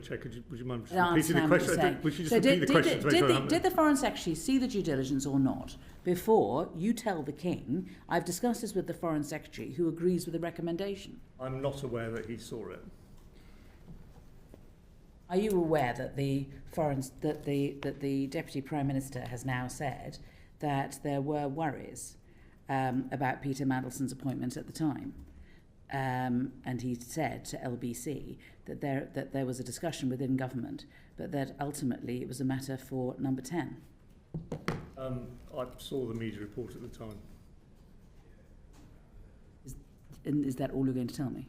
Chair, would you mind just repeating the question? Would you just repeat the question? Did the Foreign Secretary see the due diligence or not before you tell the King, I've discussed this with the Foreign Secretary, who agrees with the recommendation? I'm not aware that he saw it. Are you aware that the Deputy Prime Minister has now said that there were worries about Peter Mandelson's appointment at the time? And he said to LBC that there was a discussion within government, but that ultimately it was a matter for Number 10. I saw the media report at the time. Is that all you're going to tell me?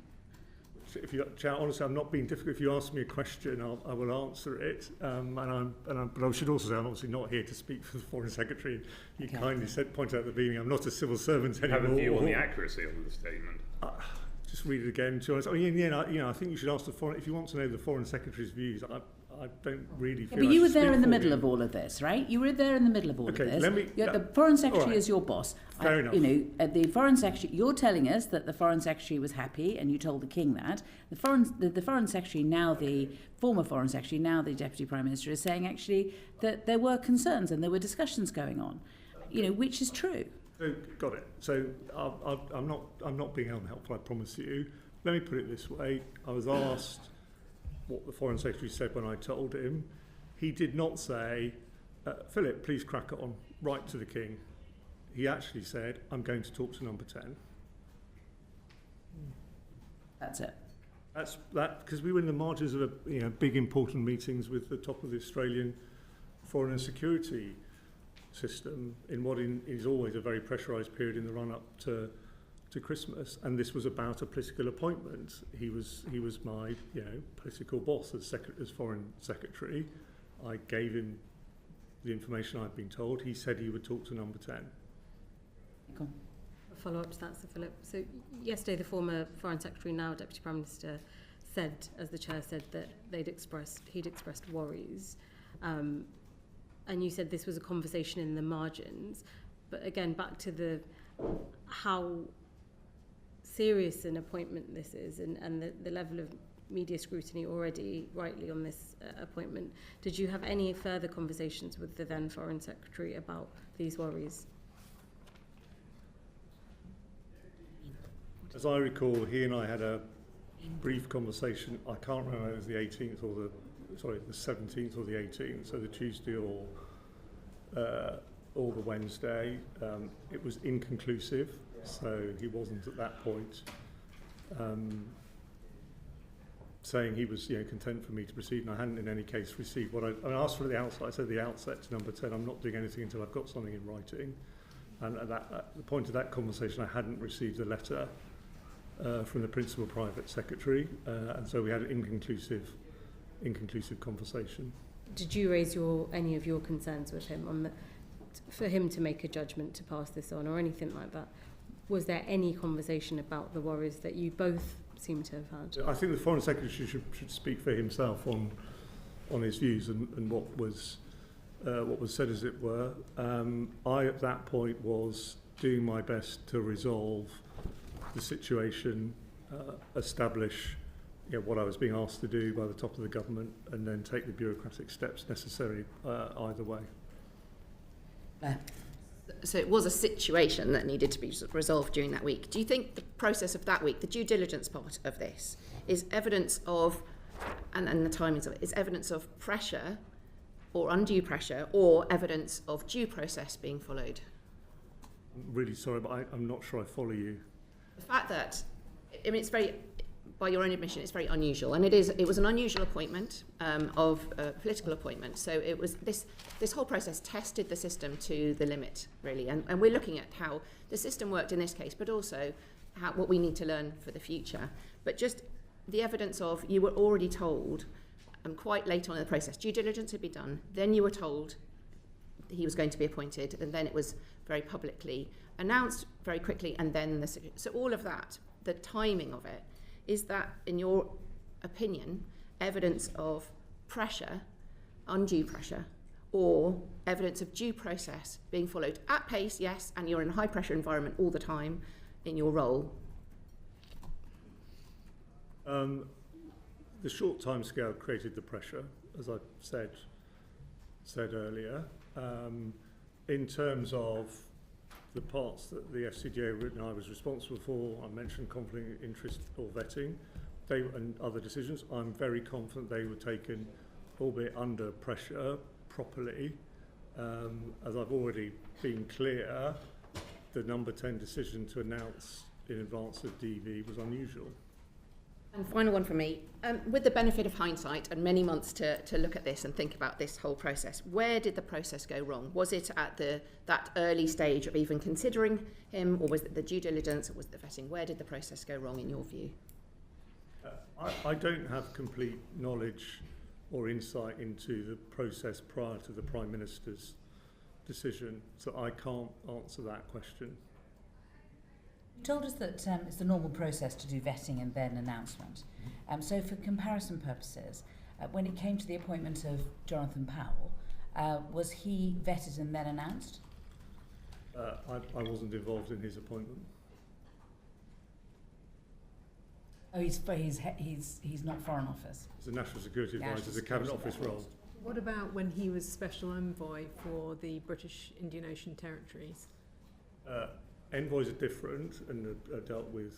Chair, honestly, I'm not being difficult. If you ask me a question, I will answer it. But I should also say I'm obviously not here to speak for the Foreign Secretary. You kindly pointed out at the beginning I'm not a civil servant anymore. Have a view on the accuracy of the statement. Just read it again. To be honest. I mean, I think you should ask the Foreign. If you want to know the Foreign Secretary's views, I don't really feel. But you were there in the middle of all of this, right? You were there in the middle of all of this. The Foreign Secretary is your boss. Fair enough. The Foreign Secretary. You're telling us that the Foreign Secretary was happy, and you told the King that. The Foreign Secretary, now the former Foreign Secretary, now the Deputy Prime Minister, is saying actually that there were concerns and there were discussions going on. Which is true. Got it. So I'm not being unhelpful, I promise you. Let me put it this way. I was asked what the Foreign Secretary said when I told him. He did not say, Philip, please crack on, write to the King. He actually said, I'm going to talk to Number 10. That's it. That's that, because we were in the margins of big important meetings with the top of the Australian foreign and security system in what is always a very pressurised period in the run-up to Christmas, and this was about a political appointment. He was my political boss as Foreign Secretary. I gave him the information I'd been told. He said he would talk to Number 10. Cool. A follow-up to that, Sir Philip. So yesterday, the former Foreign Secretary, now Deputy Prime Minister, said, as the Chair said, that he'd expressed worries. And you said this was a conversation in the margins. But again, back to how serious an appointment this is and the level of media scrutiny already rightly on this appointment. Did you have any further conversations with the then Foreign Secretary about these worries? As I recall, he and I had a brief conversation. I can't remember if it was the 18th or the 17th or the 18th, so the Tuesday or the Wednesday. It was inconclusive, so he wasn't at that point saying he was content for me to proceed, and I hadn't in any case received what I asked for at the outset. I said at the outset to Number 10, I'm not doing anything until I've got something in writing. And at the point of that conversation, I hadn't received a letter from the Principal Private Secretary, and so we had an inconclusive conversation. Did you raise any of your concerns with him for him to make a judgment to pass this on or anything like that? Was there any conversation about the worries that you both seem to have had? I think the Foreign Secretary should speak for himself on his views and what was said, as it were. I at that point was doing my best to resolve the situation, establish what I was being asked to do by the top of the government, and then take the bureaucratic steps necessary either way. So it was a situation that needed to be resolved during that week. Do you think the process of that week, the due diligence part of this, is evidence of, and the timings of it, is evidence of pressure or undue pressure, or evidence of due process being followed? I'm really sorry, but I'm not sure I follow you. The fact that, it's very, by your own admission, it's very unusual, and it was an unusual appointment, of a political appointment. So it was this whole process tested the system to the limit, really, and we're looking at how the system worked in this case, but also what we need to learn for the future. But just the evidence of, you were already told, quite late on in the process, due diligence had been done, then you were told he was going to be appointed, and then it was very publicly announced very quickly, and then so all of that, the timing of it, is that, in your opinion, evidence of pressure, undue pressure, or evidence of due process being followed at pace, yes, and you're in a high pressure environment all the time in your role? the short timescale created the pressure, as I said earlier. In terms of the parts that the FCDA and I was responsible for, I mentioned conflict of interest or vetting, and other decisions. I'm very confident they were taken, albeit under pressure, properly. As I've already been clear, the number 10 decision to announce in advance of DV was unusual. And final one from me. With the benefit of hindsight and many months to look at this and think about this whole process, where did the process go wrong? Was it at that early stage of even considering him, or was it the due diligence, or was it the vetting? Where did the process go wrong in your view? I don't have complete knowledge or insight into the process prior to the Prime Minister's decision, so I can't answer that question. You told us that it's the normal process to do vetting and then announcement. So for comparison purposes, when it came to the appointment of Jonathan Powell, was he vetted and then announced? I wasn't involved in his appointment. Oh, he's not Foreign Office. As a National Security Advisor, it's a Cabinet Office role. What about when he was Special Envoy for the British Indian Ocean Territories? Envoys are different and are dealt with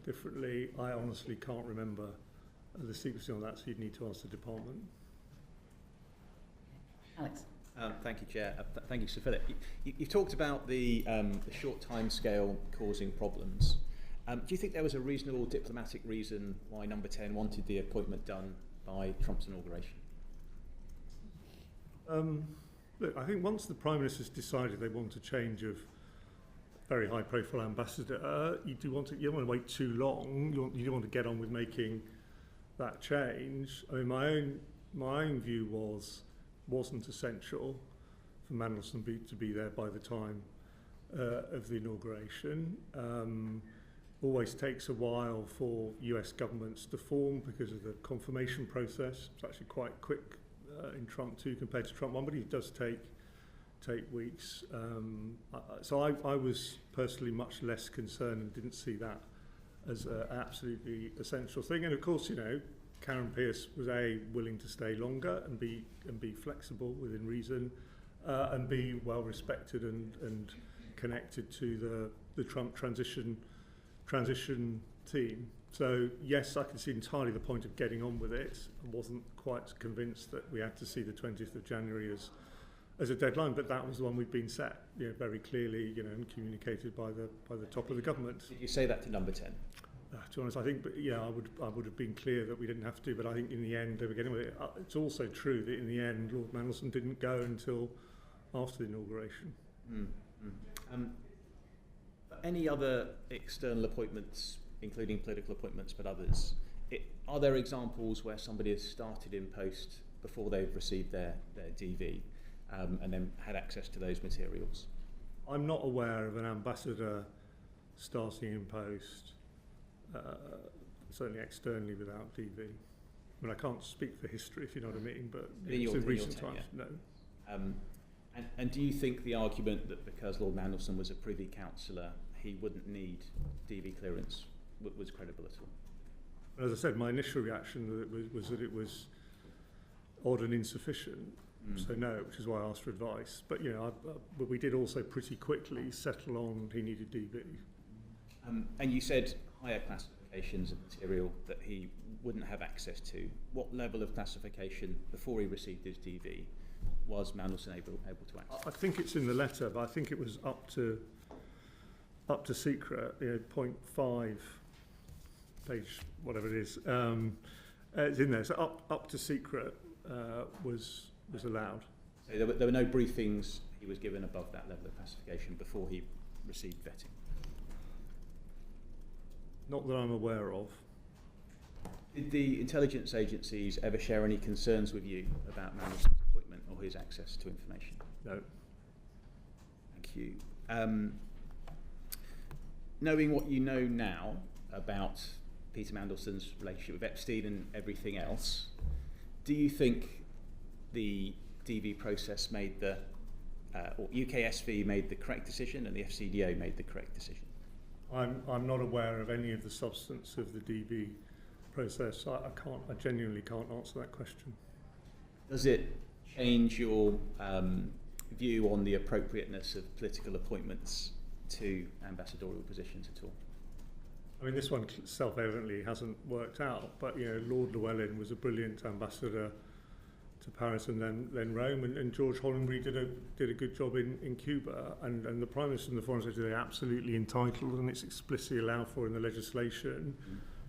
differently. I honestly can't remember the secrecy on that, so you'd need to ask the department. Alex. Thank you, Chair. Thank you, Sir Philip. You've talked about the short time scale causing problems. Do you think there was a reasonable diplomatic reason why Number 10 wanted the appointment done by Trump's inauguration? Look, I think once the Prime Minister's decided they want a change of very high-profile ambassador, you don't want to wait too long. You don't want to get on with making that change. I mean, my own view wasn't essential for Mandelson to be there by the time of the inauguration. Always takes a while for US governments to form because of the confirmation process. It's actually quite quick in Trump 2 compared to Trump 1, but it does take weeks. So I was personally much less concerned and didn't see that as an absolutely essential thing. And of course, you know, Karen Pierce was willing to stay longer and be flexible within reason, and be well respected and connected to the Trump transition team. So yes, I can see entirely the point of getting on with it. I wasn't quite convinced that we had to see the 20th of January as a deadline, but that was the one we'd been set, you know, very clearly, you know, and communicated by the top of the government. Did you say that to Number 10? To be honest, I think, but yeah, I would have been clear that we didn't have to, but I think in the end they were getting with it. It's also true that in the end Lord Mandelson didn't go until after the inauguration. Any other external appointments, including political appointments, but others, are there examples where somebody has started in post before they've received their DV and then had access to those materials? I'm not aware of an ambassador starting in post, certainly externally, without DV. I mean, I can't speak for history, if you know what I mean, but in recent times, no. And do you think the argument that because Lord Mandelson was a Privy Councillor, he wouldn't need DV clearance was credible at all? As I said, my initial reaction was that it was odd and insufficient. So no, which is why I asked for advice. But you know, but we did also pretty quickly settle on he needed DV. And you said higher classifications of material that he wouldn't have access to. What level of classification before he received his DV was Mandelson able to access? I think it's in the letter, but I think it was up to secret. You know, 0.5 page, whatever it is. It's in there. So up to secret was allowed. So there were no briefings he was given above that level of classification before he received vetting? Not that I'm aware of. Did the intelligence agencies ever share any concerns with you about Mandelson's appointment or his access to information? No. Thank you. Knowing what you know now about Peter Mandelson's relationship with Epstein and everything else, do you think the DV process made or UKSV made the correct decision and the FCDO made the correct decision? I'm not aware of any of the substance of the DV process, I genuinely can't answer that question. Does it change your view on the appropriateness of political appointments to ambassadorial positions at all? I mean, this one self-evidently hasn't worked out, but Lord Llewellyn was a brilliant ambassador to Paris and then Rome, and George Hollenbury did a good job in Cuba, and the Prime Minister and the Foreign Secretary are absolutely entitled, and it's explicitly allowed for in the legislation,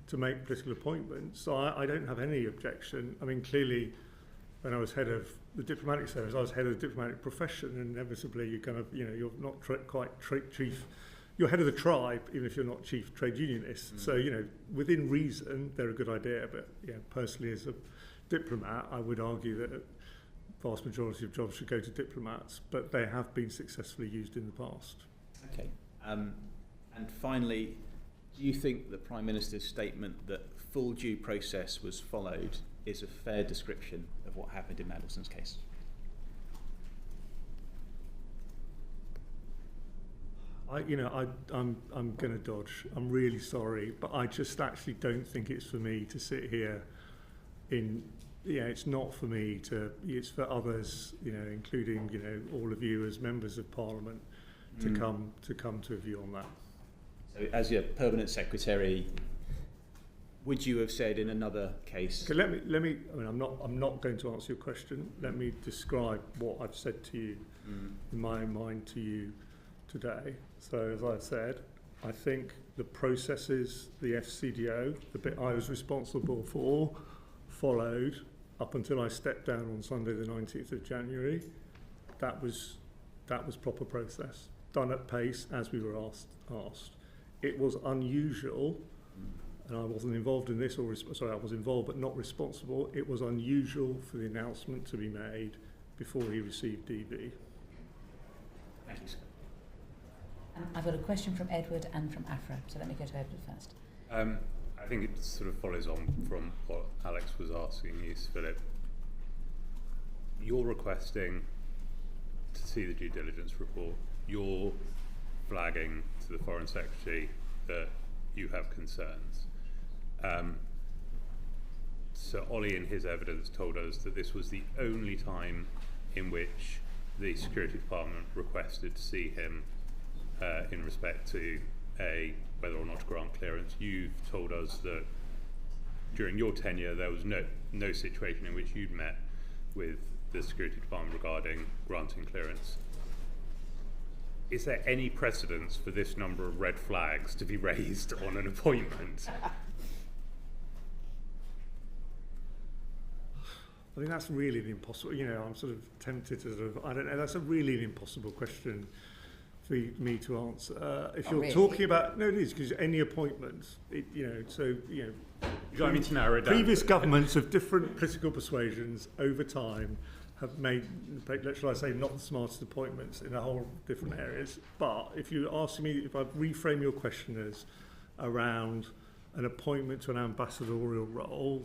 to make political appointments. So I don't have any objection. I mean, clearly, when I was head of the diplomatic service, I was head of the diplomatic profession, and inevitably you kind of, you're not quite chief. You're head of the tribe, even if you're not chief trade unionist. So, within reason, they're a good idea. But, personally, as a diplomat, I would argue that a vast majority of jobs should go to diplomats, but they have been successfully used in the past. Okay. And finally, do you think the Prime Minister's statement that full due process was followed is a fair description of what happened in Mandelson's case? I'm going to dodge. I'm really sorry, but I just actually don't think it's for me to sit here it's not for me it's for others, including, all of you as members of Parliament to come to a view on that. So as your permanent secretary, would you have said in another case? Okay, let me. I mean, I'm not going to answer your question. Let me describe what I've said to you in my own mind to you today. So as I said, I think the processes, the FCDO, the bit I was responsible for, followed up until I stepped down on Sunday the 19th of January. That was proper process, done at pace as we were asked. It was unusual, and I wasn't involved in this, I was involved but not responsible. It was unusual for the announcement to be made before he received DV. Thank you, sir. I've got a question from Edward and from Afra, so let me go to Edward first. I think it sort of follows on from what Alex was asking you, Philip. You're requesting to see the due diligence report. You're flagging to the Foreign Secretary that you have concerns. So Ollie in his evidence told us that this was the only time in which the Security Department requested to see him in respect to whether or not to grant clearance. You've told us that during your tenure there was no situation in which you'd met with the Security Department regarding granting clearance. Is there any precedence for this number of red flags to be raised on an appointment? I think that's really an impossible, I'm sort of tempted to I don't know, that's a really an impossible question for me to answer. If you're talking about, no, it is, because any appointments, You got me to narrow it down. Previous governments of different political persuasions over time have made, shall I say, not the smartest appointments in a whole different areas. But if you ask me, if I reframe your question as around an appointment to an ambassadorial role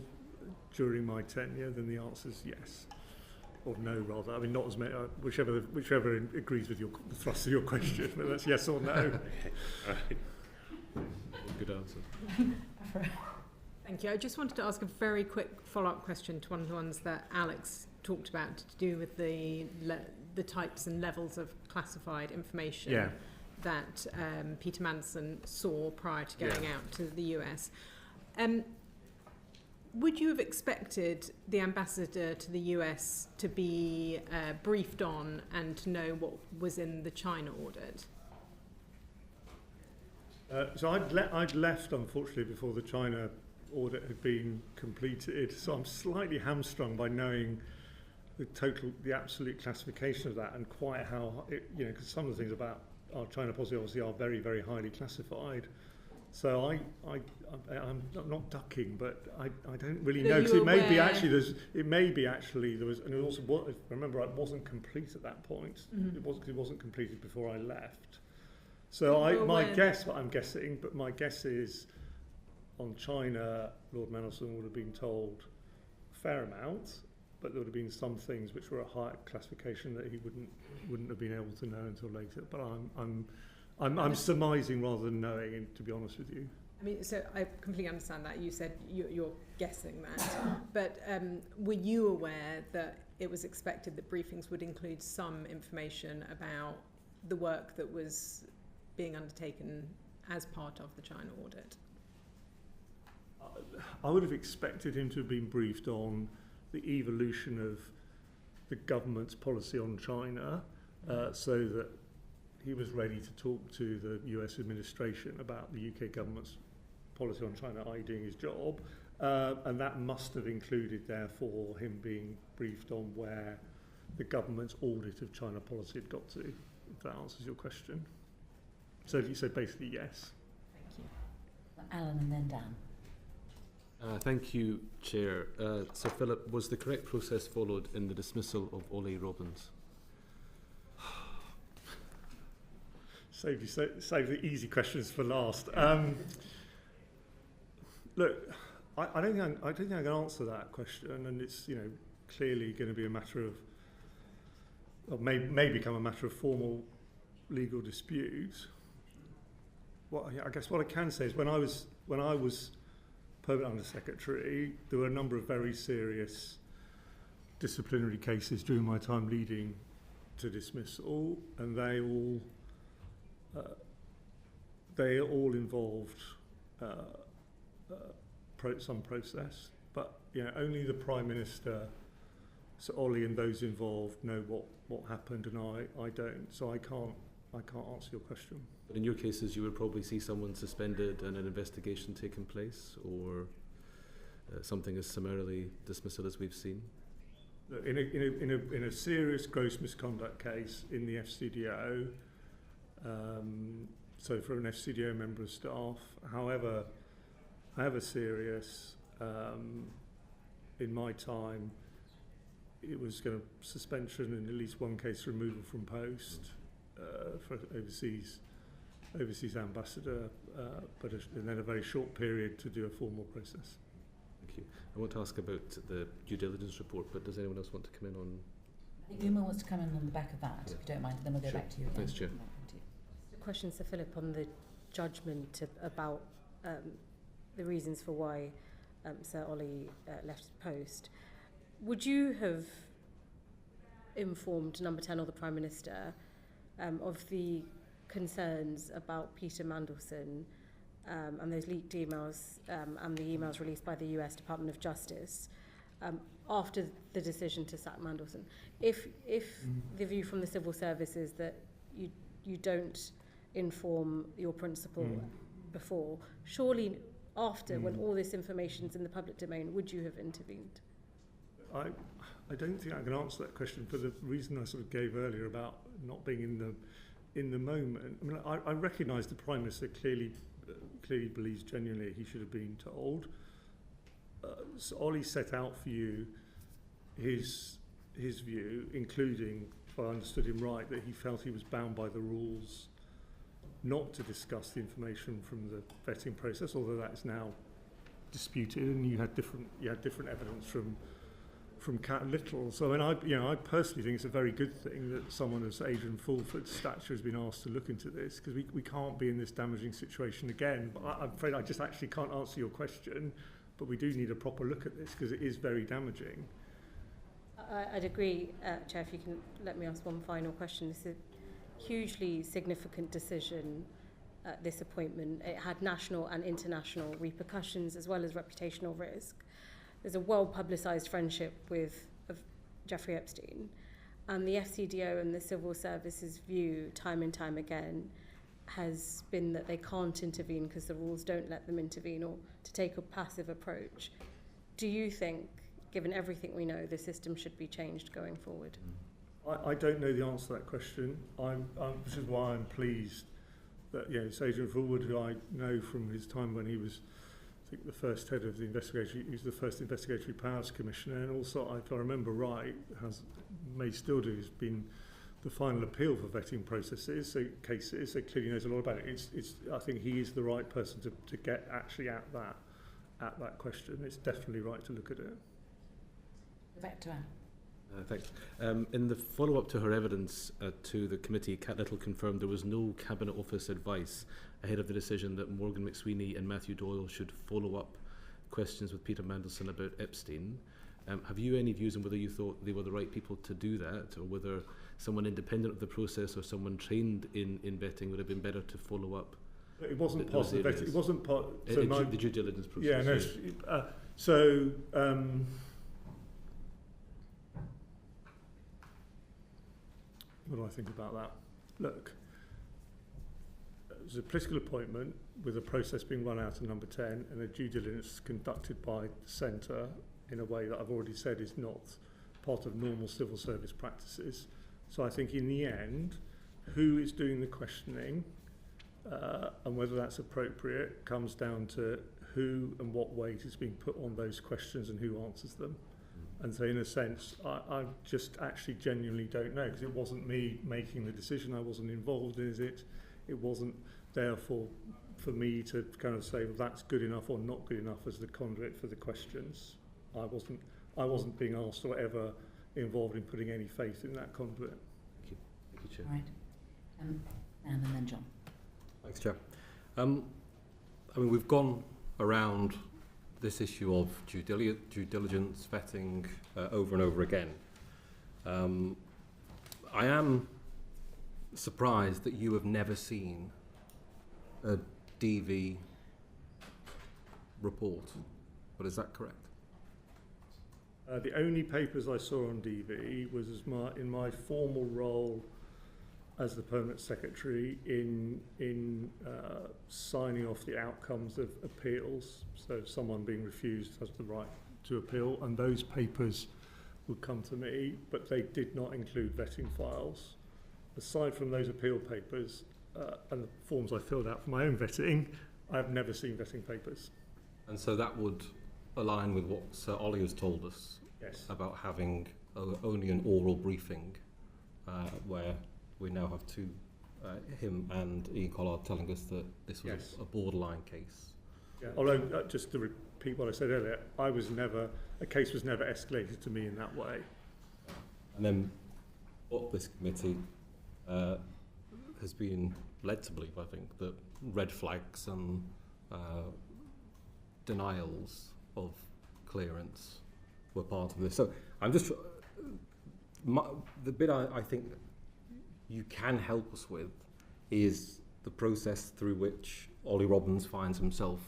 during my tenure, then the answer is yes. Or no, rather. I mean, not as many, whichever agrees with the thrust of your question, but that's yes or no. Okay. All right. Good answer. Thank you. I just wanted to ask a very quick follow-up question to one of the ones that Alex talked about to do with the types and levels of classified information that Peter Mandelson saw prior to going out to the US. Would you have expected the ambassador to the US to be briefed on and to know what was in the China audit? So I'd left, unfortunately, before the China audit had been completed. So I'm slightly hamstrung by knowing the absolute classification of that and quite how because some of the things about our China policy obviously are very, very highly classified. So I'm not ducking, but I don't really know, because it may be actually there was, and it also remember it wasn't complete at that point. It wasn't completed before I left. So my guess is on China, Lord Mandelson would have been told a fair amount, but there would have been some things which were a higher classification that he wouldn't have been able to know until later. But I'm surmising rather than knowing, to be honest with you. I mean, so I completely understand that. You said you're guessing that. But were you aware that it was expected that briefings would include some information about the work that was being undertaken as part of the China audit? I would have expected him to have been briefed on the evolution of the government's policy on China, so that he was ready to talk to the US administration about the UK government's policy on China, i.e. doing his job. And that must have included, therefore, him being briefed on where the government's audit of China policy had got to, if that answers your question. So you said basically yes. Thank you. Alan and then Dan. Thank you, Chair. Sir Philip, was the correct process followed in the dismissal of Ollie Robbins? Save the easy questions for last. Look, I don't think I can answer that question, and it's clearly going to be a matter of, or may become a matter of formal legal dispute. I guess what I can say is when I was Permanent Under Secretary, there were a number of very serious disciplinary cases during my time leading to dismissal, and they all involved some process, but only the Prime Minister, Sir Ollie, and those involved know what happened, and I don't, so I can't answer your question. But in your cases, you would probably see someone suspended and an investigation taking place, or something as summarily dismissal as we've seen. In a serious gross misconduct case in the FCDO, so for an FCDO member of staff, however serious, in my time, it was going to suspension and at least one case removal from post for overseas ambassador, and then a very short period to do a formal process. Thank you. I want to ask about the due diligence report, but does anyone else want to come in on? I think Uma wants to come in on the back of that, if you don't mind, and then we'll go Sure. back to you again. Thanks, Chair. The question, Sir Philip, on the judgment about the reasons for why Sir Ollie left his post. Would you have informed Number 10 or the Prime Minister of the concerns about Peter Mandelson and those leaked emails and the emails released by the US Department of Justice after the decision to sack Mandelson? If the view from the civil service is that you don't inform your principal before, surely after, when all this information's in the public domain, would you have intervened? I don't think I can answer that question for the reason I sort of gave earlier about not being in the moment. I mean, I recognise the Prime Minister clearly believes genuinely he should have been told. So Ollie set out for you his view, including, if I understood him right, that he felt he was bound by the rules not to discuss the information from the vetting process, although that's now disputed, and you had different evidence from Cat Little. So I personally think it's a very good thing that someone of Adrian Fulford's stature has been asked to look into this, because we can't be in this damaging situation again. But I'm afraid I just actually can't answer your question, but we do need a proper look at this because it is very damaging. I'd agree, Chair, if you can let me ask one final question. This is a hugely significant decision, this appointment. It had national and international repercussions as well as reputational risk. There's a well-publicised friendship of Jeffrey Epstein, and the FCDO and the civil service's view time and time again has been that they can't intervene because the rules don't let them intervene, or to take a passive approach. Do you think, given everything we know, the system should be changed going forward? I don't know the answer to that question, which is why I'm pleased that Adrian Fulford, who I know from his time when he was, I think, the first head of the investigatory, he was the first investigatory powers commissioner, and also, if I remember right, may still do, has been the final appeal for vetting processes, cases, so clearly knows a lot about it. I think he is the right person to get actually at that question. It's definitely right to look at it. Back to Anne. Thanks. In the follow-up to her evidence to the committee, Cat Little confirmed there was no Cabinet Office advice ahead of the decision that Morgan McSweeney and Matthew Doyle should follow up questions with Peter Mandelson about Epstein. Have you any views on whether you thought they were the right people to do that, or whether someone independent of the process or someone trained in vetting would have been better to follow up? It wasn't part of the vetting. It wasn't part. So the due diligence process. Yeah, no. What do I think about that? Look, it was a political appointment with a process being run out of number 10 and a due diligence conducted by the centre in a way that I've already said is not part of normal civil service practices. So I think in the end, who is doing the questioning and whether that's appropriate comes down to who and what weight is being put on those questions and who answers them. And so in a sense, I just actually genuinely don't know, because it wasn't me making the decision. I wasn't involved in it. It wasn't therefore for me to kind of say, well, that's good enough or not good enough as the conduit for the questions. I wasn't being asked or ever involved in putting any faith in that conduit. Thank you. Thank you, Chair. All right. And then John. Thanks, Chair. I mean, we've gone around this issue of due diligence, vetting, over and over again. I am surprised that you have never seen a DV report, but is that correct? The only papers I saw on DV was in my formal role as the permanent secretary in signing off the outcomes of appeals. So someone being refused has the right to appeal, and those papers would come to me, but they did not include vetting files. Aside from those appeal papers and the forms I filled out for my own vetting, I've never seen vetting papers. And so that would align with what Sir Ollie has told us. Yes. About having only an oral briefing where we now have two, him and Ian Collard telling us that this was Yes. a borderline case. Yeah. Although, just to repeat what I said earlier, a case was never escalated to me in that way. And then what this committee has been led to believe, I think, that red flags and denials of clearance were part of this. So I'm just... the bit I think you can help us with is the process through which Ollie Robbins finds himself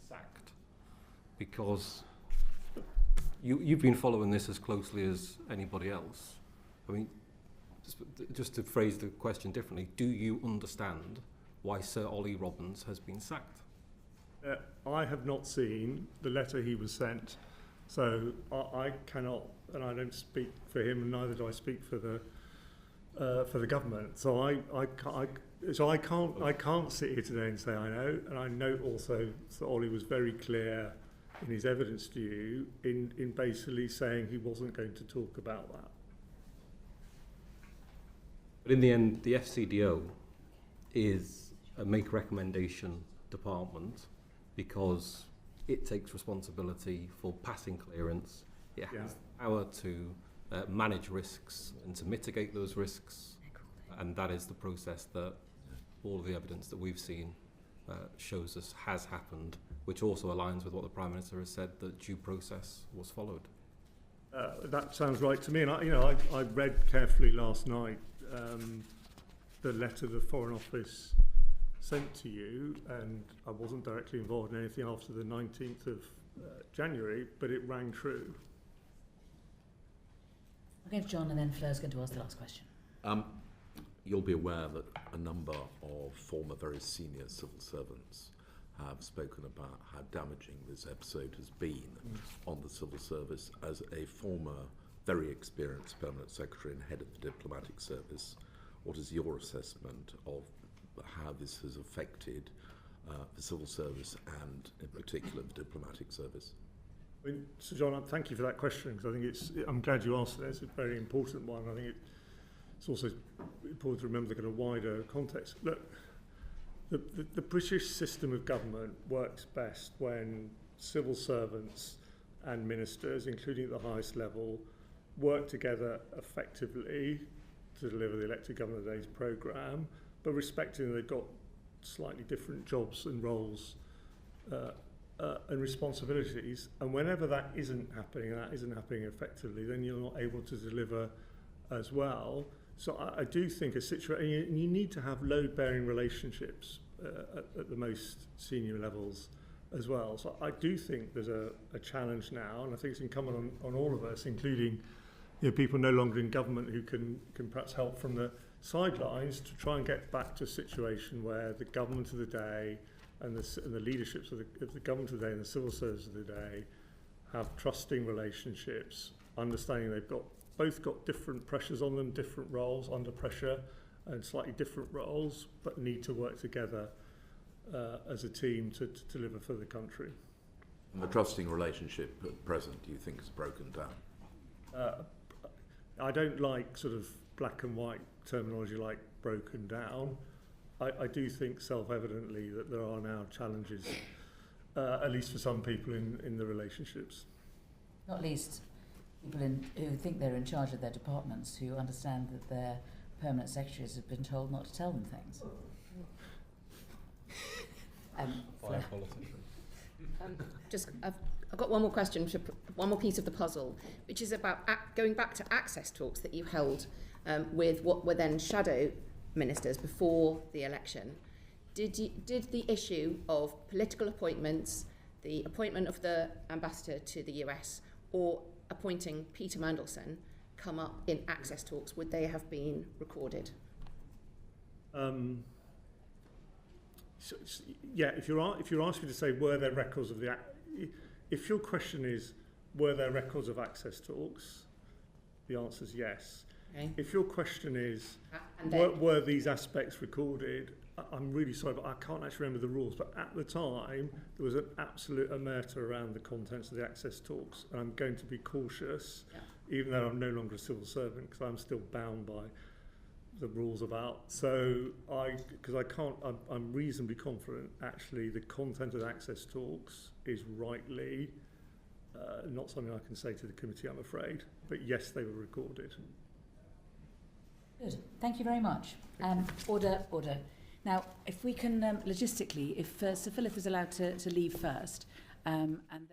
sacked. Because you've been following this as closely as anybody else. I mean, just to phrase the question differently, do you understand why Sir Ollie Robbins has been sacked? I have not seen the letter he was sent, so I cannot, and I don't speak for him, and neither do I speak for the government. So I can't sit here today and say I know. And I know also that Ollie was very clear in his evidence to you in basically saying he wasn't going to talk about that. But in the end, the FCDO is a make recommendation department because it takes responsibility for passing clearance. It has the power to manage risks and to mitigate those risks, and that is the process that all of the evidence that we've seen shows us has happened, which also aligns with what the Prime Minister has said, that due process was followed. That sounds right to me, and I read carefully last night the letter the Foreign Office sent to you, and I wasn't directly involved in anything after the 19th of January, but it rang true. I'll go to John, and then Fleur's going to ask the last question. You'll be aware that a number of former very senior civil servants have spoken about how damaging this episode has been on the civil service. As a former very experienced permanent secretary and head of the diplomatic service, what is your assessment of how this has affected the civil service and in particular the diplomatic service? I mean, Sir John, thank you for that question, because I think I'm glad you asked it. It's a very important one. I think it's also important to remember the kind of wider context. Look, the British system of government works best when civil servants and ministers, including at the highest level, work together effectively to deliver the Elected Government of the Days programme, but respecting that they've got slightly different jobs and roles and responsibilities. And whenever that isn't happening, and that isn't happening effectively, then you're not able to deliver as well. So I do think a situation, and you need to have load-bearing relationships at the most senior levels as well. So I do think there's a challenge now, and I think it's incumbent on all of us, including people no longer in government who can perhaps help from the sidelines, to try and get back to a situation where the government of the day and the leaderships of the government of the day and the civil service of the day have trusting relationships, understanding they've both got different pressures on them, different roles under pressure, and slightly different roles, but need to work together as a team to deliver for the country. And the trusting relationship at present, do you think, is broken down? I don't like sort of black and white terminology like broken down. I do think self-evidently that there are now challenges, at least for some people in the relationships. Not least people who think they're in charge of their departments, who understand that their permanent secretaries have been told not to tell them things. I've got one more question, one more piece of the puzzle, which is about going back to access talks that you held with what were then shadow ministers before the election. Did the issue of political appointments, the appointment of the ambassador to the US, or appointing Peter Mandelson come up in access talks? Would they have been recorded? Yeah, if you're asking to say were there records of if your question is were there records of access talks, the answer is yes. Okay. If your question is then, were these aspects recorded, I'm really sorry, but I can't actually remember the rules. But at the time, there was an absolute omerta around the contents of the access talks, and I'm going to be cautious, even though I'm no longer a civil servant, because I'm still bound by the rules about. So I'm reasonably confident actually the content of the access talks is rightly not something I can say to the committee, I'm afraid. But yes, they were recorded. Good. Thank you very much. Order. Now, if we can, logistically, if Sir Philip is allowed to leave first, and then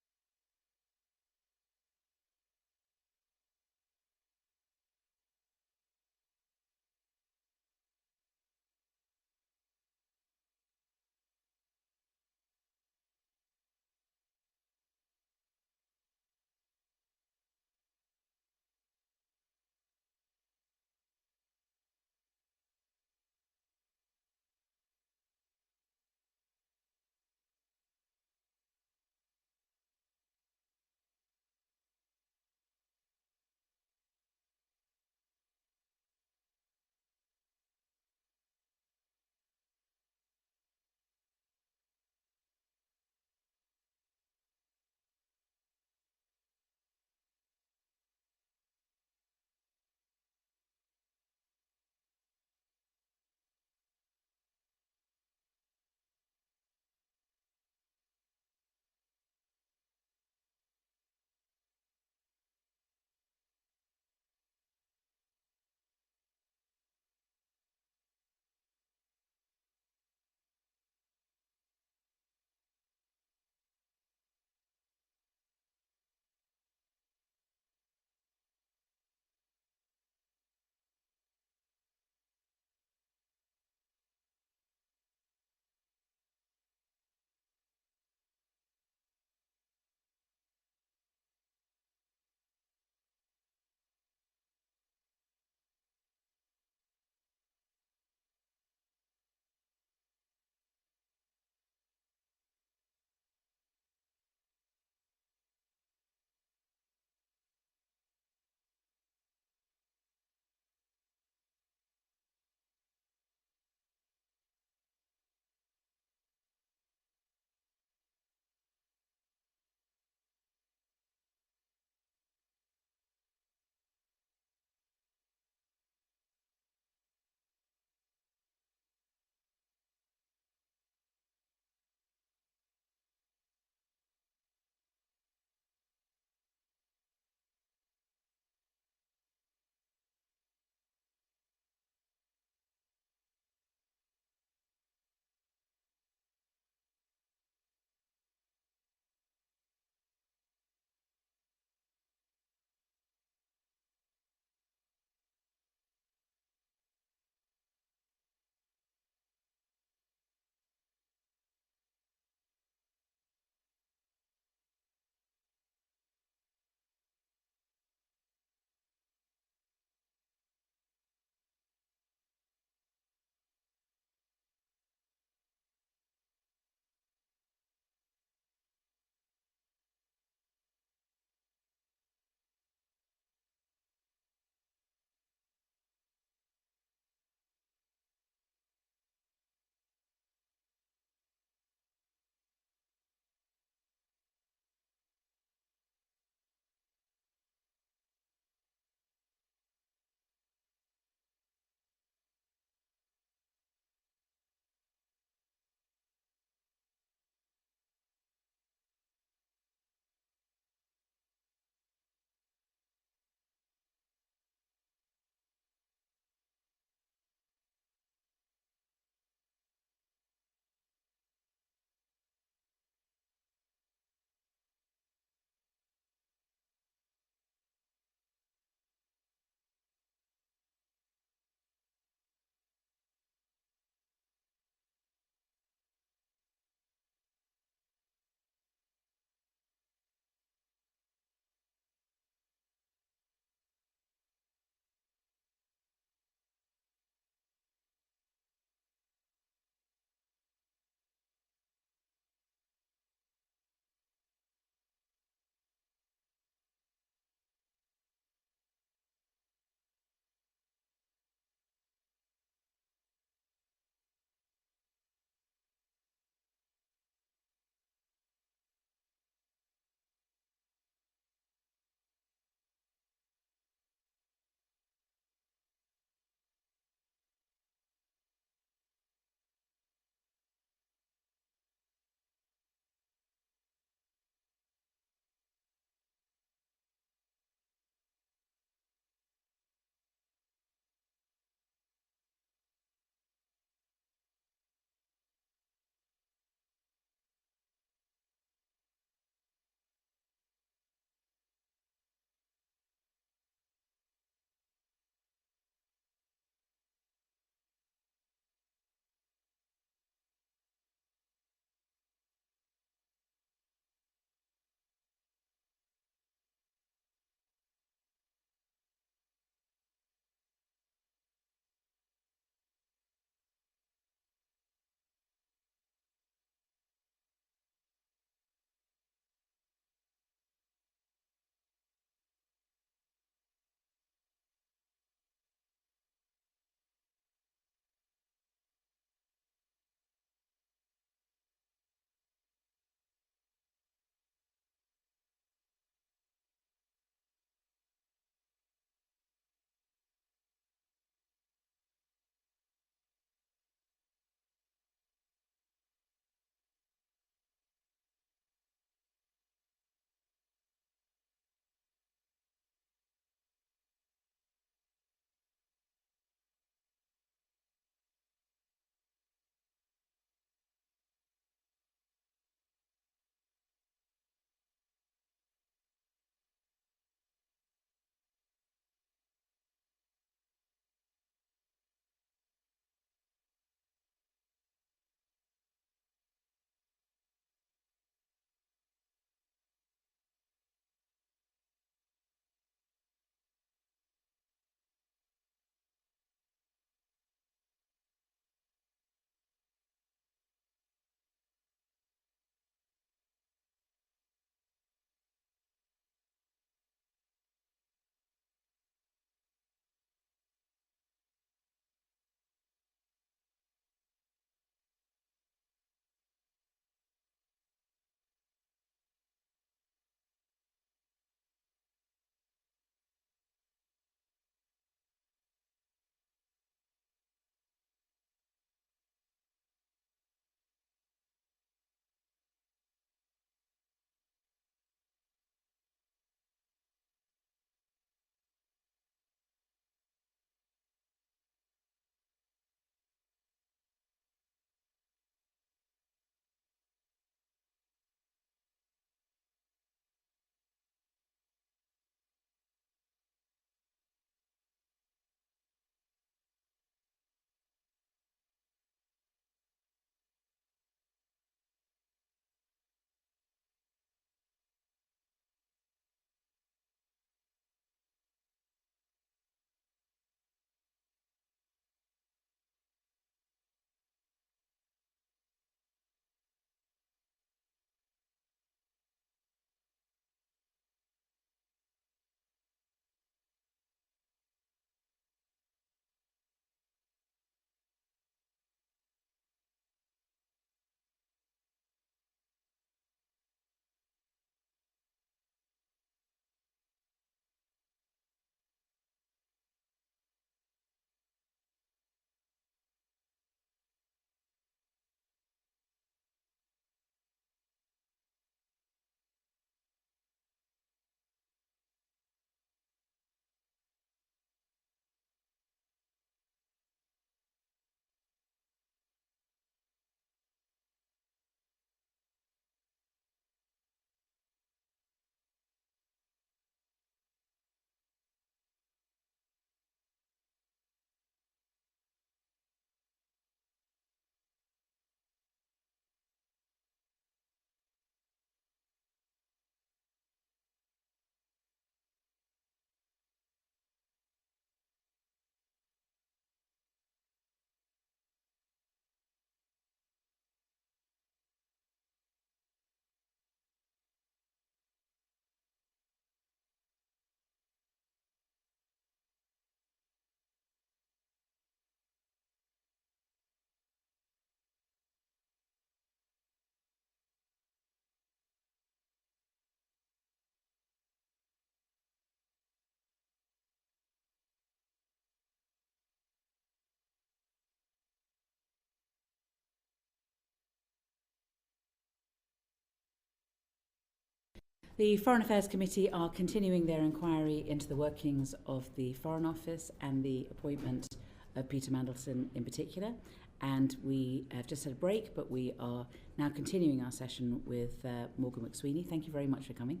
The Foreign Affairs Committee are continuing their inquiry into the workings of the Foreign Office and the appointment of Peter Mandelson in particular. And we have just had a break, but we are now continuing our session with Morgan McSweeney. Thank you very much for coming.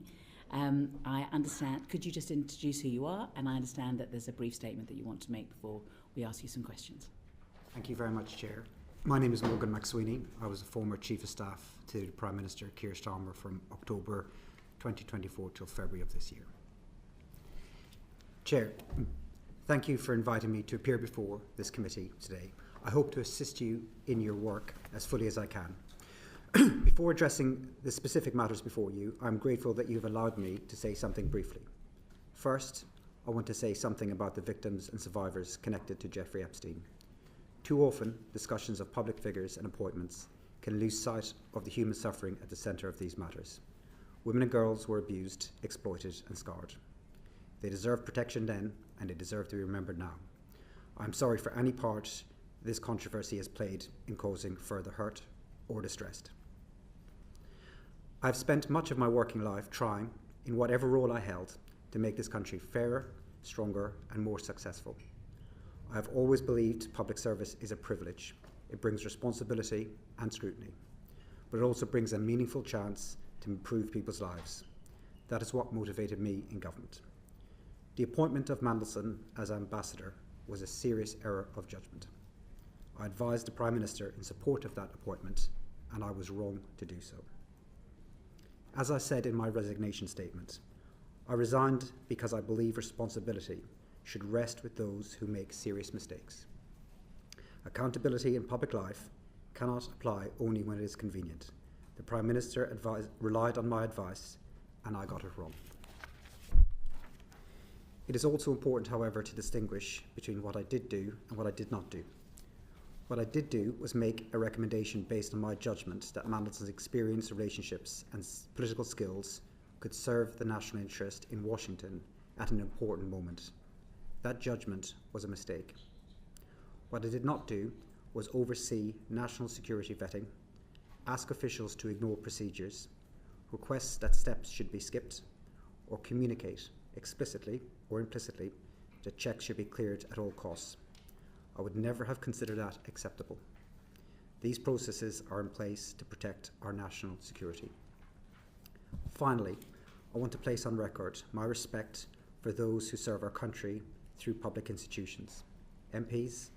I understand, could you just introduce who you are? And I understand that there's a brief statement that you want to make before we ask you some questions. Thank you very much, Chair. My name is Morgan McSweeney. I was a former Chief of Staff to the Prime Minister Keir Starmer from October 2024 till February of this year. Chair, thank you for inviting me to appear before this committee today. I hope to assist you in your work as fully as I can. Before addressing the specific matters before you, I'm grateful that you've allowed me to say something briefly. First, I want to say something about the victims and survivors connected to Jeffrey Epstein. Too often, discussions of public figures and appointments can lose sight of the human suffering at the centre of these matters. Women and girls were abused, exploited and scarred. They deserve protection then, and they deserve to be remembered now. I'm sorry for any part this controversy has played in causing further hurt or distress. I've spent much of my working life trying, in whatever role I held, to make this country fairer, stronger and more successful. I have always believed public service is a privilege. It brings responsibility and scrutiny, but it also brings a meaningful chance to improve people's lives. That is what motivated me in government. The appointment of Mandelson as ambassador was a serious error of judgment. I advised the Prime Minister in support of that appointment, and I was wrong to do so. As I said in my resignation statement, I resigned because I believe responsibility should rest with those who make serious mistakes. Accountability in public life cannot apply only when it is convenient. The Prime Minister relied on my advice, and I got it wrong. It is also important, however, to distinguish between what I did do and what I did not do. What I did do was make a recommendation based on my judgment that Mandelson's experience, relationships and political skills could serve the national interest in Washington at an important moment. That judgment was a mistake. What I did not do was oversee national security vetting, ask officials to ignore procedures, request that steps should be skipped, or communicate explicitly or implicitly that checks should be cleared at all costs. I would never have considered that acceptable. These processes are in place to protect our national security. Finally, I want to place on record my respect for those who serve our country through public institutions, MPs,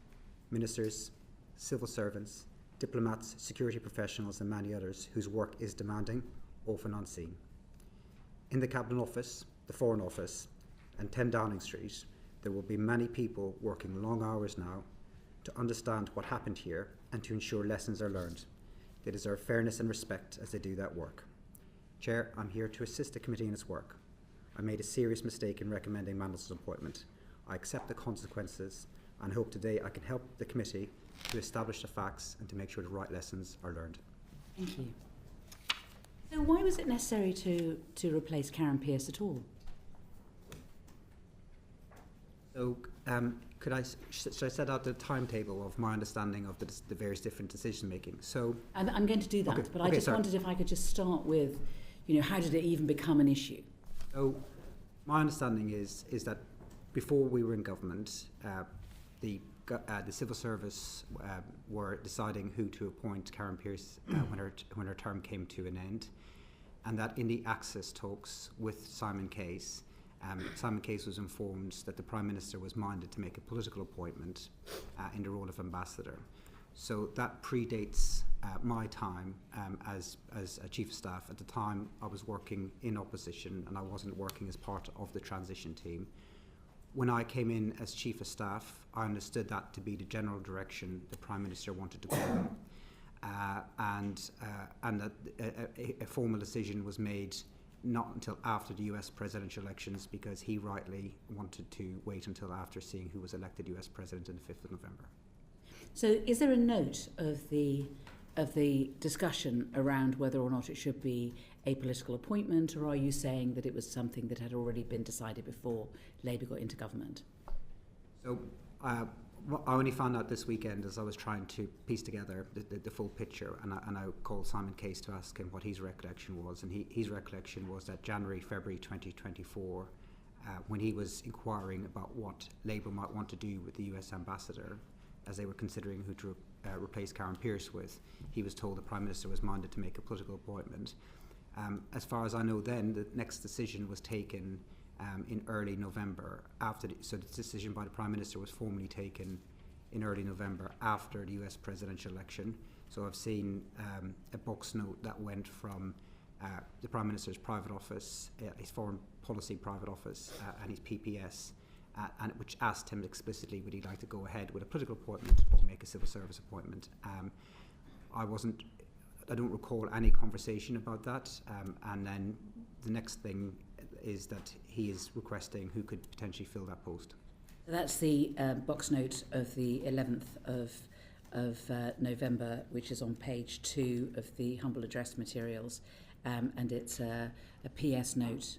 ministers, civil servants, diplomats, security professionals and many others whose work is demanding, often unseen. In the Cabinet Office, the Foreign Office and 10 Downing Street, there will be many people working long hours now to understand what happened here and to ensure lessons are learned. They deserve fairness and respect as they do that work. Chair, I'm here to assist the committee in its work. I made a serious mistake in recommending Mandelson's appointment. I accept the consequences and hope today I can help the committee to establish the facts and to make sure the right lessons are learned. Thank you. So why was it necessary to replace Karen Pierce at all? So, should I set out the timetable of my understanding of the various different decision making? So, I'm going to do that, okay, but I just wondered if I could just start with, how did it even become an issue? So, my understanding is that before we were in government, the civil service were deciding who to appoint Karen Pierce when her term came to an end, and that in the access talks with Simon Case, Simon Case was informed that the Prime Minister was minded to make a political appointment in the role of ambassador. So that predates my time as a Chief of Staff. At the time, I was working in opposition and I wasn't working as part of the transition team. When I came in as Chief of Staff, I understood that to be the general direction the Prime Minister wanted to go in, and that a formal decision was made not until after the US presidential elections, because he rightly wanted to wait until after seeing who was elected US President on the 5th of November. So is there a note of the discussion around whether or not it should be a political appointment, or are you saying that it was something that had already been decided before Labour got into government? So Well, I only found out this weekend as I was trying to piece together the full picture, and I called Simon Case to ask him what his recollection was, and his recollection was that February 2024, when he was inquiring about what Labour might want to do with the US ambassador, as they were considering who to replace Karen Pierce with, he was told the Prime Minister was minded to make a political appointment. As far as I know then, the next decision was taken in early November, so the decision by the Prime Minister was formally taken in early November after the US presidential election. So I've seen a box note that went from the Prime Minister's private office, his foreign policy private office, and his PPS, and which asked him explicitly would he like to go ahead with a political appointment or make a civil service appointment. I don't recall any conversation about that, and then the next thing is that he is requesting who could potentially fill that post. That's the box note of the 11th of November, which is on page 2 of the humble address materials, and it's a PS note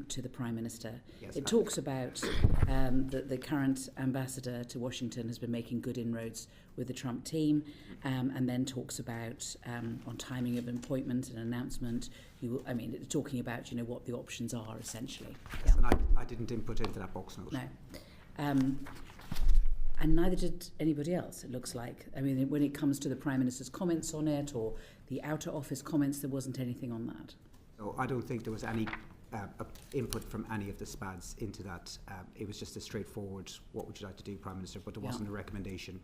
to the Prime Minister. Yes, it talks about that the current ambassador to Washington has been making good inroads with the Trump team, and then talks about on timing of appointment and announcement. Talking about what the options are essentially. Yes, yeah. And I didn't input into that box note. No. And neither did anybody else, it looks like. I mean, when it comes to the Prime Minister's comments on it or the Outer Office comments, there wasn't anything on that. So I don't think there was any input from any of the SPADs into that. It was just a straightforward, what would you like to do, Prime Minister, but there wasn't a recommendation.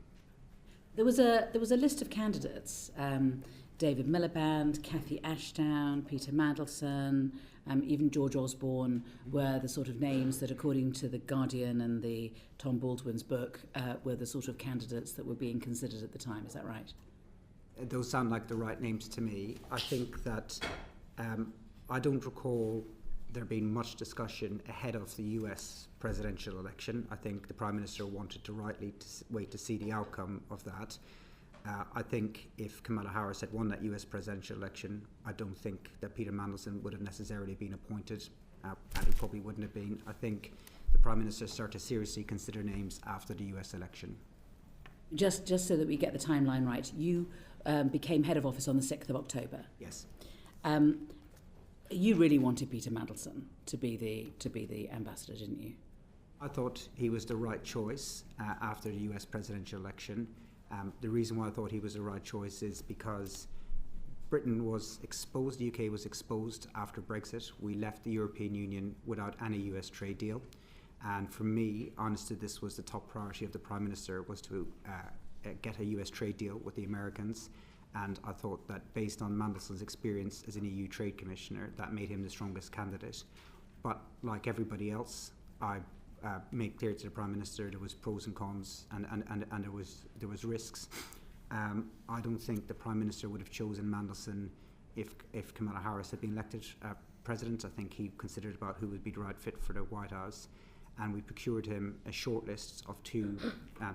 There was a list of candidates. David Miliband, Cathy Ashdown, Peter Mandelson, even George Osborne were the sort of names that, according to The Guardian and the Tom Baldwin's book, were the sort of candidates that were being considered at the time. Is that right? Those sound like the right names to me. I think that I don't recall there being much discussion ahead of the US presidential election. I think the Prime Minister wanted to rightly wait to see the outcome of that. I think if Kamala Harris had won that US presidential election, I don't think that Peter Mandelson would have necessarily been appointed, and he probably wouldn't have been. I think the Prime Minister started to seriously consider names after the US election. Just so that we get the timeline right, you became head of office on the 6th of October. Yes. You really wanted Peter Mandelson to be the ambassador, didn't you? I thought he was the right choice after the US presidential election. The reason why I thought he was the right choice is because Britain was exposed, the UK was exposed after Brexit. We left the European Union without any US trade deal. And for me, honestly, this was the top priority of the Prime Minister, was to get a US trade deal with the Americans. And I thought that based on Mandelson's experience as an EU Trade Commissioner, that made him the strongest candidate. But like everybody else, I made clear to the Prime Minister there was pros and cons, and there was risks. I don't think the Prime Minister would have chosen Mandelson if Kamala Harris had been elected President. I think he considered about who would be the right fit for the White House, and we procured him a short list of 2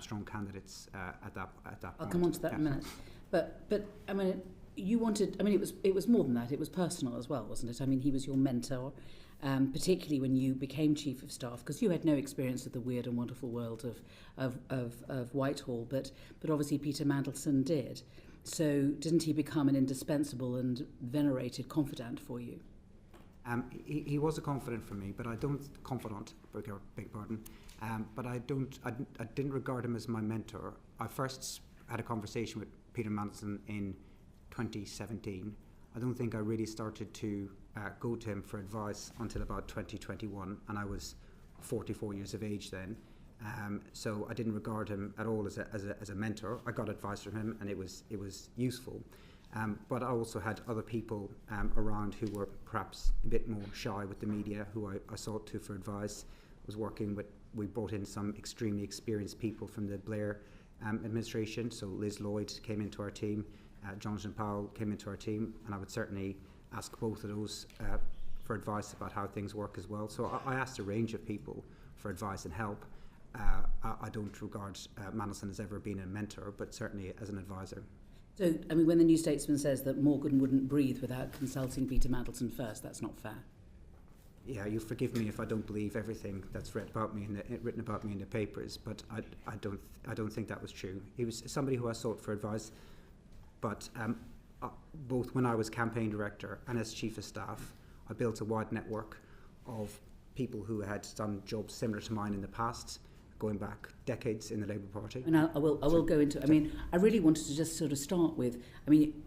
strong candidates at that point. I'll come on to that in a minute. But I mean, you wanted. I mean, it was more than that. It was personal as well, wasn't it? I mean, he was your mentor, particularly when you became Chief of Staff, because you had no experience of the weird and wonderful world of Whitehall, but obviously Peter Mandelson did. So didn't he become an indispensable and venerated confidant for you? He was a confidant for me, but I don't confidant. Beg pardon. But I didn't regard him as my mentor. I first had a conversation with Peter Mandelson in 2017. I don't think I really started to go to him for advice until about 2021, and I was 44 years of age then. So I didn't regard him at all as a mentor. I got advice from him, and it was useful. But I also had other people around who were perhaps a bit more shy with the media, who I sought to for advice. We brought in some extremely experienced people from the Blair administration. So Liz Lloyd came into our team, Jonathan Powell came into our team, and I would certainly ask both of those for advice about how things work as well. So I asked a range of people for advice and help. I don't regard Mandelson as ever being a mentor, but certainly as an advisor. So, I mean, when the New Statesman says that Morgan wouldn't breathe without consulting Peter Mandelson first, that's not fair. yeah, you forgive me if I don't believe everything that's written about me in the papers, but I don't think that was true. He was somebody who I sought for advice, but both when I was campaign director and as chief of staff, I built a wide network of people who had done jobs similar to mine in the past, going back decades in the Labour Party. And I will go into. I mean, I really wanted to just sort of start with. I mean,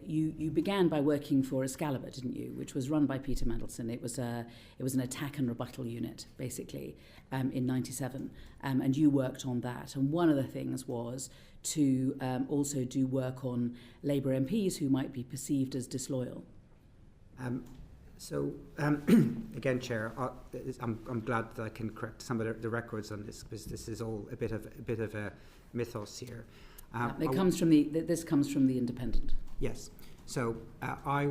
you began by working for Excalibur, didn't you? Which was run by Peter Mandelson. It was an attack and rebuttal unit, basically, in '97, and you worked on that. And one of the things was to also do work on Labour MPs who might be perceived as disloyal. So, again, Chair, I'm glad that I can correct some of the records on this, because this is all a bit of a mythos here. This comes from the Independent. Yes. So I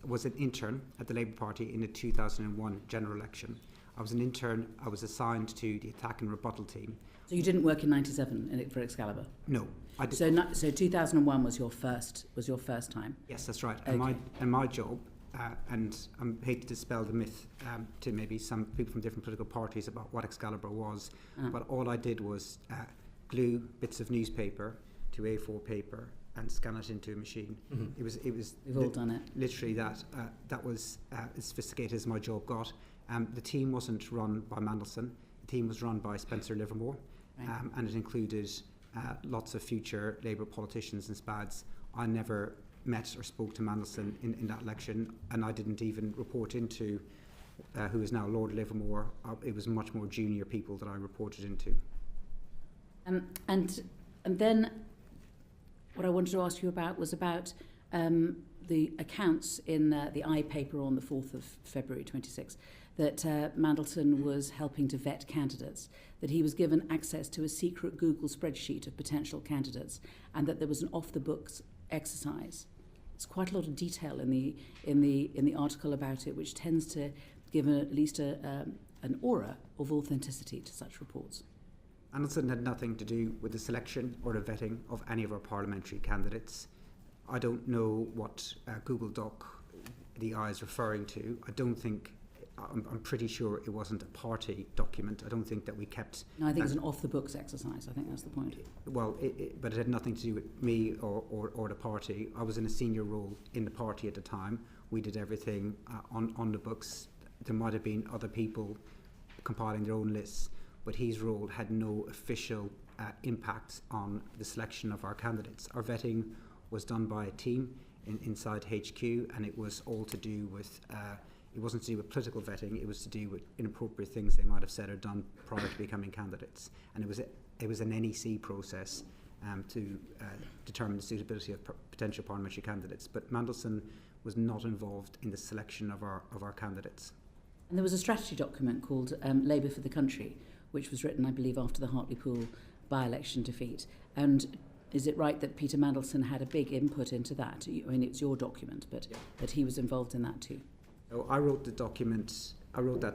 was an intern at the Labour Party in the 2001 general election. I was an intern. I was assigned to the attack and rebuttal team. So you didn't work in '97 for Excalibur? No, I did. So 2001 was your first time. Yes, that's right. Okay. And my job. And I hate to dispel the myth to maybe some people from different political parties about what Excalibur was, but all I did was glue bits of newspaper to A4 paper and scan it into a machine. Mm-hmm. It was. We've all done it. Literally, that was as sophisticated as my job got. The team wasn't run by Mandelson. The team was run by Spencer Livermore, right. And it included lots of future Labour politicians and SPADs. I never met or spoke to Mandelson in that election, and I didn't even report into who is now Lord Livermore. It was much more junior people that I reported into. And then what I wanted to ask you about was about the accounts in the I paper on the 4th of February 26, that Mandelson was helping to vet candidates, that he was given access to a secret Google spreadsheet of potential candidates, and that there was an off-the-books exercise. There's quite a lot of detail in the article about it, which tends to give at least an aura of authenticity to such reports. Mandelson had nothing to do with the selection or the vetting of any of our parliamentary candidates. I don't know what Google Doc the I is referring to. I'm pretty sure it wasn't a party document. I don't think that we kept... No, I think it's an off-the-books exercise. I think that's the point. Well, but it had nothing to do with me or the party. I was in a senior role in the party at the time. We did everything on the books. There might have been other people compiling their own lists, but his role had no official impact on the selection of our candidates. Our vetting was done by a team inside HQ, and it was all to do with... it wasn't to do with political vetting, it was to do with inappropriate things they might have said or done prior to becoming candidates. And it was an NEC process to determine the suitability of potential parliamentary candidates. But Mandelson was not involved in the selection of our candidates. And there was a strategy document called Labour for the Country, which was written, I believe, after the Hartlepool by-election defeat. And is it right that Peter Mandelson had a big input into that? I mean, it's your document, but yeah. That he was involved in that too. So I wrote that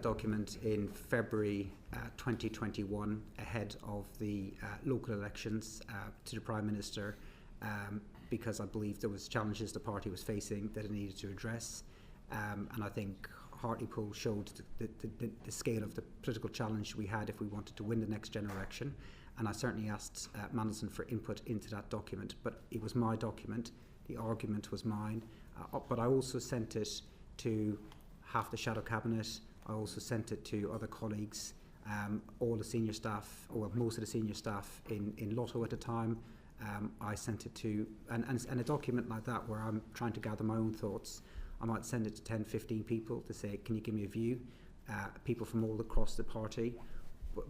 document in February 2021, ahead of the local elections to the Prime Minister, because I believed there was challenges the party was facing that it needed to address. And I think Hartlepool showed the scale of the political challenge we had if we wanted to win the next general election. And I certainly asked Mandelson for input into that document, but it was my document. The argument was mine, but I also sent it to half the shadow cabinet. I also sent it to other colleagues, all the senior staff, or most of the senior staff in Lotto at the time. I sent it to, and a document like that where I'm trying to gather my own thoughts, I might send it to 10, 15 people to say, can you give me a view? People from all across the party.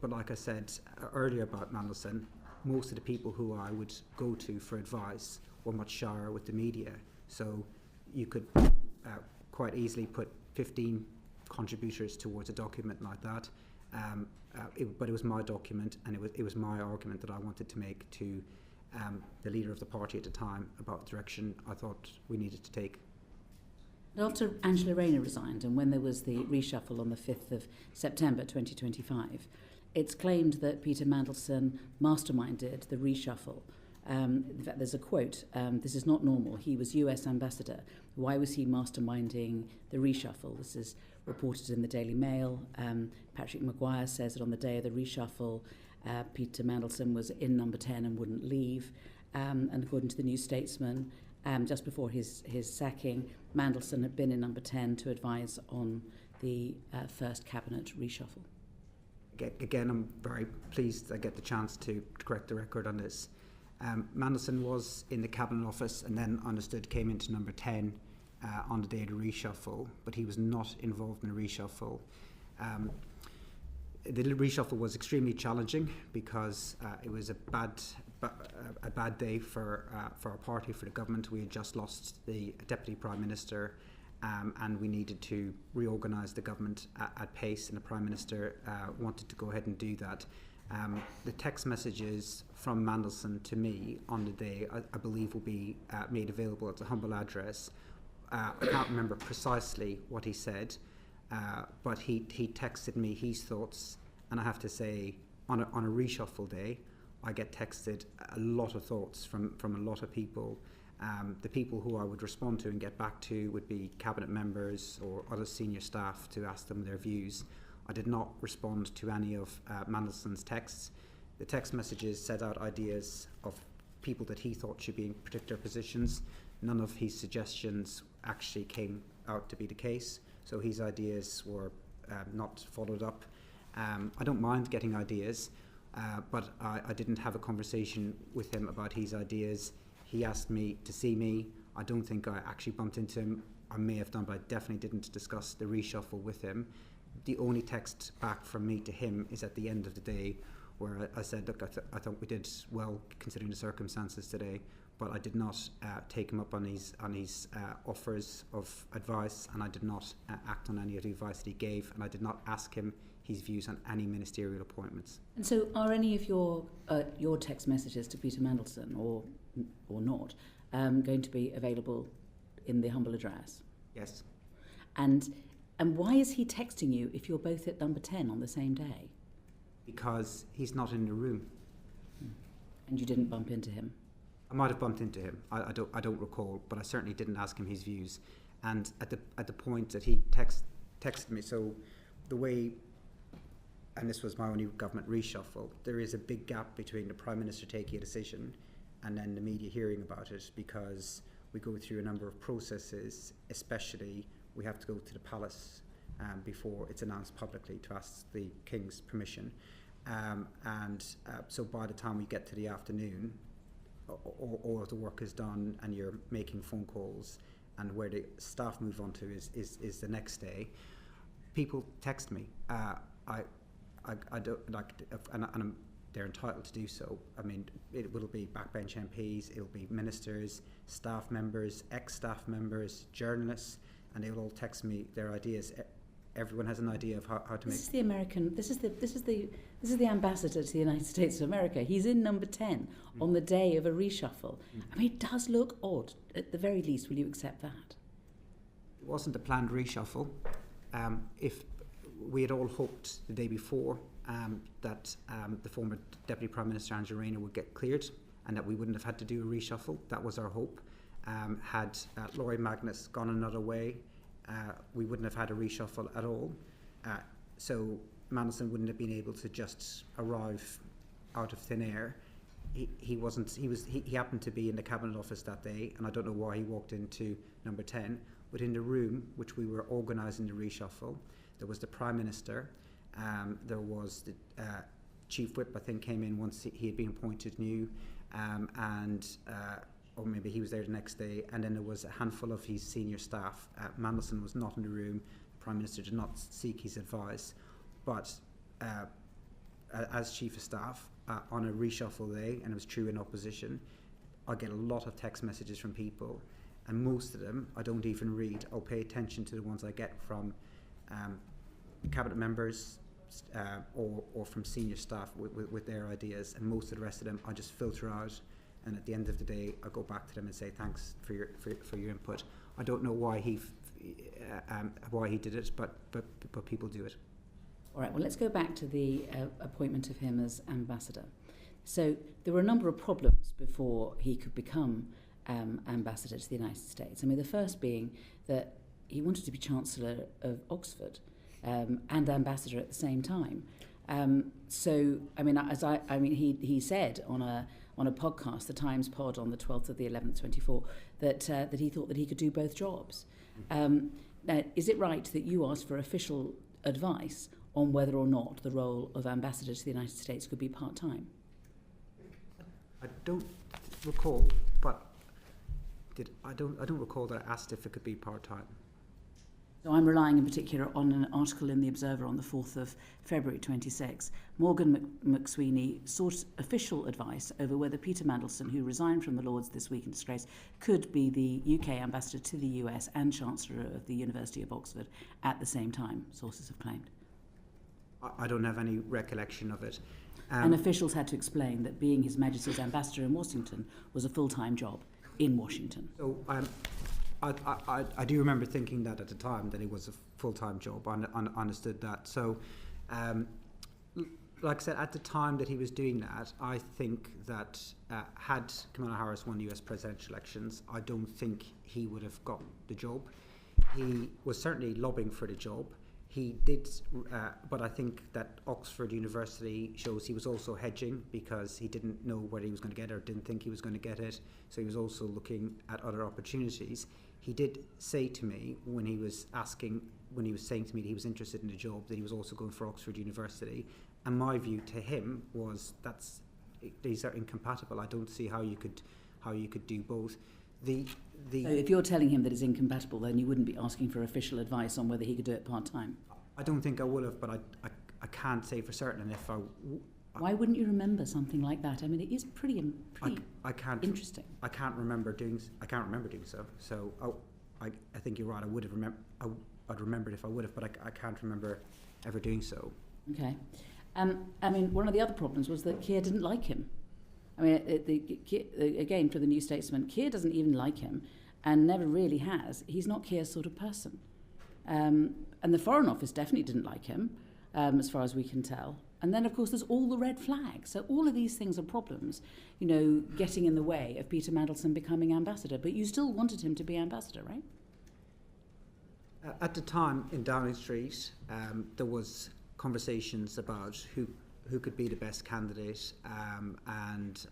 But like I said earlier about Mandelson, most of the people who I would go to for advice were much shyer with the media. So you could quite easily put 15 contributors towards a document like that. But it was my document, and it was my argument that I wanted to make to the leader of the party at the time about the direction I thought we needed to take. After Angela Rayner resigned, and when there was the reshuffle on the 5th of September 2025, it's claimed that Peter Mandelson masterminded the reshuffle In fact, there's a quote, this is not normal. He was US ambassador. Why was he masterminding the reshuffle? This is reported in the Daily Mail. Patrick Maguire says that on the day of the reshuffle, Peter Mandelson was in number 10 and wouldn't leave. And according to the New Statesman, just before his sacking, Mandelson had been in number 10 to advise on the first cabinet reshuffle. Again, I'm very pleased I get the chance to correct the record on this. Mandelson was in the Cabinet Office and then understood came into number 10 on the day of the reshuffle, but he was not involved in the reshuffle. The reshuffle was extremely challenging because it was a bad day for our party, for the government. We had just lost the Deputy Prime Minister, and we needed to reorganise the government at pace, and the Prime Minister wanted to go ahead and do that. The text messages from Mandelson to me on the day, I believe, will be made available at a humble address. I can't remember precisely what he said, but he texted me his thoughts, and I have to say, on a reshuffle day, I get texted a lot of thoughts from a lot of people. The people who I would respond to and get back to would be cabinet members or other senior staff to ask them their views. I did not respond to any of Mandelson's texts. The text messages set out ideas of people that he thought should be in particular positions. None of his suggestions actually came out to be the case, so his ideas were not followed up. I don't mind getting ideas, but I didn't have a conversation with him about his ideas. He asked me to see me. I don't think I actually bumped into him. I may have done, but I definitely didn't discuss the reshuffle with him. The only text back from me to him is at the end of the day, where I said, look, I thought we did well considering the circumstances today, but I did not take him up on his offers of advice, and I did not act on any of the advice that he gave, and I did not ask him his views on any ministerial appointments. And so are any of your text messages to Peter Mandelson, or not, going to be available in the humble address? Yes. And why is he texting you if you're both at number 10 on the same day? Because he's not in the room. And you didn't bump into him? I might have bumped into him. I don't recall, but I certainly didn't ask him his views. And at the point that he texted me, so the way, and this was my only government reshuffle, there is a big gap between the Prime Minister taking a decision and then the media hearing about it, because we go through a number of processes, especially we have to go to the palace before it's announced publicly to ask the King's permission. So by the time we get to the afternoon, all of the work is done and you're making phone calls, and where the staff move on to is the next day. People text me. I don't like, and they're entitled to do so. I mean, it will be backbench MPs, it'll be ministers, staff members, ex-staff members, journalists, and they will all text me their ideas. Everyone has an idea of how to make. This is the American. This is the ambassador to the United States of America. He's in number 10 on the day of a reshuffle. I mean, it does look odd. At the very least, will you accept that? It wasn't a planned reshuffle. If we had all hoped the day before that the former Deputy Prime Minister Angela Rayner would get cleared and that we wouldn't have had to do a reshuffle. That was our hope. Had Lord Magnus gone another way, we wouldn't have had a reshuffle at all. So Mandelson wouldn't have been able to just arrive out of thin air. He happened to be in the Cabinet Office that day, and I don't know why he walked into number 10. But in the room which we were organising the reshuffle, there was the Prime Minister, there was the Chief Whip, I think, came in once he had been appointed new, or maybe he was there the next day, and then there was a handful of his senior staff. Mandelson was not in the room. The Prime Minister did not seek his advice, but as Chief of Staff, on a reshuffle day, and it was true in opposition, I get a lot of text messages from people, and most of them I don't even read. I'll pay attention to the ones I get from cabinet members or from senior staff with their ideas, and most of the rest of them I just filter out. And at the end of the day, I go back to them and say thanks for your input. I don't know why he did it, but people do it. All right. Well, let's go back to the appointment of him as ambassador. So there were a number of problems before he could become ambassador to the United States. I mean, the first being that he wanted to be Chancellor of Oxford and ambassador at the same time. So, I mean, he said on a podcast, the Times pod on the 12th of the 11th, 24, that he thought that he could do both jobs. Now, is it right that you asked for official advice on whether or not the role of ambassador to the United States could be part-time? I don't recall, but I don't recall that I asked if it could be part-time. So I'm relying in particular on an article in The Observer on the 4th of February 26. Morgan McSweeney sought official advice over whether Peter Mandelson, who resigned from the Lords this week in disgrace, could be the UK ambassador to the US and Chancellor of the University of Oxford at the same time, sources have claimed. I don't have any recollection of it. And officials had to explain that being His Majesty's ambassador in Washington was a full-time job in Washington. So I do remember thinking that at the time, that it was a full-time job. I understood that. So, like I said, at the time that he was doing that, I think that had Kamala Harris won the US presidential elections, I don't think he would have got the job. He was certainly lobbying for the job. He did, but I think that Oxford University shows he was also hedging because he didn't know whether he was going to get it or didn't think he was going to get it. So he was also looking at other opportunities. He did say to me when he was saying to me that he was interested in the job, that he was also going for Oxford University. And my view to him was these are incompatible. I don't see how you could do both. So if you're telling him that it's incompatible, then you wouldn't be asking for official advice on whether he could do it part-time? I don't think I would have, but I can't say for certain if I... Why wouldn't you remember something like that? I mean, it is pretty interesting. I can't remember doing so. So I think you're right. I'd remember it if I would have, but I can't remember ever doing so. Okay. I mean, one of the other problems was that Keir didn't like him. I mean, again, for the New Statesman, Keir doesn't even like him and never really has. He's not Keir's sort of person. And the Foreign Office definitely didn't like him, as far as we can tell. And then, of course, there's all the red flags. So all of these things are problems, getting in the way of Peter Mandelson becoming ambassador. But you still wanted him to be ambassador, right? At the time in Downing Street, there was conversations about who could be the best candidate, and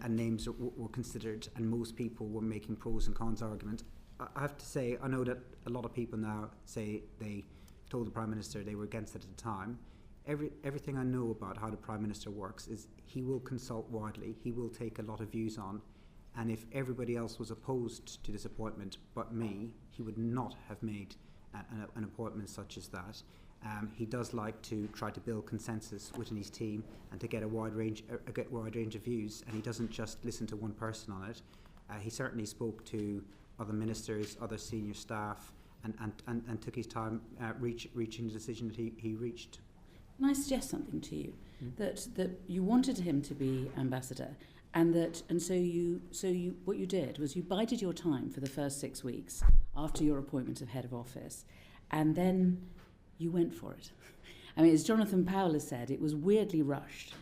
names were considered, and most people were making pros and cons arguments. I have to say, I know that a lot of people now say they told the Prime Minister they were against it at the time. Everything I know about how the Prime Minister works is he will consult widely, he will take a lot of views on, and if everybody else was opposed to this appointment but me, he would not have made an appointment such as that. He does like to try to build consensus within his team and to get a wide range of views, and he doesn't just listen to one person on it. He certainly spoke to other ministers, other senior staff, and took his time reaching the decision that he reached. Can I suggest something to you? That you wanted him to be ambassador, and so what you did was you bided your time for the first 6 weeks after your appointment of head of office, and then you went for it. I mean, as Jonathan Powell has said, it was weirdly rushed.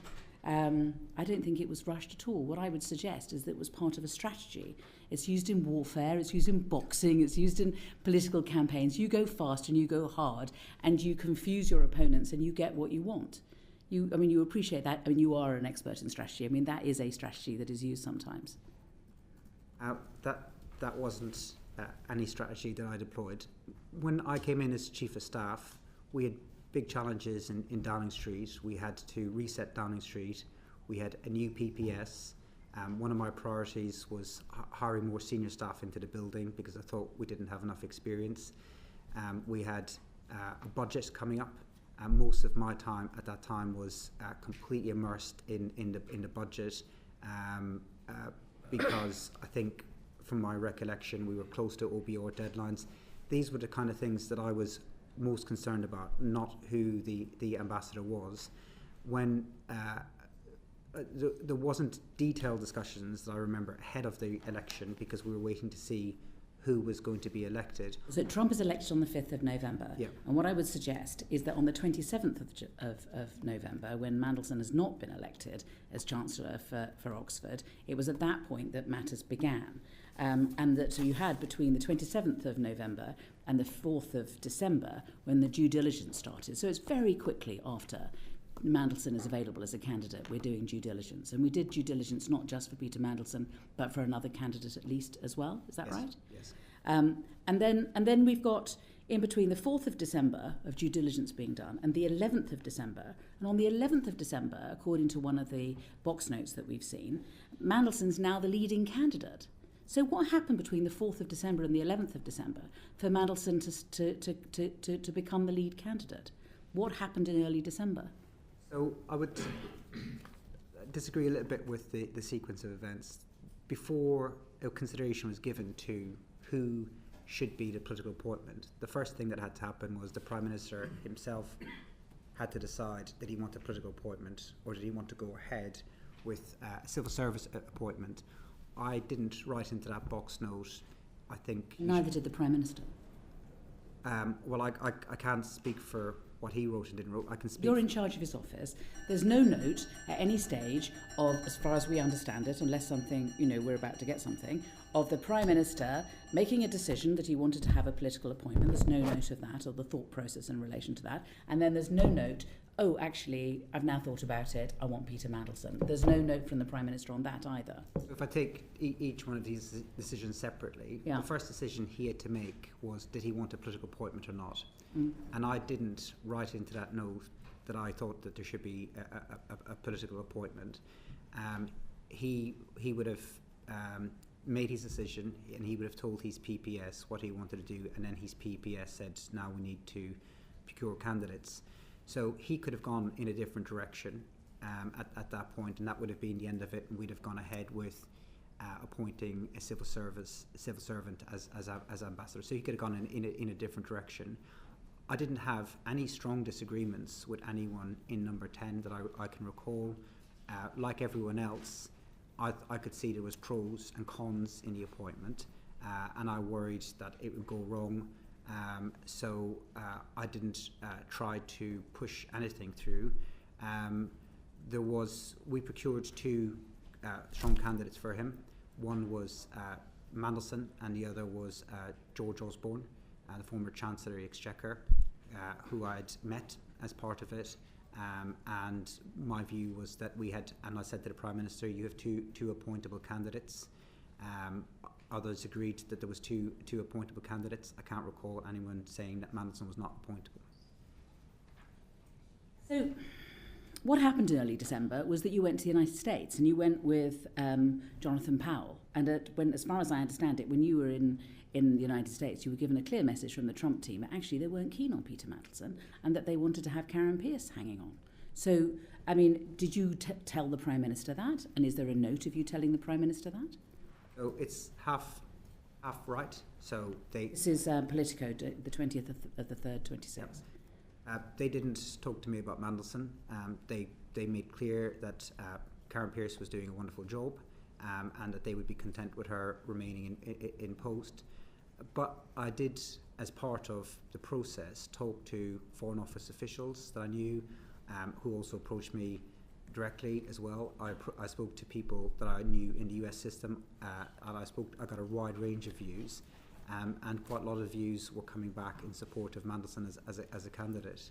I don't think it was rushed at all. What I would suggest is that it was part of a strategy. It's used in warfare, it's used in boxing, it's used in political campaigns. You go fast and you go hard and you confuse your opponents and you get what you want. You appreciate that. I mean, you are an expert in strategy. I mean, that is a strategy that is used sometimes. That wasn't any strategy that I deployed. When I came in as Chief of Staff, we had big challenges in Downing Street. We had to reset Downing Street. We had a new PPS. One of my priorities was hiring more senior staff into the building because I thought we didn't have enough experience. We had a budget coming up. Most of my time at that time was completely immersed in the budget because I think from my recollection we were close to OBR deadlines. These were the kind of things that I was most concerned about, not who the ambassador was. When there wasn't detailed discussions that I remember ahead of the election because we were waiting to see who was going to be elected. So Trump is elected on the 5th of November. Yeah. And what I would suggest is that on the 27th of November, when Mandelson has not been elected as Chancellor for Oxford, it was at that point that matters began. And that so you had between the 27th of November and the 4th of December when the due diligence started. So it's very quickly after Mandelson is available as a candidate, we're doing due diligence. And we did due diligence not just for Peter Mandelson, but for another candidate at least as well. Is that Yes. right? Yes. And then we've got in between the 4th of December of due diligence being done and the 11th of December. And on the 11th of December, according to one of the box notes that we've seen, Mandelson's now the leading candidate. So what happened between the 4th of December and the 11th of December for Mandelson to become the lead candidate? What happened in early December? So I would disagree a little bit with the sequence of events. Before a consideration was given to who should be the political appointment, the first thing that had to happen was the Prime Minister himself had to decide that he wanted a political appointment or did he want to go ahead with a civil service appointment. I didn't write into that box note, I think... Neither did the Prime Minister. Well, I can't speak for what he wrote and didn't wrote. I can speak... You're in charge of his office. There's no note at any stage of, as far as we understand it, unless something, we're about to get something, of the Prime Minister making a decision that he wanted to have a political appointment. There's no note of that, or the thought process in relation to that. And then there's no note, oh, actually, I've now thought about it, I want Peter Mandelson. There's no note from the Prime Minister on that either. If I take each one of these decisions separately, the first decision he had to make was, did he want a political appointment or not? And I didn't write into that note that I thought that there should be a political appointment. He would have made his decision and he would have told his PPS what he wanted to do, and then his PPS said, now we need to procure candidates. So he could have gone in a different direction at that point, and that would have been the end of it, and we'd have gone ahead with appointing a civil servant as ambassador. So he could have gone in a different direction. I didn't have any strong disagreements with anyone in number 10 that I can recall. Like everyone else, I could see there was pros and cons in the appointment, and I worried that it would go wrong. So I didn't try to push anything through. We procured two strong candidates for him. One was Mandelson, and the other was George Osborne, the former Chancellor of the Exchequer, who I'd met as part of it. And my view was that we had, and I said to the Prime Minister, you have two appointable candidates. Others agreed that there was two appointable candidates. I can't recall anyone saying that Mandelson was not appointable. So what happened in early December was that you went to the United States and you went with Jonathan Powell. And as far as I understand it, when you were in the United States, you were given a clear message from the Trump team that actually they weren't keen on Peter Mandelson and that they wanted to have Karen Pierce hanging on. So, I mean, did you tell the Prime Minister that? And is there a note of you telling the Prime Minister that? So it's half right. So this is Politico, the 20th of the 3rd, 26th. They didn't talk to me about Mandelson. They made clear that Karen Pierce was doing a wonderful job, and that they would be content with her remaining in post. But I did, as part of the process, talk to Foreign Office officials that I knew, who also approached me directly as well. I spoke to people that I knew in the US system, and I got a wide range of views, and quite a lot of views were coming back in support of Mandelson as a candidate.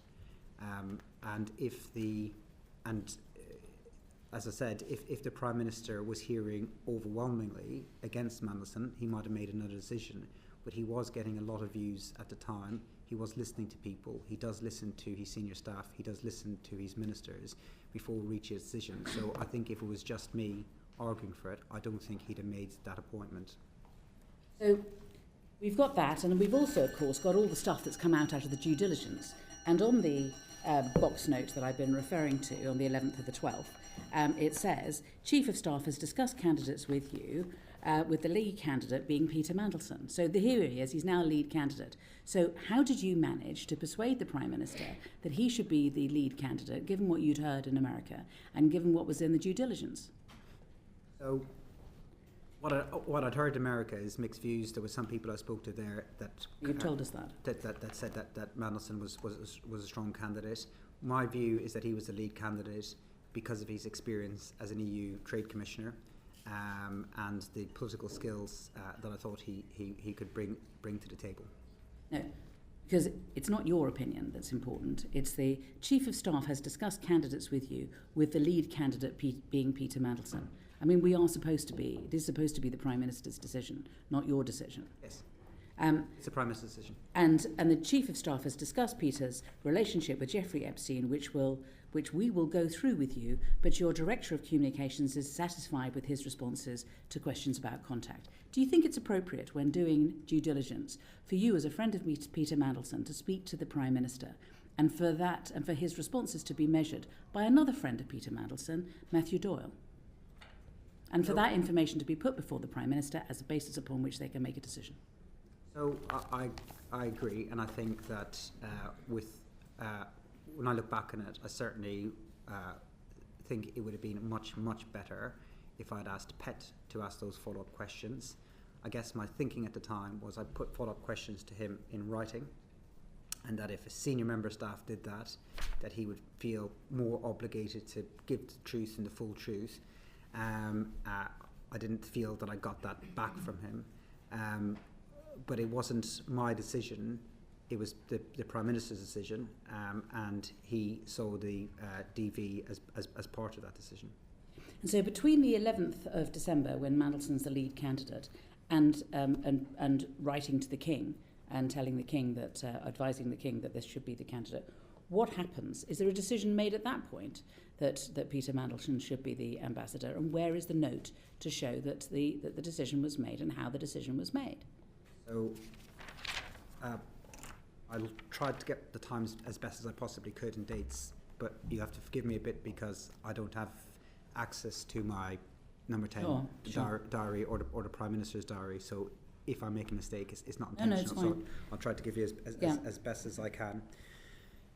As I said, if the Prime Minister was hearing overwhelmingly against Mandelson, he might have made another decision. But he was getting a lot of views at the time. He was listening to people. He does listen to his senior staff. He does listen to his ministers before reaching a decision. So I think if it was just me arguing for it, I don't think he'd have made that appointment. So we've got that, and we've also, of course, got all the stuff that's come out of the due diligence. And on the box note that I've been referring to on the 11th of the 12th, it says, Chief of Staff has discussed candidates with you, with the lead candidate being Peter Mandelson. So here he is, he's now a lead candidate. So how did you manage to persuade the Prime Minister that he should be the lead candidate, given what you'd heard in America, and given what was in the due diligence? So What I'd heard in America is mixed views. There were some people I spoke to there that You've told us that. that said that Mandelson was a strong candidate. My view is that he was the lead candidate because of his experience as an EU Trade Commissioner and the political skills that I thought he could bring to the table. No, because it's not your opinion that's important. It's the Chief of Staff has discussed candidates with you, with the lead candidate being Peter Mandelson. I mean, it is supposed to be the Prime Minister's decision, not your decision. Yes. It's a Prime Minister's decision. And the Chief of Staff has discussed Peter's relationship with Jeffrey Epstein, which we will go through with you, but your Director of Communications is satisfied with his responses to questions about contact. Do you think it's appropriate, when doing due diligence, for you as a friend of Peter Mandelson to speak to the Prime Minister, and for his responses to be measured by another friend of Peter Mandelson, Matthew Doyle? And for that information to be put before the Prime Minister as a basis upon which they can make a decision? So I agree, and I think that when I look back on it, I certainly think it would have been much better if I'd asked Pet to ask those follow-up questions. I guess my thinking at the time was I put follow-up questions to him in writing, and that if a senior member of staff did that he would feel more obligated to give the truth and the full truth. I didn't feel that I got that back from him. But it wasn't my decision, it was the Prime Minister's decision, and he saw the DV as part of that decision. And so between the 11th of December, when Mandelson's the lead candidate, and writing to the King and telling the King that, advising the King that this should be the candidate, what happens? Is there a decision made at that point that Peter Mandelson should be the ambassador? And where is the note to show that the decision was made and how the decision was made? So I tried to get the times as best as I possibly could and dates, but you have to forgive me a bit because I don't have access to my number 10 diary or the Prime Minister's diary. So if I make a mistake, it's not intentional. No, it's fine. So I'll try to give you as best as I can.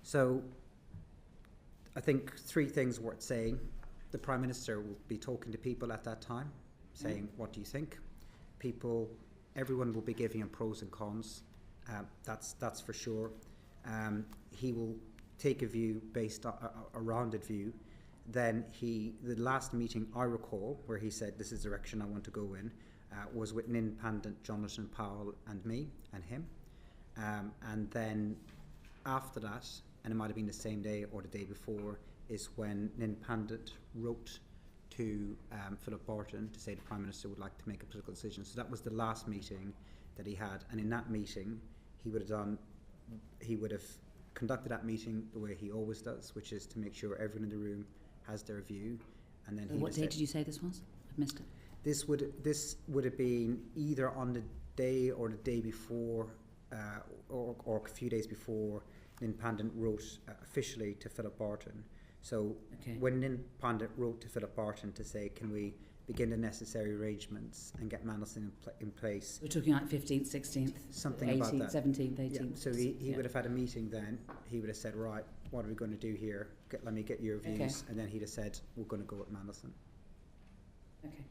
So I think three things worth saying. The Prime Minister will be talking to people at that time, saying, what do you think? Everyone will be giving him pros and cons. That's for sure. He will take a view based on a rounded view. Then the last meeting I recall where he said this is the direction I want to go in was with Nin Pandit, Jonathan Powell and me and him. And then after that, and it might have been the same day or the day before, is when Nin Pandit wrote to Philip Barton to say the Prime Minister would like to make a political decision. So that was the last meeting that he had, and in that meeting he would have conducted that meeting the way he always does, which is to make sure everyone in the room has their view. And then what date did you say this was? I've missed it. This would have been either on the day or the day before, or a few days before Nin Pandit wrote officially to Philip Barton. So when Nin Pandit wrote to Philip Barton to say, can we begin the necessary arrangements and get Mandelson in place? We're talking like 15th, 16th, something 18th, about that. 17th, 18th. Yeah. So he would have had a meeting then. He would have said, right, what are we going to do here? Let me get your views. Okay. And then he'd have said, we're going to go with Mandelson. Okay.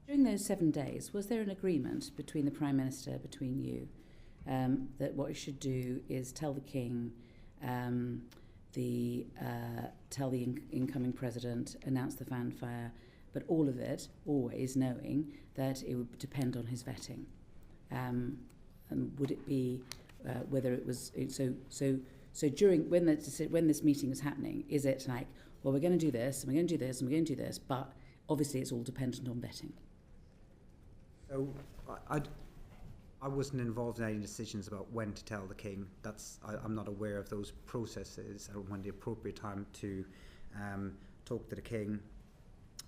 During those 7 days, was there an agreement between the Prime Minister, between you, that what you should do is tell the King, tell the incoming President, announce the fanfare, but all of it always knowing that it would depend on his vetting? And would it be whether it was so during when this meeting was happening? Is it like, well, we're going to do this and we're going to do this and we're going to do this, but obviously it's all dependent on vetting? So I wasn't involved in any decisions about when to tell the King. I'm not aware of those processes and when the appropriate time to talk to the King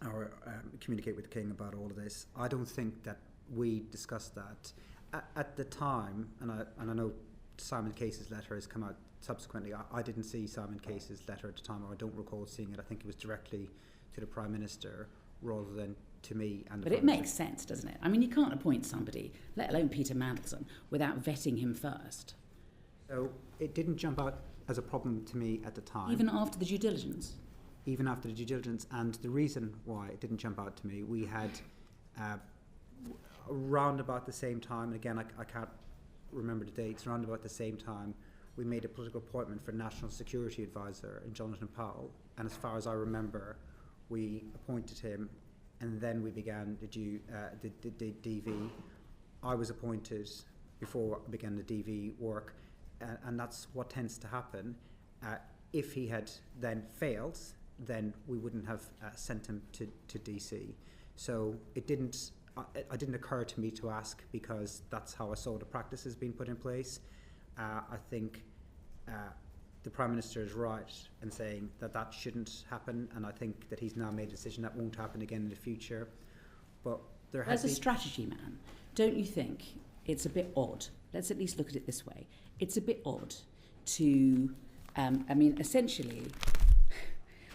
or communicate with the King about all of this. I don't think that we discussed that at the time, and I know Simon Case's letter has come out subsequently. I didn't see Simon Case's letter at the time, or I don't recall seeing it. I think it was directly to the Prime Minister rather than to me. And but it makes sense, doesn't it? I mean, you can't appoint somebody, let alone Peter Mandelson, without vetting him first. So it didn't jump out as a problem to me at the time. Even after the due diligence? even after the due diligence. And the reason why it didn't jump out to me, we had around about the same time, and again, I can't remember the dates, around about the same time, we made a political appointment for National Security Advisor in Jonathan Powell. And as far as I remember, we appointed him, and then we began the DV. I was appointed before I began the DV work, and that's what tends to happen. If he had then failed, then we wouldn't have sent him to DC. So it didn't occur to me to ask, because that's how I saw the practices being put in place. I think the Prime Minister is right in saying that shouldn't happen, and I think that he's now made a decision that won't happen again in the future. But there has As a strategy man, don't you think it's a bit odd? Let's at least look at it this way. It's a bit odd to, essentially,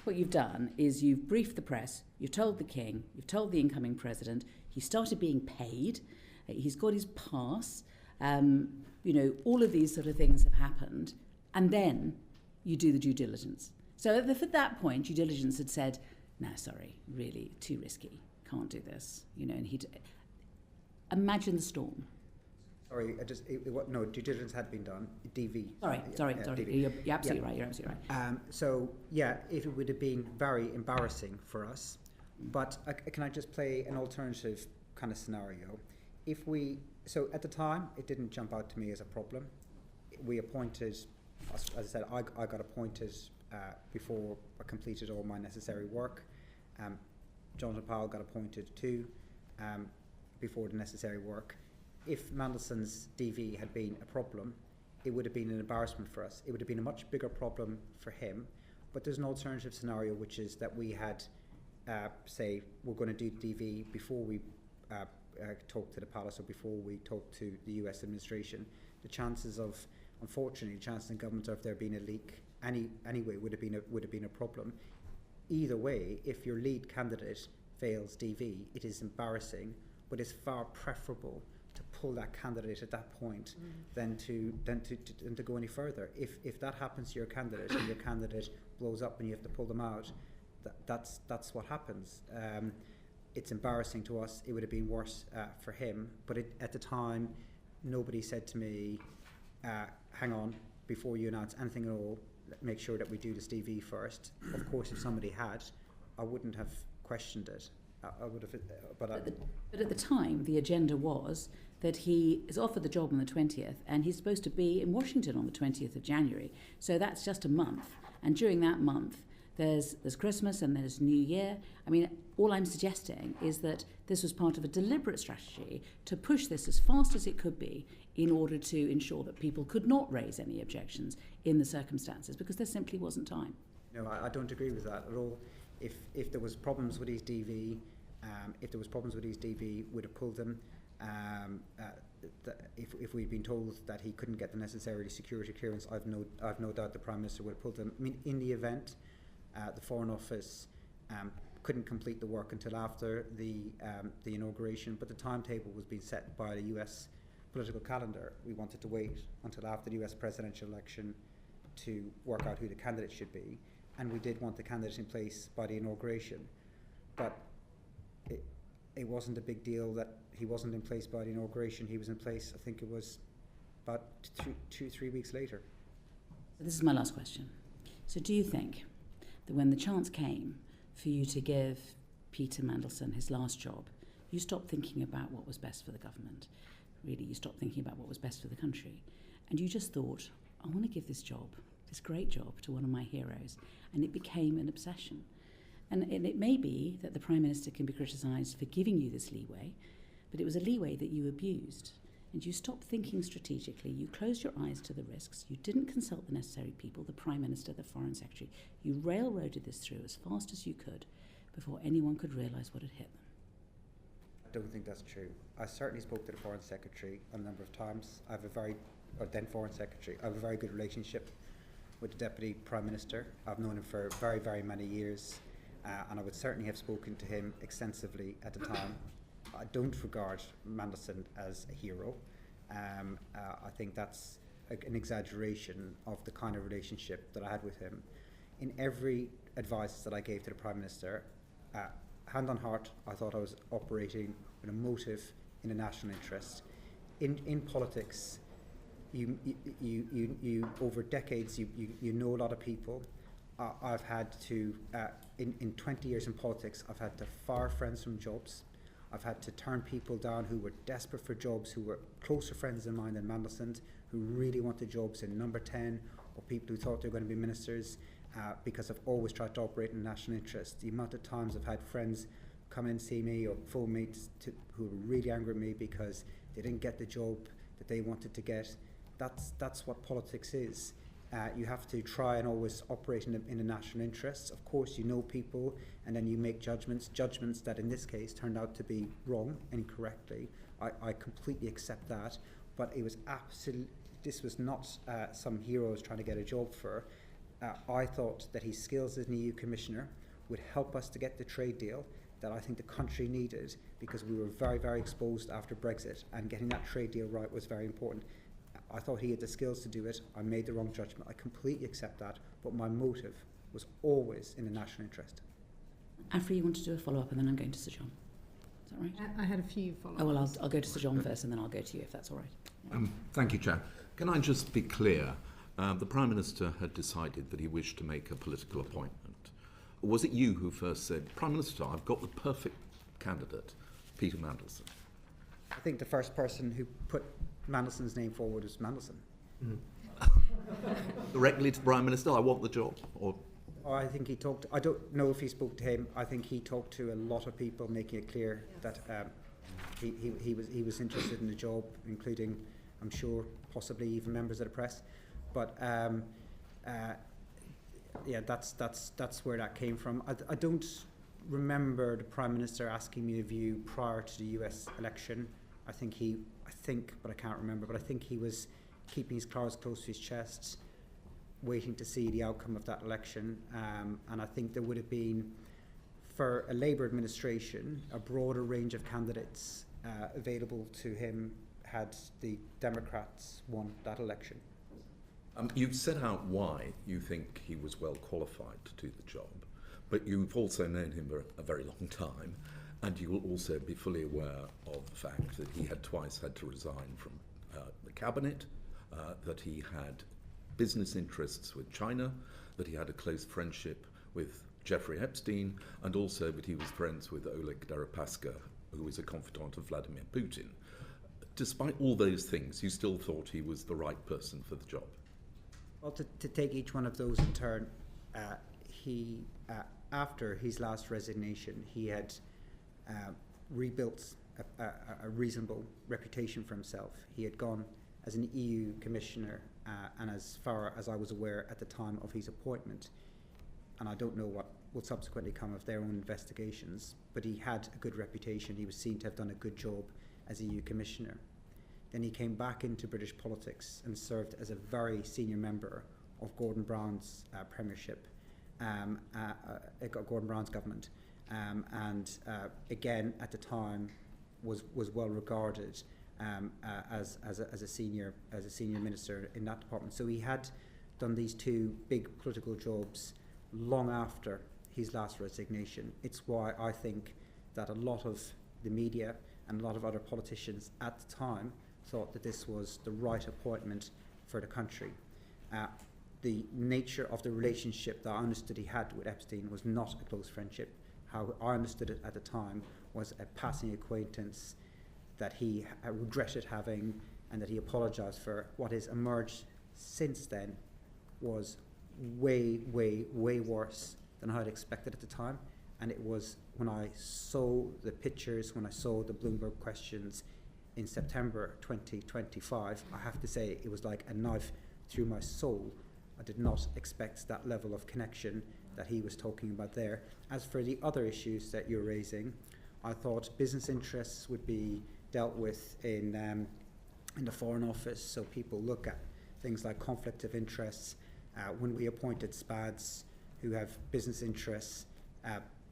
what you've done is you've briefed the press, you've told the King, you've told the incoming President, he started being paid, he's got his pass, all of these sort of things have happened, and then you do the due diligence. So at that point, due diligence had said, no, sorry, really, too risky, can't do this, and he'd... Imagine the storm. Sorry, no, due diligence had been done. DV. Sorry. DV. You're absolutely right. You're absolutely right. So yeah, it would have been very embarrassing for us. But can I just play an alternative kind of scenario? So at the time, it didn't jump out to me as a problem. We appointed, as I said, I got appointed before I completed all my necessary work. Jonathan Powell got appointed too. Before the necessary work. If Mandelson's DV had been a problem, it would have been an embarrassment for us. It would have been a much bigger problem for him. But there's an alternative scenario, which is that we had, say, we're going to do DV before we talk to the palace or before we talk to the US administration. The chances of, unfortunately, the chances in government of there being a leak anyway would have been a problem. Either way, if your lead candidate fails DV, it is embarrassing. But it's far preferable to pull that candidate at that point than to go any further. If that happens to your candidate and your candidate blows up and you have to pull them out, that's what happens. It's embarrassing to us. It would have been worse for him. But at the time, nobody said to me, "Hang on, before you announce anything at all, make sure that we do this DV first." Of course, if somebody had, I wouldn't have questioned it. I would have, but at the time, the agenda was that he is offered the job on the 20th, and he's supposed to be in Washington on the 20th of January. So that's just a month, and during that month, there's Christmas and there's New Year. I mean, all I'm suggesting is that this was part of a deliberate strategy to push this as fast as it could be in order to ensure that people could not raise any objections in the circumstances, because there simply wasn't time. No, I don't agree with that at all. If there was problems with his DV, we'd have pulled them. If we'd been told that he couldn't get the necessary security clearance, I've no doubt the Prime Minister would have pulled them. I mean, in the event, the Foreign Office couldn't complete the work until after the inauguration, but the timetable was being set by the US political calendar. We wanted to wait until after the US presidential election to work out who the candidate should be. And we did want the candidate in place by the inauguration, but it wasn't a big deal that he wasn't in place by the inauguration. He was in place, I think it was about 3 weeks later. This is my last question. So do you think that when the chance came for you to give Peter Mandelson his last job, you stopped thinking about what was best for the government? Really, you stopped thinking about what was best for the country, and you just thought, I want to give this job, this great job, to one of my heroes, and it became an obsession. And it may be that the Prime Minister can be criticised for giving you this leeway, but it was a leeway that you abused, and you stopped thinking strategically. You closed your eyes to the risks. You didn't consult the necessary people, the Prime Minister, the Foreign Secretary. You railroaded this through as fast as you could before anyone could realise what had hit them. I don't think that's true. I certainly spoke to the Foreign Secretary a number of times. I have then Foreign Secretary. I have a very good relationship with the Deputy Prime Minister. I've known him for very, very many years, and I would certainly have spoken to him extensively at the time. I don't regard Mandelson as a hero. I think that's an exaggeration of the kind of relationship that I had with him. in every advice that I gave to the Prime Minister, hand on heart, I thought I was operating with a motive in a national interest. In politics, you over decades, you know a lot of people. I've had to, in 20 years in politics, I've had to fire friends from jobs. I've had to turn people down who were desperate for jobs, who were closer friends of mine than Mandelson, who really wanted jobs in Number 10, or people who thought they were going to be ministers, because I've always tried to operate in national interest. The amount of times I've had friends come in and see me, or phone me who were really angry at me because they didn't get the job that they wanted to get. That's what politics is. You have to try and always operate in the national interests. Of course, you know people, and then you make judgments that in this case turned out to be wrong, incorrectly. I completely accept that, but it was this was not some heroes trying to get a job for. I thought that his skills as an EU Commissioner would help us to get the trade deal that I think the country needed, because we were very, very exposed after Brexit, and getting that trade deal right was very important. I thought he had the skills to do it. I made the wrong judgment. I completely accept that, but my motive was always in the national interest. Afri, you want to do a follow-up, and then I'm going to Sir John. Is that right? I had a few follow-ups. Oh, well, I'll go to Sir John first, and then I'll go to you, if that's all right. Yeah. Thank you, Chair. Can I just be clear? The Prime Minister had decided that he wished to make a political appointment. Was it you who first said, Prime Minister, I've got the perfect candidate, Peter Mandelson? I think the first person who put Mandelson's name forward was Mandelson. Directly to the Prime Minister, I want the job? Or I think he talked, I don't know if he spoke to him. I think he talked to a lot of people, making it clear that he was interested in the job, including, I'm sure, possibly even members of the press. But yeah, that's where that came from. I don't remember the Prime Minister asking me a view prior to the US election. I think, but I can't remember, but I think he was keeping his cards close to his chest, waiting to see the outcome of that election. And I think there would have been, for a Labour administration, a broader range of candidates available to him had the Democrats won that election. You've set out why you think he was well qualified to do the job, but you've also known him for a very long time, and you will also be fully aware of the fact that he had twice had to resign from the cabinet, that he had business interests with China, that he had a close friendship with Jeffrey Epstein, and also that he was friends with Oleg Deripaska, who was a confidant of Vladimir Putin. Despite all those things, you still thought he was the right person for the job? Well, to take each one of those in turn, he, after his last resignation, he had rebuilt a reasonable reputation for himself. He had gone as an EU Commissioner, and as far as I was aware at the time of his appointment, and I don't know what will subsequently come of their own investigations, but he had a good reputation. He was seen to have done a good job as EU Commissioner. Then he came back into British politics and served as a very senior member of Gordon Brown's premiership, Gordon Brown's government, and again at the time was well regarded as a senior minister in that department. So he had done these two big political jobs long after his last resignation. It's why I think that a lot of the media and a lot of other politicians at the time thought that this was the right appointment for the country. The nature of the relationship that I understood he had with Epstein was not a close friendship. How I understood it at the time was a passing acquaintance that he regretted having, and that he apologised for. What has emerged since then was way, way, way worse than I had expected at the time. And it was when I saw the pictures, when I saw the Bloomberg questions in September 2025, I have to say it was like a knife through my soul. I did not expect that level of connection that he was talking about there. As for the other issues that you're raising, I thought business interests would be dealt with in the Foreign Office, so people look at things like conflict of interests. When we appointed SPADs who have business interests,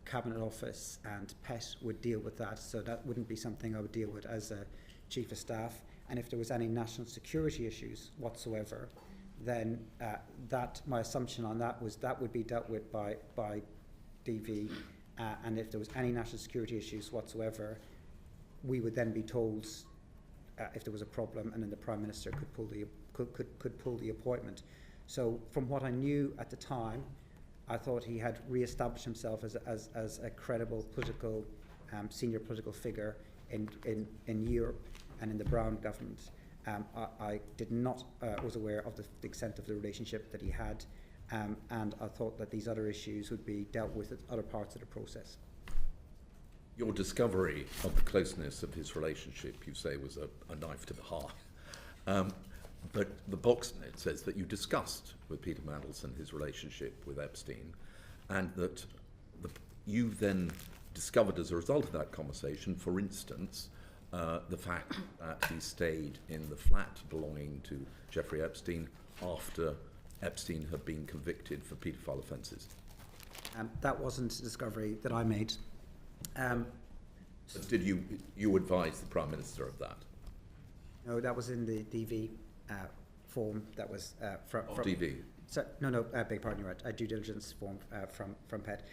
Cabinet Office and PET would deal with that, so that wouldn't be something I would deal with as a Chief of Staff. And if there was any national security issues whatsoever, then that my assumption on that was that would be dealt with by DV, and if there was any national security issues whatsoever, we would then be told if there was a problem, and then the Prime Minister could pull the appointment. So from what I knew at the time, I thought he had re-established himself as a credible political senior political figure in Europe and in the Brown government. I did not was aware of the extent of the relationship that he had, and I thought that these other issues would be dealt with at other parts of the process. Your discovery of the closeness of his relationship, you say, was a knife to the heart. But the box note says that you discussed with Peter Mandelson his relationship with Epstein, and that you then discovered as a result of that conversation, for instance, the fact that he stayed in the flat belonging to Jeffrey Epstein after Epstein had been convicted for paedophile offences. That wasn't a discovery that I made. But did you advise the Prime Minister of that? No, that was in the DV form that was from DV? So, no, beg pardon, you're right. A due diligence form from PET.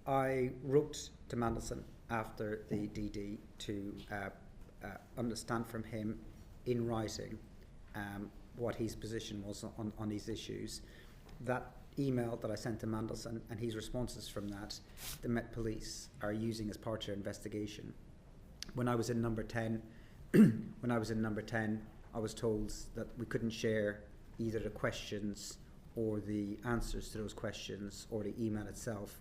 I wrote to Mandelson after the DD to understand from him in writing what his position was on these issues. That email that I sent to Mandelson and his responses from that, the Met Police are using as part of their investigation. When I was in number 10, I was told that we couldn't share either the questions or the answers to those questions or the email itself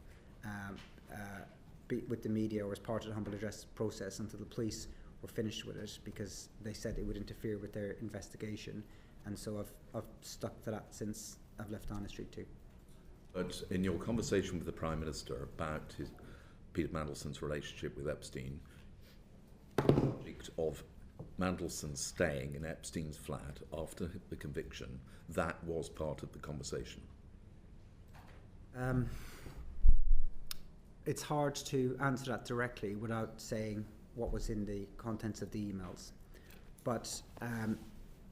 with the media or as part of the humble address process until the police were finished with it, because they said it would interfere with their investigation. And so I've stuck to that since I've left Downing Street too. But in your conversation with the Prime Minister about Peter Mandelson's relationship with Epstein, the subject of Mandelson staying in Epstein's flat after the conviction, that was part of the conversation. It's hard to answer that directly without saying what was in the contents of the emails. But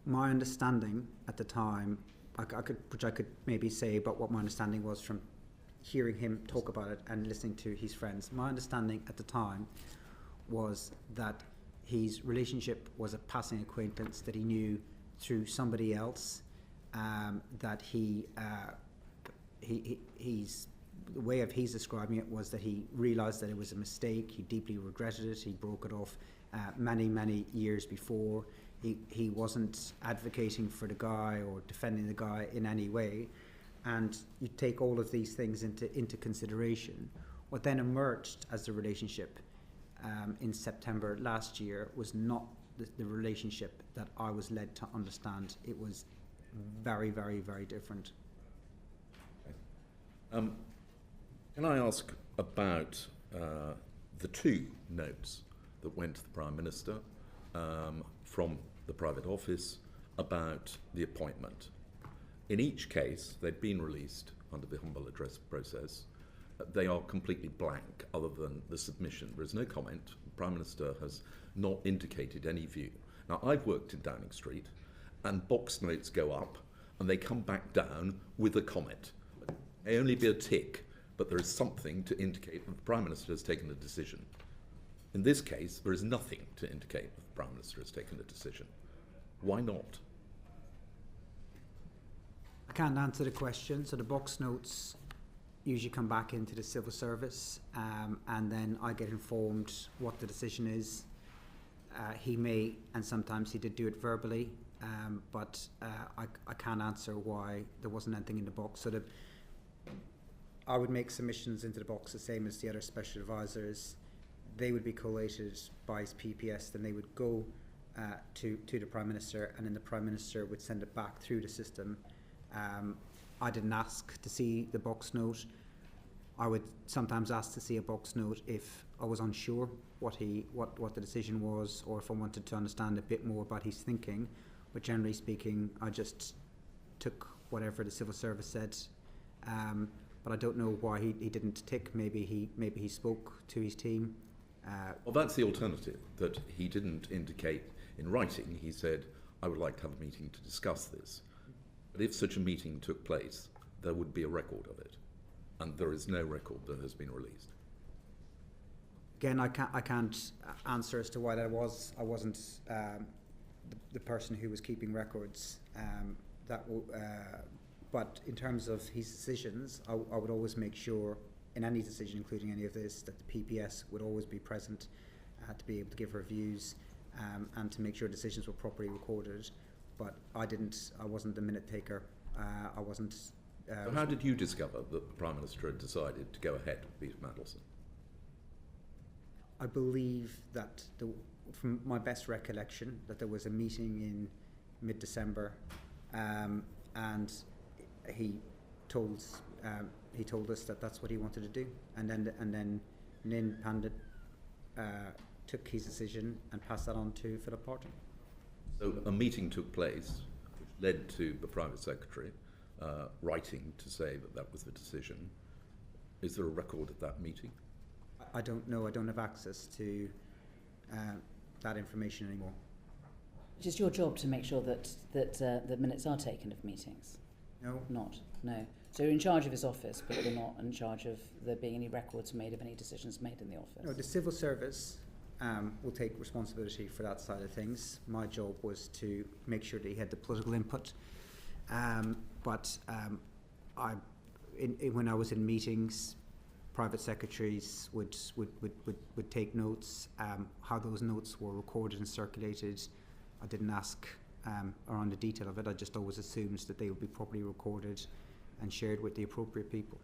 my understanding at the time, which I could maybe say about what my understanding was from hearing him talk about it and listening to his friends. My understanding at the time was that his relationship was a passing acquaintance that he knew through somebody else, that he's the way of he's describing it was that he realised that it was a mistake, he deeply regretted it, he broke it off many years before. He wasn't advocating for the guy or defending the guy in any way, and you take all of these things into consideration. What then emerged as the relationship in September last year was not the relationship that I was led to understand. It was very different. Can I ask about the two notes that went to the Prime Minister from the private office about the appointment? In each case, they'd been released under the humble address process. They are completely blank other than the submission. There is no comment. The Prime Minister has not indicated any view. Now, I've worked in Downing Street, and box notes go up and they come back down with a comment. It may only be a tick, but there is something to indicate that the Prime Minister has taken a decision. In this case, there is nothing to indicate that the Prime Minister has taken a decision. Why not? I can't answer the question. So the box notes usually come back into the civil service, and then I get informed what the decision is. He may, and sometimes he did do it verbally, but I can't answer why there wasn't anything in the box. So I would make submissions into the box the same as the other special advisors. They would be collated by his PPS, then they would go to the Prime Minister, and then the Prime Minister would send it back through the system. I didn't ask to see the box note. I would sometimes ask to see a box note if I was unsure what the decision was, or if I wanted to understand a bit more about his thinking. But generally speaking, I just took whatever the civil service said. But I don't know why he didn't tick. Maybe he spoke to his team. Well, that's the alternative, that he didn't indicate in writing. He said, I would like to have a meeting to discuss this. But if such a meeting took place, there would be a record of it, and there is no record that has been released. Again, I can't answer as to why that was. I wasn't the person who was keeping records. But in terms of his decisions, I would always make sure, in any decision, including any of this, that the PPS would always be present to be able to give her views and to make sure decisions were properly recorded. But I wasn't the minute taker. I wasn't. So how did you discover that the Prime Minister had decided to go ahead with Peter Mandelson? I believe that, from my best recollection, that there was a meeting in mid-December, and he told us that that's what he wanted to do, and then Nin Pandit took his decision and passed that on to Philip Parton. So a meeting took place, which led to the Private Secretary writing to say that that was the decision. Is there a record of that meeting? I don't know. I don't have access to that information anymore. It's just your job to make sure that the minutes are taken of meetings. No. Not. No. So you're in charge of his office, but you're not in charge of there being any records made of any decisions made in the office. No, the civil service will take responsibility for that side of things. My job was to make sure that he had the political input. When I was in meetings, private secretaries would take notes. How those notes were recorded and circulated, I didn't ask around the detail of it. I just always assumed that they would be properly recorded and shared with the appropriate people.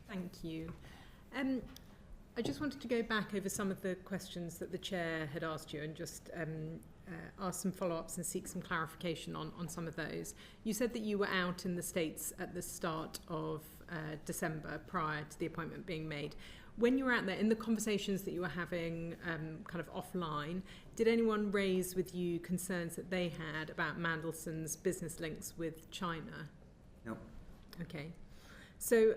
Thank you. I just wanted to go back over some of the questions that the Chair had asked you and just ask some follow-ups and seek some clarification on some of those. You said that you were out in the States at the start of December prior to the appointment being made. When you were out there, in the conversations that you were having kind of offline, did anyone raise with you concerns that they had about Mandelson's business links with China? No. Okay. So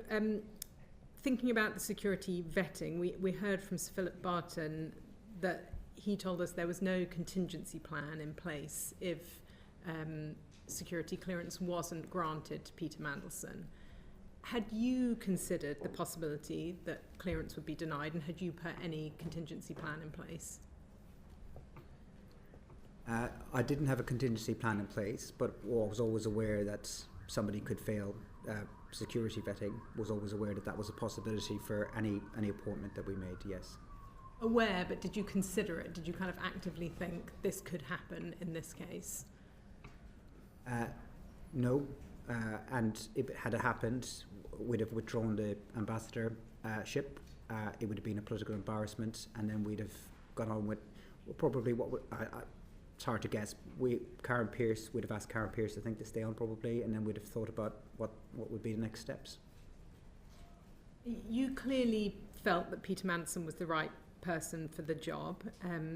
thinking about the security vetting, we heard from Sir Philip Barton that he told us there was no contingency plan in place if security clearance wasn't granted to Peter Mandelson. Had you considered the possibility that clearance would be denied, and had you put any contingency plan in place? I didn't have a contingency plan in place, but I was always aware that somebody could fail security vetting. Was always aware that that was a possibility for any appointment that we made, yes. Aware, but did you consider it? Did you kind of actively think this could happen in this case? No, and if it had happened, we'd have withdrawn the ambassadorship. It would have been a political embarrassment, and then we'd have gone on with probably it's hard to guess. We'd have asked Karen Pierce, I think, to stay on probably, and then we'd have thought about what would be the next steps. You clearly felt that Peter Mandelson was the right person for the job.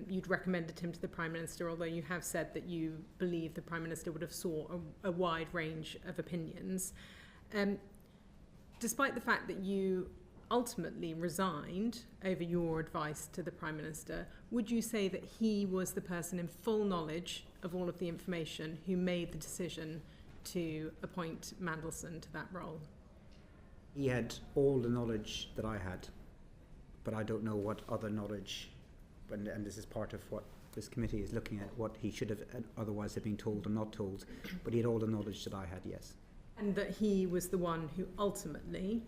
You'd recommended him to the Prime Minister, although you have said that you believe the Prime Minister would have sought a wide range of opinions. Despite the fact that you ultimately resigned over your advice to the Prime Minister, would you say that he was the person in full knowledge of all of the information who made the decision to appoint Mandelson to that role? He had all the knowledge that I had, but I don't know what other knowledge, and this is part of what this committee is looking at, what he should have otherwise have been told or not told, but he had all the knowledge that I had, yes. And that he was the one who ultimately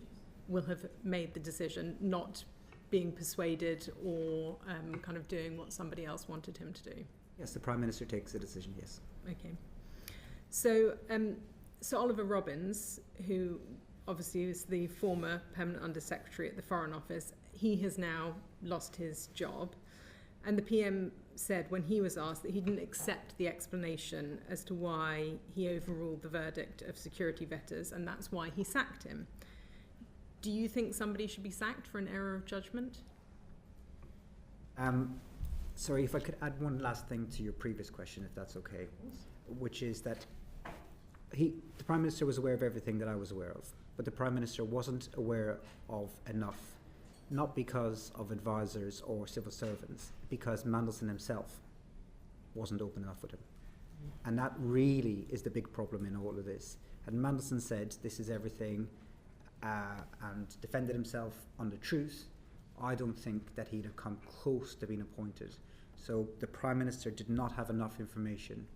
will have made the decision, not being persuaded or kind of doing what somebody else wanted him to do? Yes, the Prime Minister takes the decision, yes. Okay. So Sir Oliver Robbins, who obviously is the former Permanent Under-Secretary at the Foreign Office, he has now lost his job. And the PM said when he was asked that he didn't accept the explanation as to why he overruled the verdict of security vetters, and that's why he sacked him. Do you think somebody should be sacked for an error of judgment? Sorry, if I could add one last thing to your previous question, if that's okay, which is that the Prime Minister was aware of everything that I was aware of, but the Prime Minister wasn't aware of enough, not because of advisors or civil servants, because Mandelson himself wasn't open enough with him. And that really is the big problem in all of this. And Mandelson said this is everything and defended himself on the truth. I don't think that he'd have come close to being appointed. So the Prime Minister did not have enough information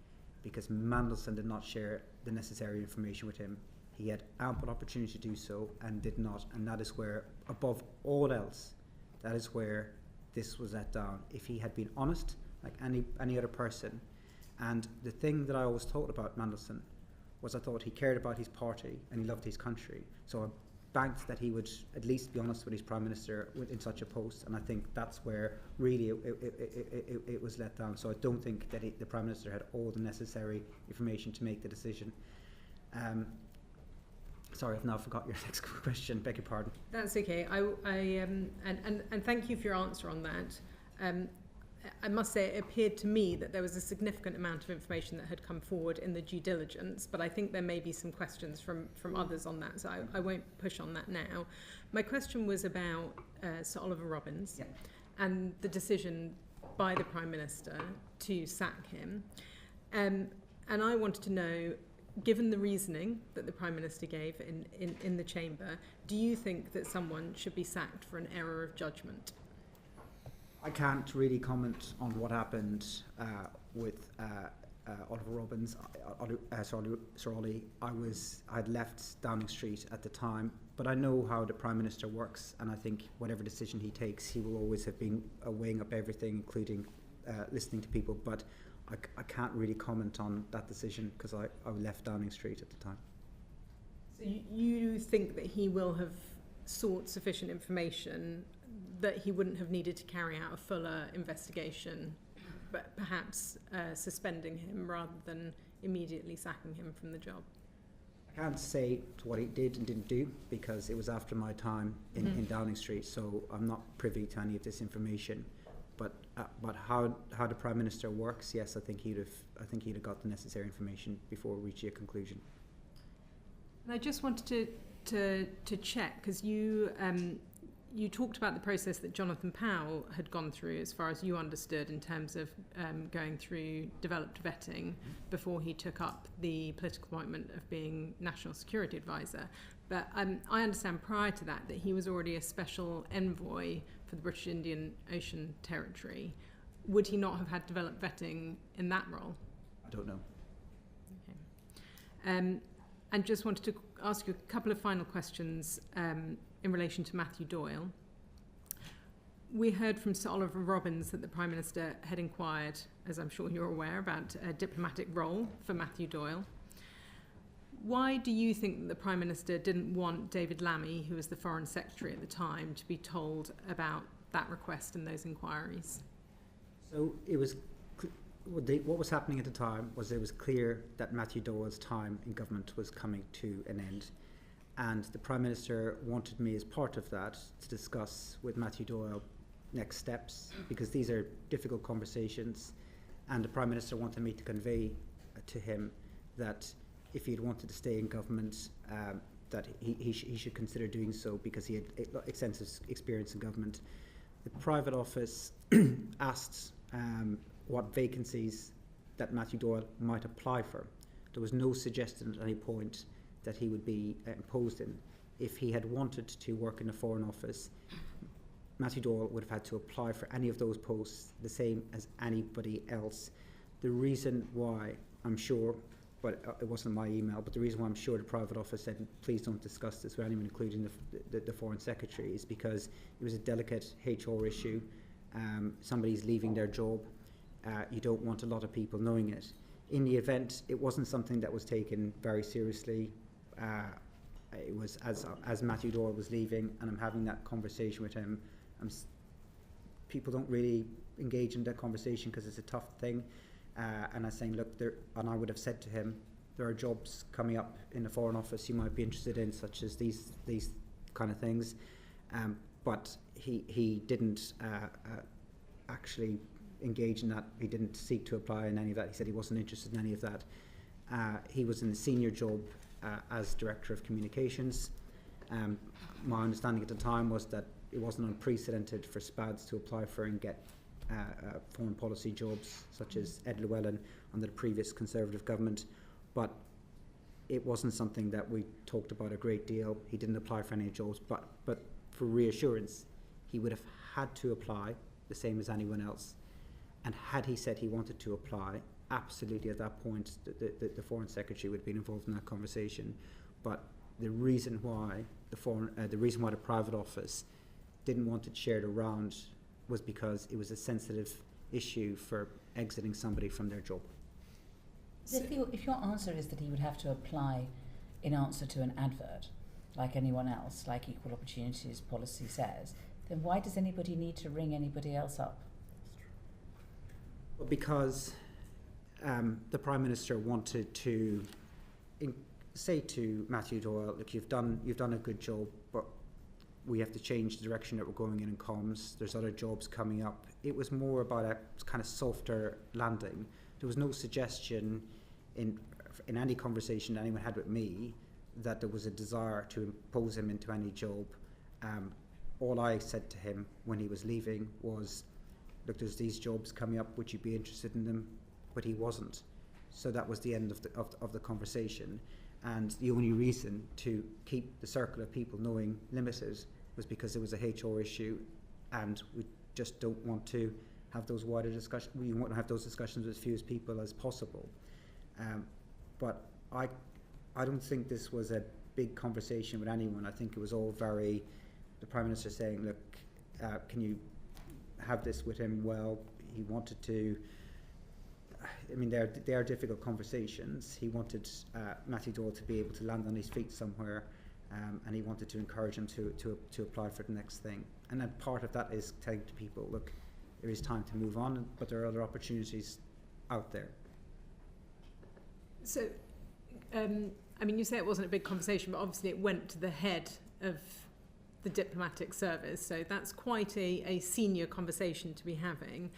because Mandelson did not share the necessary information with him. He had ample opportunity to do so and did not. And that is where, above all else, that is where this was let down. If he had been honest, like any other person, and the thing that I always thought about Mandelson was I thought he cared about his party and he loved his country. So I banked that he would at least be honest with his Prime Minister in such a post, and I think that's where really it was let down. So I don't think that the Prime Minister had all the necessary information to make the decision. Sorry, I've now forgot your next question. Beg your pardon. That's okay. And thank you for your answer on that. I must say it appeared to me that there was a significant amount of information that had come forward in the due diligence, but I think there may be some questions from others on that, so I won't push on that now. My question was about Sir Oliver Robbins and the decision by the Prime Minister to sack him. And I wanted to know, given the reasoning that the Prime Minister gave in the chamber, do you think that someone should be sacked for an error of judgment? I can't really comment on what happened with Oliver Robbins. Sir Ollie, I had left Downing Street at the time, but I know how the Prime Minister works, and I think whatever decision he takes, he will always have been weighing up everything, including listening to people. But I can't really comment on that decision because I left Downing Street at the time. So you think that he will have sought sufficient information that he wouldn't have needed to carry out a fuller investigation, but perhaps suspending him rather than immediately sacking him from the job? I can't say what he did and didn't do because it was after my time in Downing Street, so I'm not privy to any of this information. But how the Prime Minister works, yes, I think he'd have got the necessary information before reaching a conclusion. And I just wanted to check, because you talked about the process that Jonathan Powell had gone through, as far as you understood, in terms of going through developed vetting before he took up the political appointment of being National Security Advisor. But I understand prior to that he was already a special envoy for the British Indian Ocean Territory. Would he not have had developed vetting in that role? I don't know. Okay. And just wanted to ask you a couple of final questions in relation to Matthew Doyle. We heard from Sir Oliver Robbins that the Prime Minister had inquired, as I'm sure you're aware, about a diplomatic role for Matthew Doyle. Why do you think that the Prime Minister didn't want David Lammy, who was the Foreign Secretary at the time, to be told about that request and those inquiries? So it was what was happening at the time was it was clear that Matthew Doyle's time in government was coming to an end, and the Prime Minister wanted me as part of that to discuss with Matthew Doyle next steps, because these are difficult conversations, and the Prime Minister wanted me to convey to him that if he had wanted to stay in government, that he should consider doing so because he had extensive experience in government. The private office asked what vacancies that Matthew Doyle might apply for. There was no suggestion at any point that he would be imposed in. If he had wanted to work in the Foreign Office, Matthew Doyle would have had to apply for any of those posts the same as anybody else. The reason why, I'm sure, but it wasn't my email, but the reason why I'm sure the private office said please don't discuss this with anyone, including the Foreign Secretary, is because it was a delicate HR issue. Somebody's leaving their job. You don't want a lot of people knowing it. In the event, it wasn't something that was taken very seriously. It was as Matthew Doyle was leaving, and I'm having that conversation with him. People don't really engage in that conversation because it's a tough thing. And I'm saying, look, and I would have said to him, there are jobs coming up in the Foreign Office you might be interested in, such as these kind of things. But he didn't actually engage in that. He didn't seek to apply in any of that. He said he wasn't interested in any of that. He was in a senior job as Director of Communications. My understanding at the time was that it wasn't unprecedented for SPADs to apply for and get foreign policy jobs, such as Ed Llewellyn under the previous Conservative government, but it wasn't something that we talked about a great deal. He didn't apply for any jobs, but for reassurance, he would have had to apply the same as anyone else. And had he said he wanted to apply, absolutely at that point the Foreign Secretary would have been involved in that conversation. But the reason why the private office didn't want it shared around was because it was a sensitive issue for exiting somebody from their job. If your answer is that he would have to apply in answer to an advert, like anyone else, like Equal Opportunities policy says, then why does anybody need to ring anybody else up? Well, because the Prime Minister wanted to say to Matthew Doyle, look, you've done a good job, but we have to change the direction that we're going in comms. There's other jobs coming up. It was more about a kind of softer landing. There was no suggestion in any conversation that anyone had with me that there was a desire to impose him into any job. All I said to him when he was leaving was, look, there's these jobs coming up, would you be interested in them? But he wasn't. So that was the end of the conversation. And the only reason to keep the circle of people knowing limited was because it was a HR issue, and we just don't want to have those wider discussions. We want to have those discussions with as few people as possible. But I don't think this was a big conversation with anyone. I think it was all very, the Prime Minister saying, look, can you have this with him? Well, he wanted to, I mean, they are difficult conversations. He wanted Matthew Doyle to be able to land on his feet somewhere, and he wanted to encourage him to apply for the next thing. And then part of that is telling to people, look, there is time to move on, but there are other opportunities out there. So, I mean, you say it wasn't a big conversation, but obviously it went to the head of the diplomatic service, so that's quite a senior conversation to be having.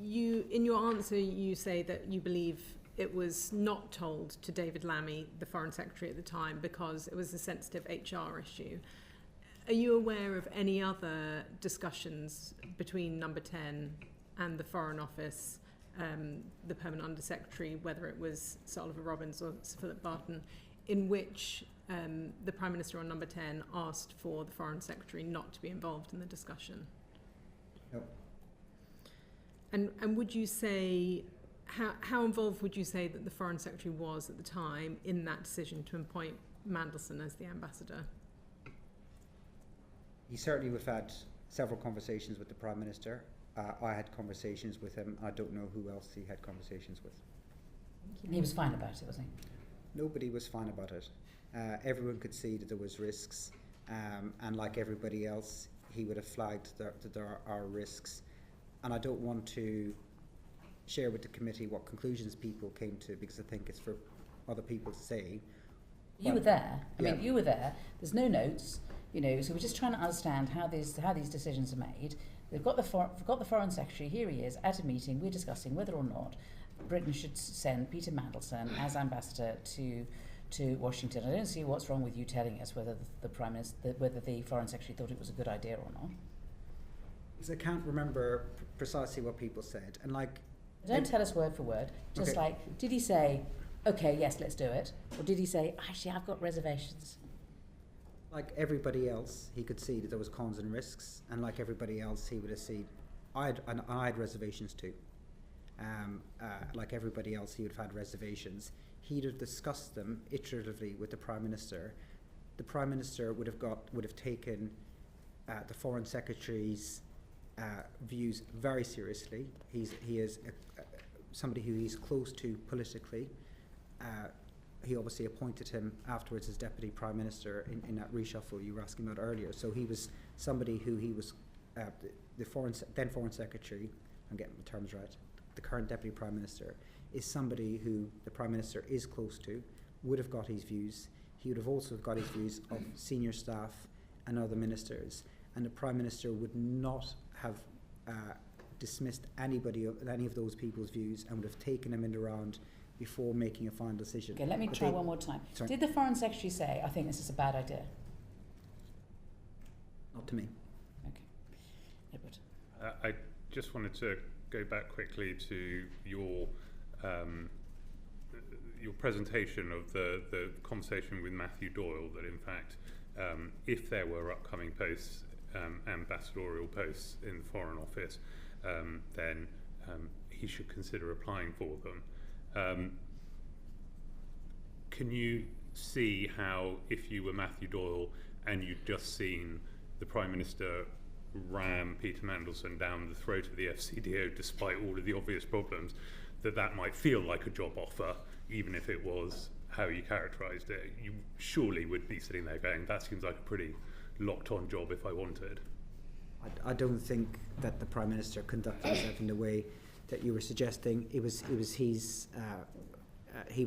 In your answer, you say that you believe it was not told to David Lammy, the Foreign Secretary at the time, because it was a sensitive HR issue. Are you aware of any other discussions between Number 10 and the Foreign Office, the Permanent Under-Secretary, whether it was Sir Oliver Robbins or Sir Philip Barton, in which the Prime Minister on Number 10 asked for the Foreign Secretary not to be involved in the discussion? No. And would you say, how involved would you say that the Foreign Secretary was at the time in that decision to appoint Mandelson as the ambassador? He certainly would have had several conversations with the Prime Minister. I had conversations with him. I don't know who else he had conversations with. He was fine about it, wasn't he? Nobody was fine about it. Everyone could see that there was risks, and like everybody else, he would have flagged that there are risks. And I don't want to share with the committee what conclusions people came to, because I think it's for other people to say. You were there. I mean, you were there. There's no notes, you know. So we're just trying to understand how these decisions are made. We've got the Foreign Secretary. Here he is at a meeting. We're discussing whether or not Britain should send Peter Mandelson as ambassador to Washington. I don't see what's wrong with you telling us whether whether the Foreign Secretary thought it was a good idea or not. Because I can't remember precisely what people said, and like. Don't tell us word for word. Just okay. Like, did he say, "Okay, yes, let's do it," or did he say, "Actually, I've got reservations"? Like everybody else, he could see that there was cons and risks, and like everybody else, he would have seen. I had reservations too. Like everybody else, he would have had reservations. He'd have discussed them iteratively with the Prime Minister. The Prime Minister would have taken the Foreign Secretary's views very seriously. He is somebody who he's close to politically. He obviously appointed him afterwards as Deputy Prime Minister in that reshuffle you were asking about earlier. So he was somebody who he was the then Foreign Secretary. I'm getting the terms right. The current Deputy Prime Minister is somebody who the Prime Minister is close to. Would have got his views. He would have also got his views of senior staff and other ministers. And the Prime Minister would not have dismissed any of those people's views, and would have taken them in the round before making a final decision. Okay, let me try one more time. Sorry. Did the Foreign Secretary say, "I think this is a bad idea"? Not to me. Okay. Edward. I just wanted to go back quickly to your presentation of the conversation with Matthew Doyle, that in fact, if there were upcoming posts, ambassadorial posts in the Foreign Office, then he should consider applying for them. Can you see how, if you were Matthew Doyle and you'd just seen the Prime Minister ram Peter Mandelson down the throat of the FCDO despite all of the obvious problems, that might feel like a job offer, even if it was how you characterised it? You surely would be sitting there going, that seems like a pretty locked-on job if I wanted. I don't think that the Prime Minister conducted himself in the way that you were suggesting. He was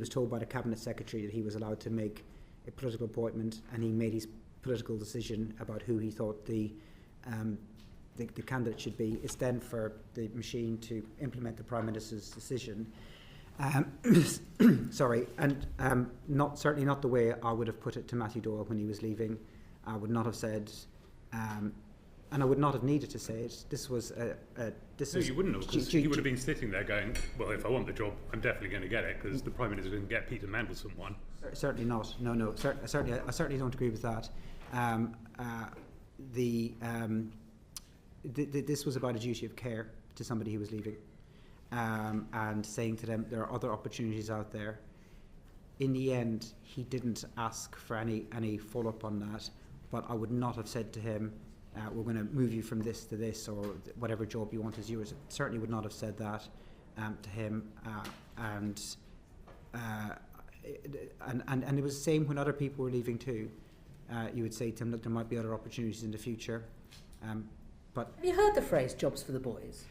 told by the Cabinet Secretary that he was allowed to make a political appointment, and he made his political decision about who he thought the candidate should be. It's then for the machine to implement the Prime Minister's decision. Sorry, and certainly not the way I would have put it to Matthew Doyle when he was leaving. I would not have said, and I would not have needed to say it. This was you wouldn't have, because you would have been sitting there going, well, if I want the job, I'm definitely going to get it, because the Prime Minister didn't get Peter Mandelson one. Certainly not. No. I certainly don't agree with that. This was about a duty of care to somebody who was leaving, and saying to them there are other opportunities out there. In the end, he didn't ask for any follow-up on that, but I would not have said to him, we're going to move you from this to this, or whatever job you want is yours. Certainly would not have said that to him, and it was the same when other people were leaving too. You would say to him, look, there might be other opportunities in the future. But have you heard the phrase "jobs for the boys"?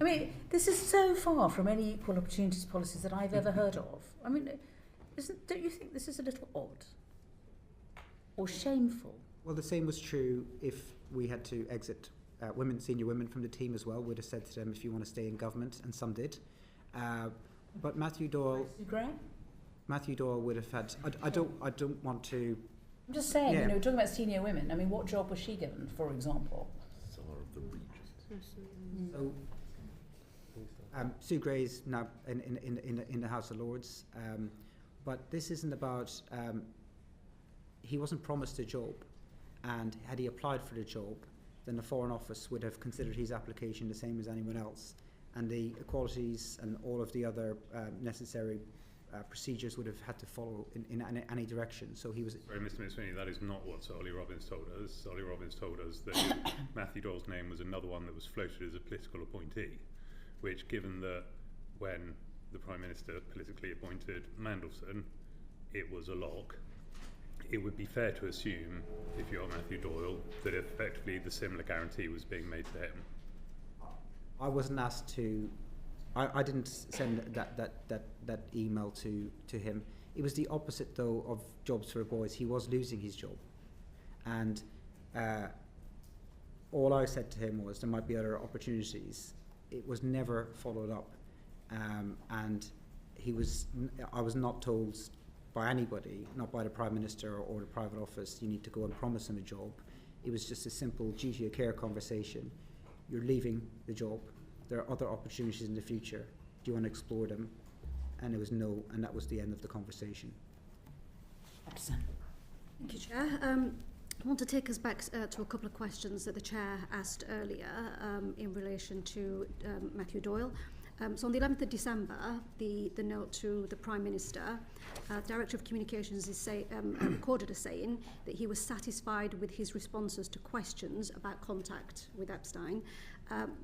I mean, this is so far from any equal opportunities policies that I've ever heard of. I mean, don't you think this is a little odd or shameful? Well, the same was true if we had to exit senior women from the team as well. We'd have said to them, if you want to stay in government, and some did. But Matthew Doyle would have had. I don't want to. I'm just saying, we're talking about senior women. I mean, what job was she given, for example? Some of the regions. So, Sue Gray's now in the House of Lords, but this isn't about. He wasn't promised a job, and had he applied for the job, then the Foreign Office would have considered his application the same as anyone else, and the equalities and all of the other necessary procedures would have had to follow in any direction. So he was. Sorry, Mr. McSweeney, that is not what Sir Ollie Robbins told us. Sir Ollie Robbins told us that Matthew Doyle's name was another one that was floated as a political appointee, which, given that when the Prime Minister politically appointed Mandelson, it was a lock, it would be fair to assume, if you're Matthew Doyle, that effectively the similar guarantee was being made to him. I wasn't asked to. I didn't send that email to him. It was the opposite, though, of jobs for boys. He was losing his job, and all I said to him was there might be other opportunities. It was never followed up, and I was not told by anybody, not by the Prime Minister or the private office, you need to go and promise him a job. It was just a simple duty of care conversation. You're leaving the job. There are other opportunities in the future. Do you want to explore them? And it was no, and that was the end of the conversation. Thank you, Chair. I want to take us back to a couple of questions that the Chair asked earlier in relation to Matthew Doyle. So on the 11th of December, the note to the Prime Minister, Director of Communications is recorded as saying that he was satisfied with his responses to questions about contact with Epstein.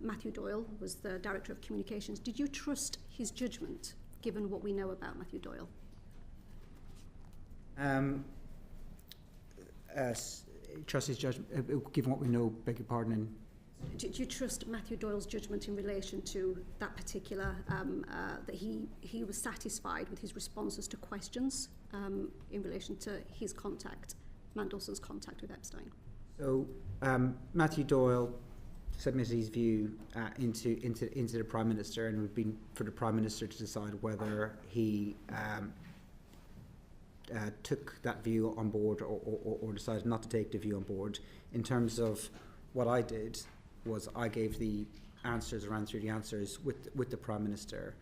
Matthew Doyle was the Director of Communications. Did you trust his judgment, given what we know about Matthew Doyle? Trust his judgment, given what we know, beg your pardon. Do you trust Matthew Doyle's judgment in relation to that particular, that he was satisfied with his responses to questions in relation to his contact, Mandelson's contact with Epstein? So Matthew Doyle submitted his view into the Prime Minister, and it would be for the Prime Minister to decide whether he took that view on board or decided not to take the view on board. In terms of what I did, was I gave the answers, ran through the answers with the Prime Minister,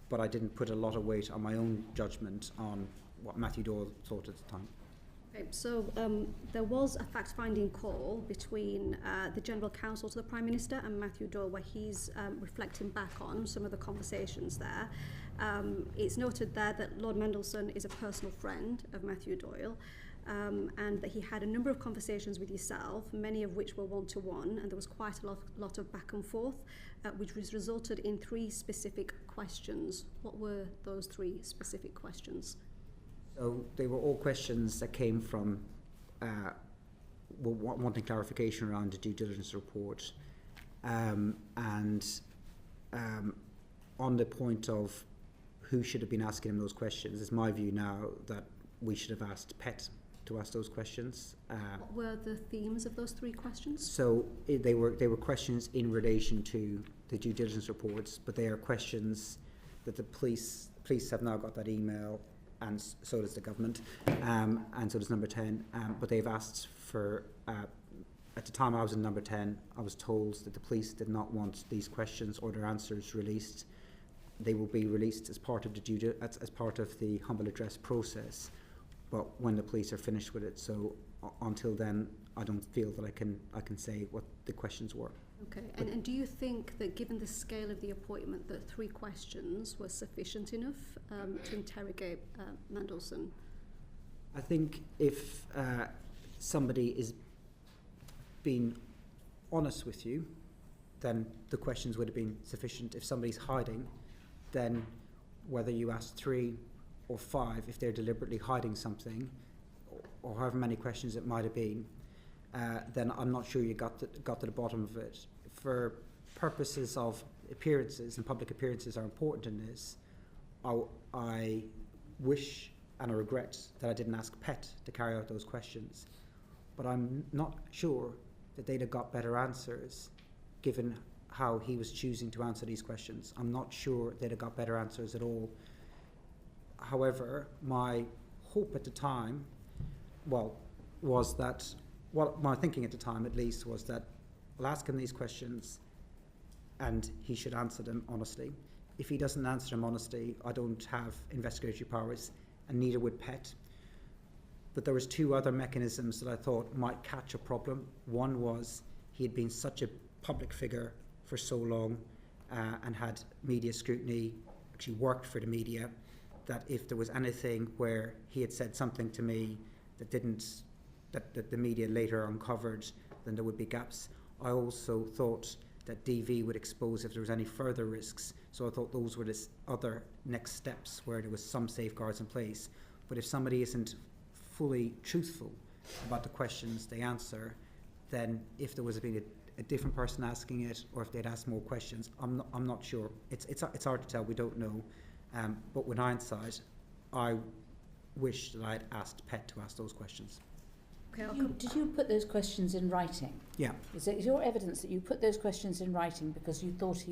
but I didn't put a lot of weight on my own judgment on what Matthew Doyle thought at the time. Okay, so there was a fact-finding call between the General Counsel to the Prime Minister and Matthew Doyle, where he's reflecting back on some of the conversations there. It's noted there that Lord Mandelson is a personal friend of Matthew Doyle, and that he had a number of conversations with yourself, many of which were one-to-one, and there was quite a lot of back and forth, which resulted in 3 specific questions. What were those 3 specific questions? So they were all questions that came from wanting clarification around the due diligence report, and on the point of who should have been asking him those questions. It's my view now that we should have asked PET to ask those questions. What were the themes of those 3 questions? So they were questions in relation to the due diligence reports, but they are questions that the police have now got that email, and so does the government, and so does Number 10. But they've asked for, at the time I was in Number 10, I was told that the police did not want these questions or their answers released. They will be released as part of the as part of the humble address process, but when the police are finished with it. So until then, I don't feel that I can say what the questions were. Okay, and do you think that given the scale of the appointment that 3 questions were sufficient enough to interrogate Mandelson? I think if somebody is being honest with you, then the questions would have been sufficient. If somebody's hiding, then whether you ask 3 or 5, if they're deliberately hiding something, or however many questions it might have been, then I'm not sure you got to the bottom of it. For purposes of appearances, and public appearances are important in this, I wish and I regret that I didn't ask PET to carry out those questions, but I'm not sure that they'd have got better answers given how he was choosing to answer these questions. I'm not sure they'd have got better answers at all. However, my hope at the time, was that, my thinking at the time at least, was that I'll ask him these questions and he should answer them honestly. If he doesn't answer them honestly, I don't have investigatory powers, and neither would PET. But there was 2 other mechanisms that I thought might catch a problem. One was he had been such a public figure for so long and had media scrutiny, actually worked for the media, that if there was anything where he had said something to me that the media later uncovered, then there would be gaps. I also thought that DV would expose if there was any further risks, so I thought those were the other next steps where there was some safeguards in place. But if somebody isn't fully truthful about the questions they answer, then if there was been a different person asking it, or if they'd asked more questions, I'm not sure. It's hard to tell. We don't know. But with hindsight, I wish that I'd asked PET to ask those questions. Okay, Did you put those questions in writing? Yeah. Is your evidence that you put those questions in writing because you thought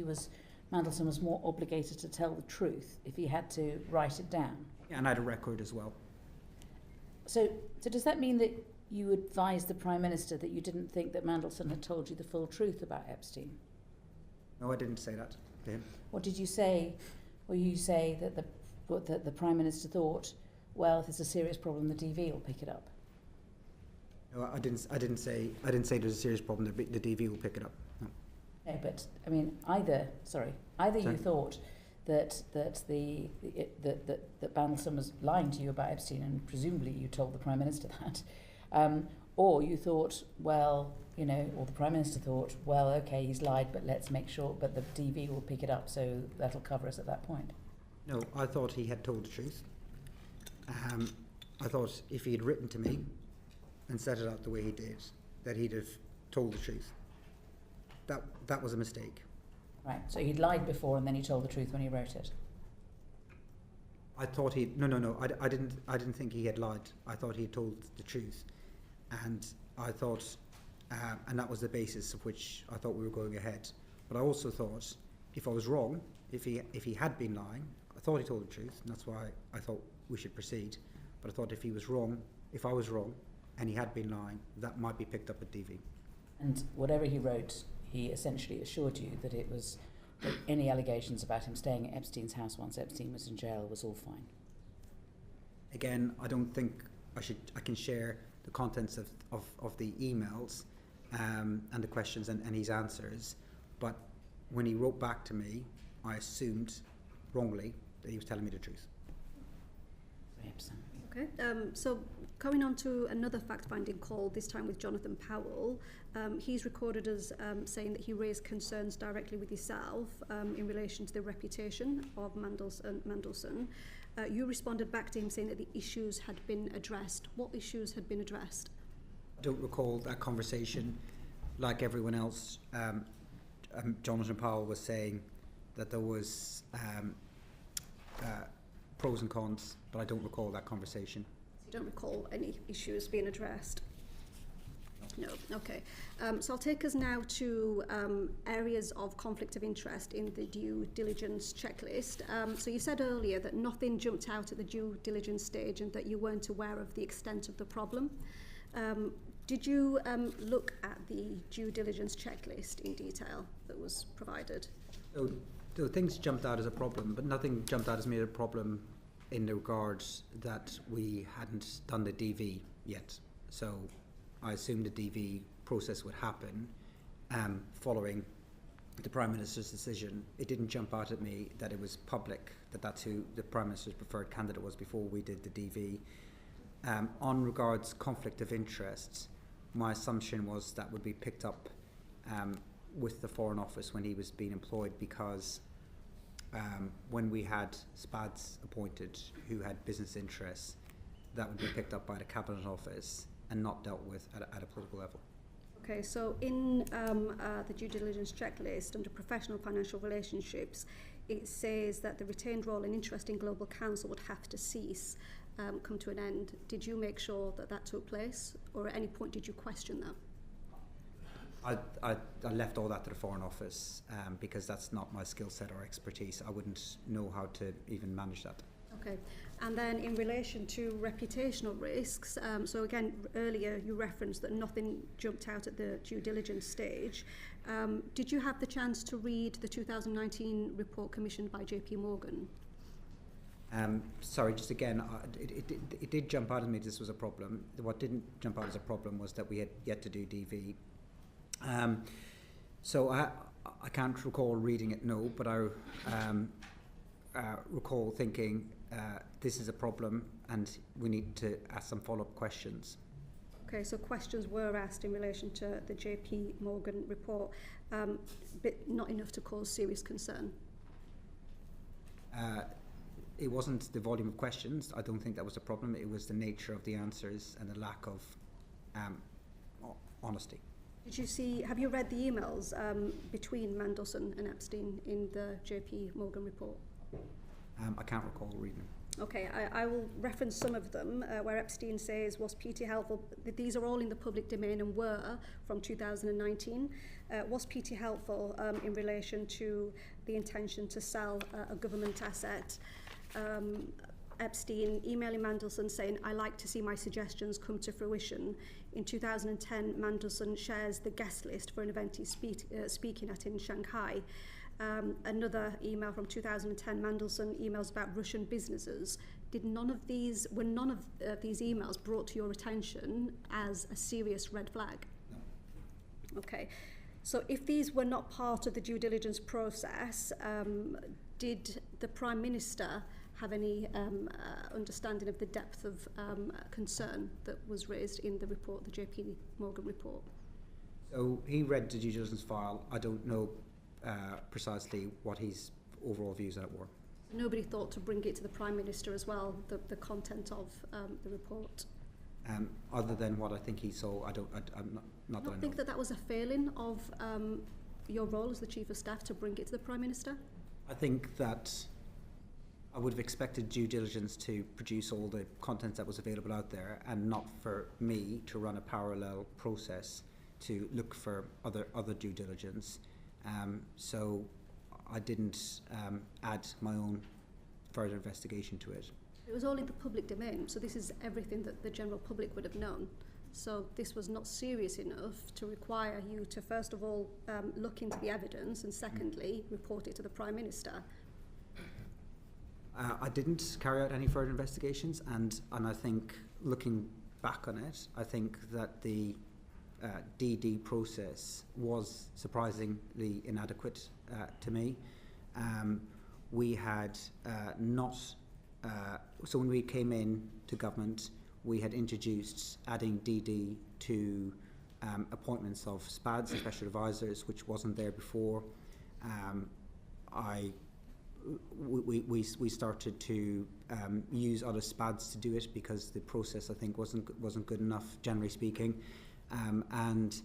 Mandelson was more obligated to tell the truth if he had to write it down? Yeah, and I had a record as well. So does that mean that you advised the Prime Minister that you didn't think that Mandelson had told you the full truth about Epstein? No, I didn't say that to him. What did you say? Well, you say that the Prime Minister thought, well, if there's a serious problem, the DV will pick it up. No, I didn't say there's a serious problem. The DV will pick it up. No. No, but I mean, either you thought that Mandelson was lying to you about Epstein, and presumably you told the Prime Minister that, or you thought, well, or the Prime Minister thought, well, okay, he's lied, but let's make sure, but the DV will pick it up, so that'll cover us at that point. No, I thought he had told the truth. I thought if he had written to me and set it out the way he did, that he'd have told the truth. That was a mistake. Right, so he'd lied before and then he told the truth when he wrote it. I thought no, I didn't think he had lied. I thought he had told the truth, and I thought, and that was the basis of which I thought we were going ahead. But I also thought, if I was wrong, if he had been lying, I thought he told the truth, and that's why I thought we should proceed. But I thought if I was wrong, and he had been lying, that might be picked up at DV. And whatever he wrote, he essentially assured you that it was that any allegations about him staying at Epstein's house once Epstein was in jail was all fine. Again, I don't think I can share the contents of the emails and the questions and his answers, but when he wrote back to me, I assumed wrongly that he was telling me the truth. Okay, so going on to another fact-finding call, this time with Jonathan Powell. He's recorded as saying that he raised concerns directly with yourself in relation to the reputation of Mandelson. You responded back to him saying that the issues had been addressed. What issues had been addressed? I don't recall that conversation. Like everyone else, Jonathan Powell was saying that there was pros and cons, but I don't recall that conversation. You don't recall any issues being addressed? No. Okay. So I'll take us now to areas of conflict of interest in the due diligence checklist. So you said earlier that nothing jumped out at the due diligence stage and that you weren't aware of the extent of the problem. Did you look at the due diligence checklist in detail that was provided? So things jumped out as a problem, but nothing jumped out as me a problem in the regards that we hadn't done the DV yet. So I assumed the DV process would happen following the Prime Minister's decision. It didn't jump out at me that it was public, that that's who the Prime Minister's preferred candidate was before we did the DV. On regards conflict of interest, my assumption was that would be picked up with the Foreign Office when he was being employed, because when we had SPADs appointed who had business interests, that would be picked up by the Cabinet Office and not dealt with at a political level. Okay, so in the due diligence checklist under professional financial relationships, it says that the retained role and interest in Global Counsel would have to cease, come to an end. Did you make sure that that took place, or at any point did you question that? I left all that to the Foreign Office because that's not my skill set or expertise. I wouldn't know how to even manage that. Okay, and then in relation to reputational risks, so again, earlier you referenced that nothing jumped out at the due diligence stage. Did you have the chance to read the 2019 report commissioned by JP Morgan? Sorry, just again, it did jump out at me this was a problem. What didn't jump out as a problem was that we had yet to do DV. So I can't recall reading it, no, but I recall thinking this is a problem and we need to ask some follow-up questions. Okay, so questions were asked in relation to the JP Morgan report, but not enough to cause serious concern. It wasn't the volume of questions. I don't think that was a problem. It was the nature of the answers and the lack of honesty. Did you see, have you read the emails between Mandelson and Epstein in the JP Morgan report? I can't recall reading them. Okay, I will reference some of them where Epstein says, was Peter helpful? These are all in the public domain and were from 2019. Was Peter helpful in relation to the intention to sell a government asset? Epstein emailing Mandelson saying, I like to see my suggestions come to fruition. In 2010, Mandelson shares the guest list for an event he's speaking at in Shanghai. Another email from 2010, Mandelson emails about Russian businesses. Were none of these emails brought to your attention as a serious red flag? No. Okay. So if these were not part of the due diligence process, did the Prime Minister have any understanding of the depth of concern that was raised in the report, the JP Morgan report? So he read the due diligence file. I don't know precisely what his overall views on it were. Nobody thought to bring it to the Prime Minister as well, the content of the report? Other than what I think he saw, I'm not that I know. Think that was a failing of your role as the Chief of Staff to bring it to the Prime Minister? I think that I would have expected due diligence to produce all the content that was available out there, and not for me to run a parallel process to look for other due diligence. So I didn't add my own further investigation to it. It was all in the public domain, so this is everything that the general public would have known. So this was not serious enough to require you to, first of all, look into the evidence, and secondly, report it to the Prime Minister. I didn't carry out any further investigations, and I think, looking back on it, I think that the DD process was surprisingly inadequate to me. We had so when we came in to government, we had introduced adding DD to appointments of SPADs, special advisors, which wasn't there before. We started to use other SPADs to do it because the process, I think, wasn't good enough, generally speaking, and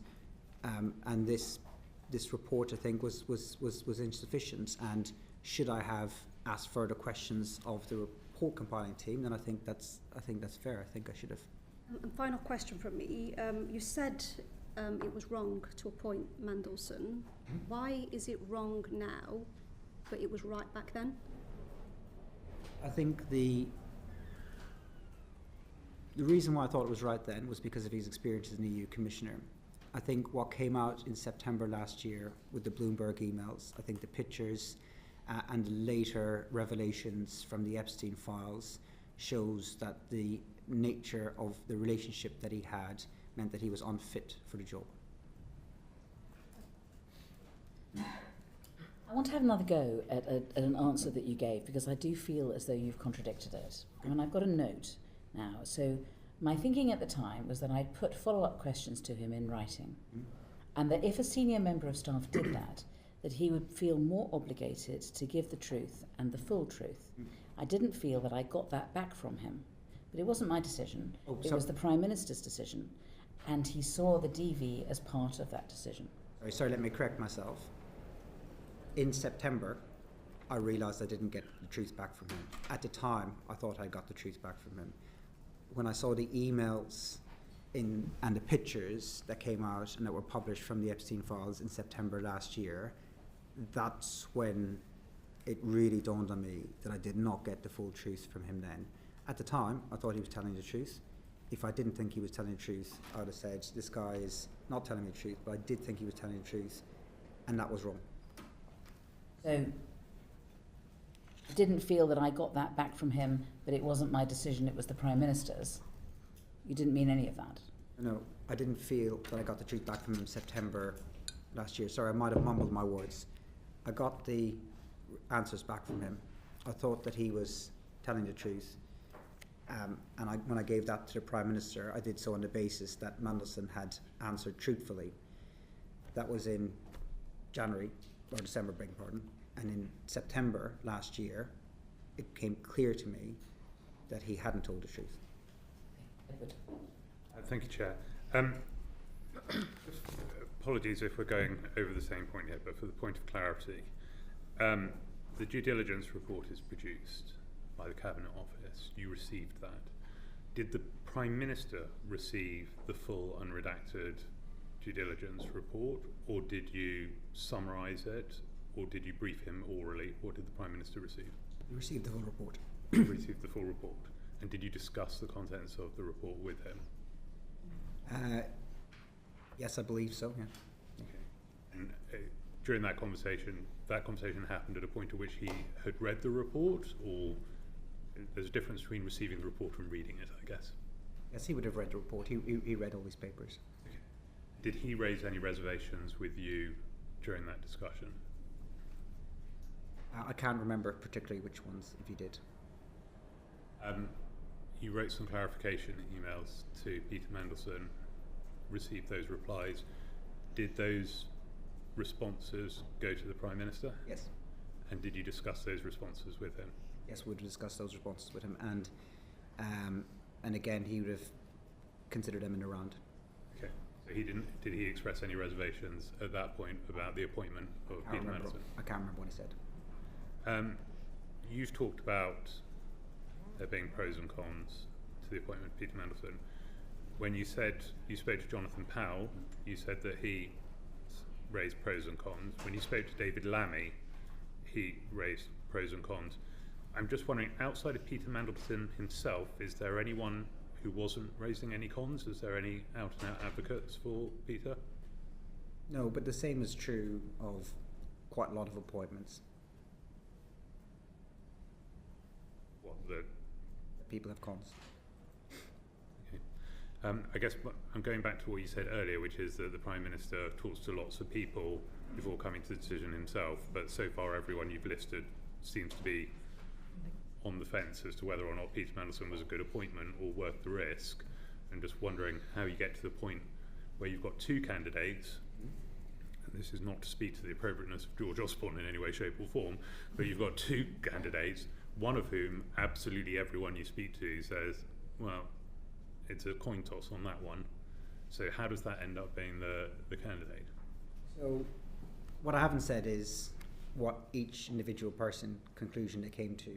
this report, I think, was insufficient. And should I have asked further questions of the report compiling team, then I think that's fair. I think I should have. And final question from me. You said it was wrong to appoint Mandelson. Why is it wrong now, but it was right back then? I think the reason why I thought it was right then was because of his experience as an EU commissioner. I think what came out in September last year with the Bloomberg emails, I think the pictures and later revelations from the Epstein files shows that the nature of the relationship that he had meant that he was unfit for the job. I want to have another go at an answer that you gave, because I do feel as though you've contradicted it. I mean, I've got a note now. So my thinking at the time was that I'd put follow-up questions to him in writing, and that if a senior member of staff did that he would feel more obligated to give the truth and the full truth. I didn't feel that I got that back from him. But it wasn't my decision. It was the Prime Minister's decision. And he saw the DV as part of that decision. Sorry, let me correct myself. In September, I realised I didn't get the truth back from him. At the time, I thought I got the truth back from him. When I saw the emails and the pictures that came out and that were published from the Epstein files in September last year, that's when it really dawned on me that I did not get the full truth from him then. At the time, I thought he was telling the truth. If I didn't think he was telling the truth, I would have said, this guy is not telling me the truth, but I did think he was telling the truth, and that was wrong. So I didn't feel that I got that back from him, but it wasn't my decision, it was the Prime Minister's. You didn't mean any of that? No, I didn't feel that I got the truth back from him in September last year. Sorry, I might have mumbled my words. I got the answers back from him. I thought that he was telling the truth. When I gave that to the Prime Minister, I did so on the basis that Mandelson had answered truthfully. That was in January, or December, beg your pardon. And in September last year, it became clear to me that he hadn't told the truth. Edward. Thank you, Chair. Apologies if we're going over the same point here, but for the point of clarity, the due diligence report is produced by the Cabinet Office. You received that. Did the Prime Minister receive the full unredacted due diligence report, or did you summarise it, or did you brief him orally? What did the Prime Minister receive? He received the full report. You received the full report. And did you discuss the contents of the report with him? Yes, I believe so, yeah. Okay. And during that conversation happened at a point at which he had read the report, or there's a difference between receiving the report and reading it, I guess? Yes, he would have read the report. He read all these papers. Okay. Did he raise any reservations with you during that discussion? I can't remember particularly which ones, if he did. You wrote some clarification emails to Peter Mandelson, received those replies. Did those responses go to the Prime Minister? Yes. And did you discuss those responses with him? Yes, we would discuss those responses with him, and again, he would have considered them in the round. Okay. So he didn't. Did he express any reservations at that point about the appointment of Peter Mandelson? I can't remember what he said. You've talked about there being pros and cons to the appointment of Peter Mandelson. When you said you spoke to Jonathan Powell, you said that he raised pros and cons. When you spoke to David Lammy, he raised pros and cons. I'm just wondering, outside of Peter Mandelson himself, is there anyone who wasn't raising any cons? Is there any out-and-out advocates for Peter? No, but the same is true of quite a lot of appointments. What, the People have cons. I guess I'm going back to what you said earlier, which is that the Prime Minister talks to lots of people before coming to the decision himself, but so far everyone you've listed seems to be on the fence as to whether or not Peter Mandelson was a good appointment or worth the risk. I'm just wondering how you get to the point where you've got two candidates, and this is not to speak to the appropriateness of George Osborne in any way, shape or form, but you've got two candidates, one of whom absolutely everyone you speak to says, well, it's a coin toss on that one. So how does that end up being the candidate? So what I haven't said is what each individual person conclusion they came to,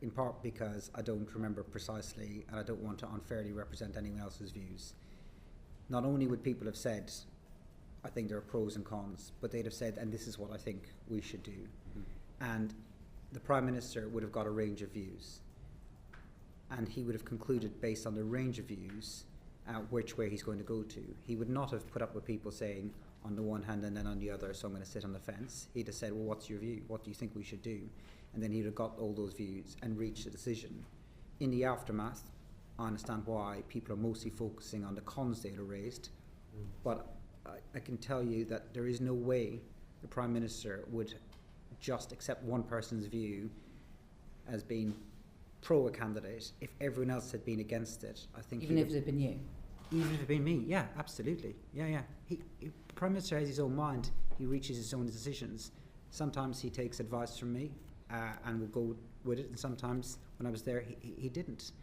in part because I don't remember precisely and I don't want to unfairly represent anyone else's views. Not only would people have said, I think there are pros and cons, but they'd have said, and this is what I think we should do. And the Prime Minister would have got a range of views. And he would have concluded based on the range of views which way he's going to go to. He would not have put up with people saying on the one hand and then on the other, so I'm going to sit on the fence. He'd have said, well, what's your view? What do you think we should do? And then he'd have got all those views and reached a decision. In the aftermath, I understand why people are mostly focusing on the cons they'd have raised, but I can tell you that there is no way the Prime Minister would just accept one person's view as being pro a candidate if everyone else had been against it. I think even if it had been you. Even if it had been me, yeah, absolutely, yeah. The Prime Minister has his own mind. He reaches his own decisions. Sometimes he takes advice from me and will go with it, and sometimes when I was there, he didn't.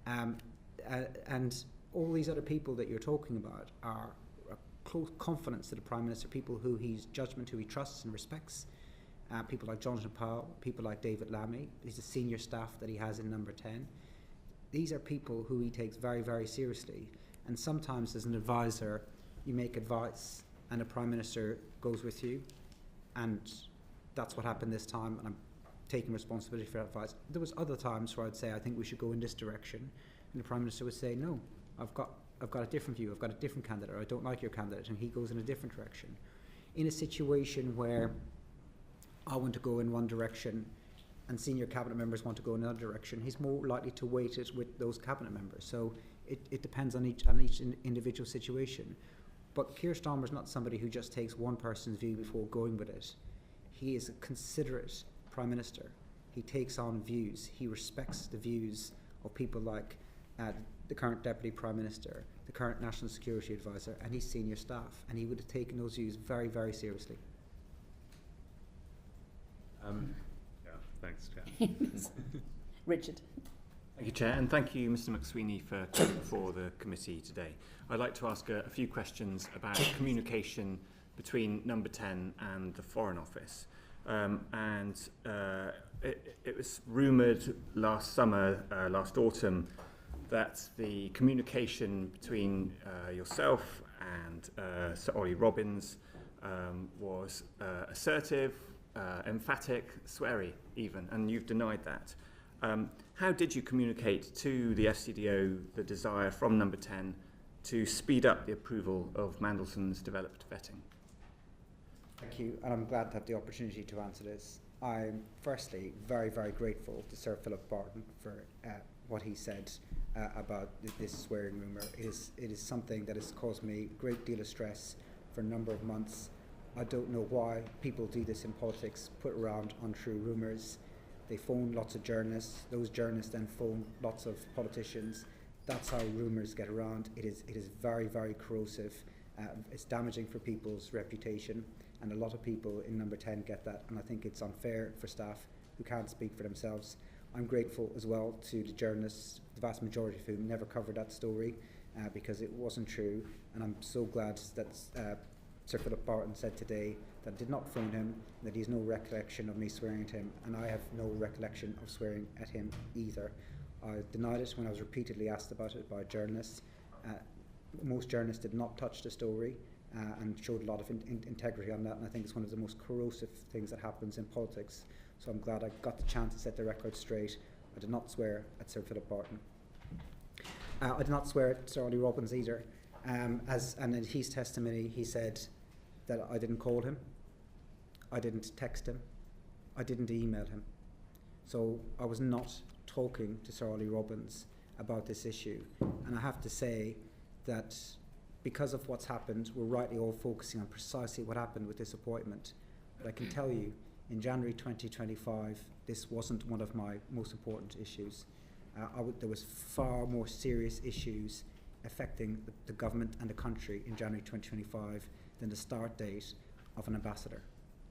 And all these other people that you're talking about are a close confidence to the Prime Minister, people who he's judgment, who he trusts and respects. People like Jonathan Powell, people like David Lammy, these are senior staff that he has in Number 10. These are people who he takes very, very seriously. And sometimes as an advisor, you make advice and the Prime Minister goes with you. And that's what happened this time, and I'm taking responsibility for that advice. There was other times where I'd say, I think we should go in this direction. And the Prime Minister would say, no, I've got a different view, I've got a different candidate, or I don't like your candidate, and he goes in a different direction. In a situation where I want to go in one direction and senior cabinet members want to go in another direction, he's more likely to weight it with those cabinet members. So it depends on each individual situation. But Keir Starmer's not somebody who just takes one person's view before going with it. He is a considerate Prime Minister. He takes on views. He respects the views of people like the current Deputy Prime Minister, the current National Security Advisor, and his senior staff. And he would have taken those views very, very seriously. Yeah, thanks, Chair. Richard. Thank you, Chair, and thank you, Mr. McSweeney, for coming before the committee today. I'd like to ask a few questions about communication between Number 10 and the Foreign Office. It was rumoured last summer, last autumn, that the communication between yourself and Sir Ollie Robbins was assertive, emphatic, sweary even, and you've denied that. How did you communicate to the FCDO the desire from Number 10 to speed up the approval of Mandelson's developed vetting? Thank you, and I'm glad to have the opportunity to answer this. I'm firstly very, very grateful to Sir Philip Barton for what he said about this swearing rumour. It is something that has caused me a great deal of stress for a number of months. I don't know why people do this in politics, put around untrue rumours. They phone lots of journalists. Those journalists then phone lots of politicians. That's how rumours get around. It is very, very corrosive. It's damaging for people's reputation, and a lot of people in Number 10 get that, and I think it's unfair for staff who can't speak for themselves. I'm grateful as well to the journalists, the vast majority of whom never covered that story because it wasn't true, and I'm so glad that Sir Philip Barton said today that I did not phone him, that he has no recollection of me swearing at him, and I have no recollection of swearing at him either. I denied it when I was repeatedly asked about it by journalists. Most journalists did not touch the story and showed a lot of integrity on that, and I think it's one of the most corrosive things that happens in politics. So I'm glad I got the chance to set the record straight. I did not swear at Sir Philip Barton. I did not swear at Sir Ollie Robbins either. And in his testimony, he said that I didn't call him, I didn't text him, I didn't email him. So I was not talking to Sir Ollie Robbins about this issue. And I have to say that because of what's happened, we're rightly all focusing on precisely what happened with this appointment. But I can tell you, in January 2025, this wasn't one of my most important issues. There was far more serious issues affecting the government and the country in January 2025 than the start date of an ambassador.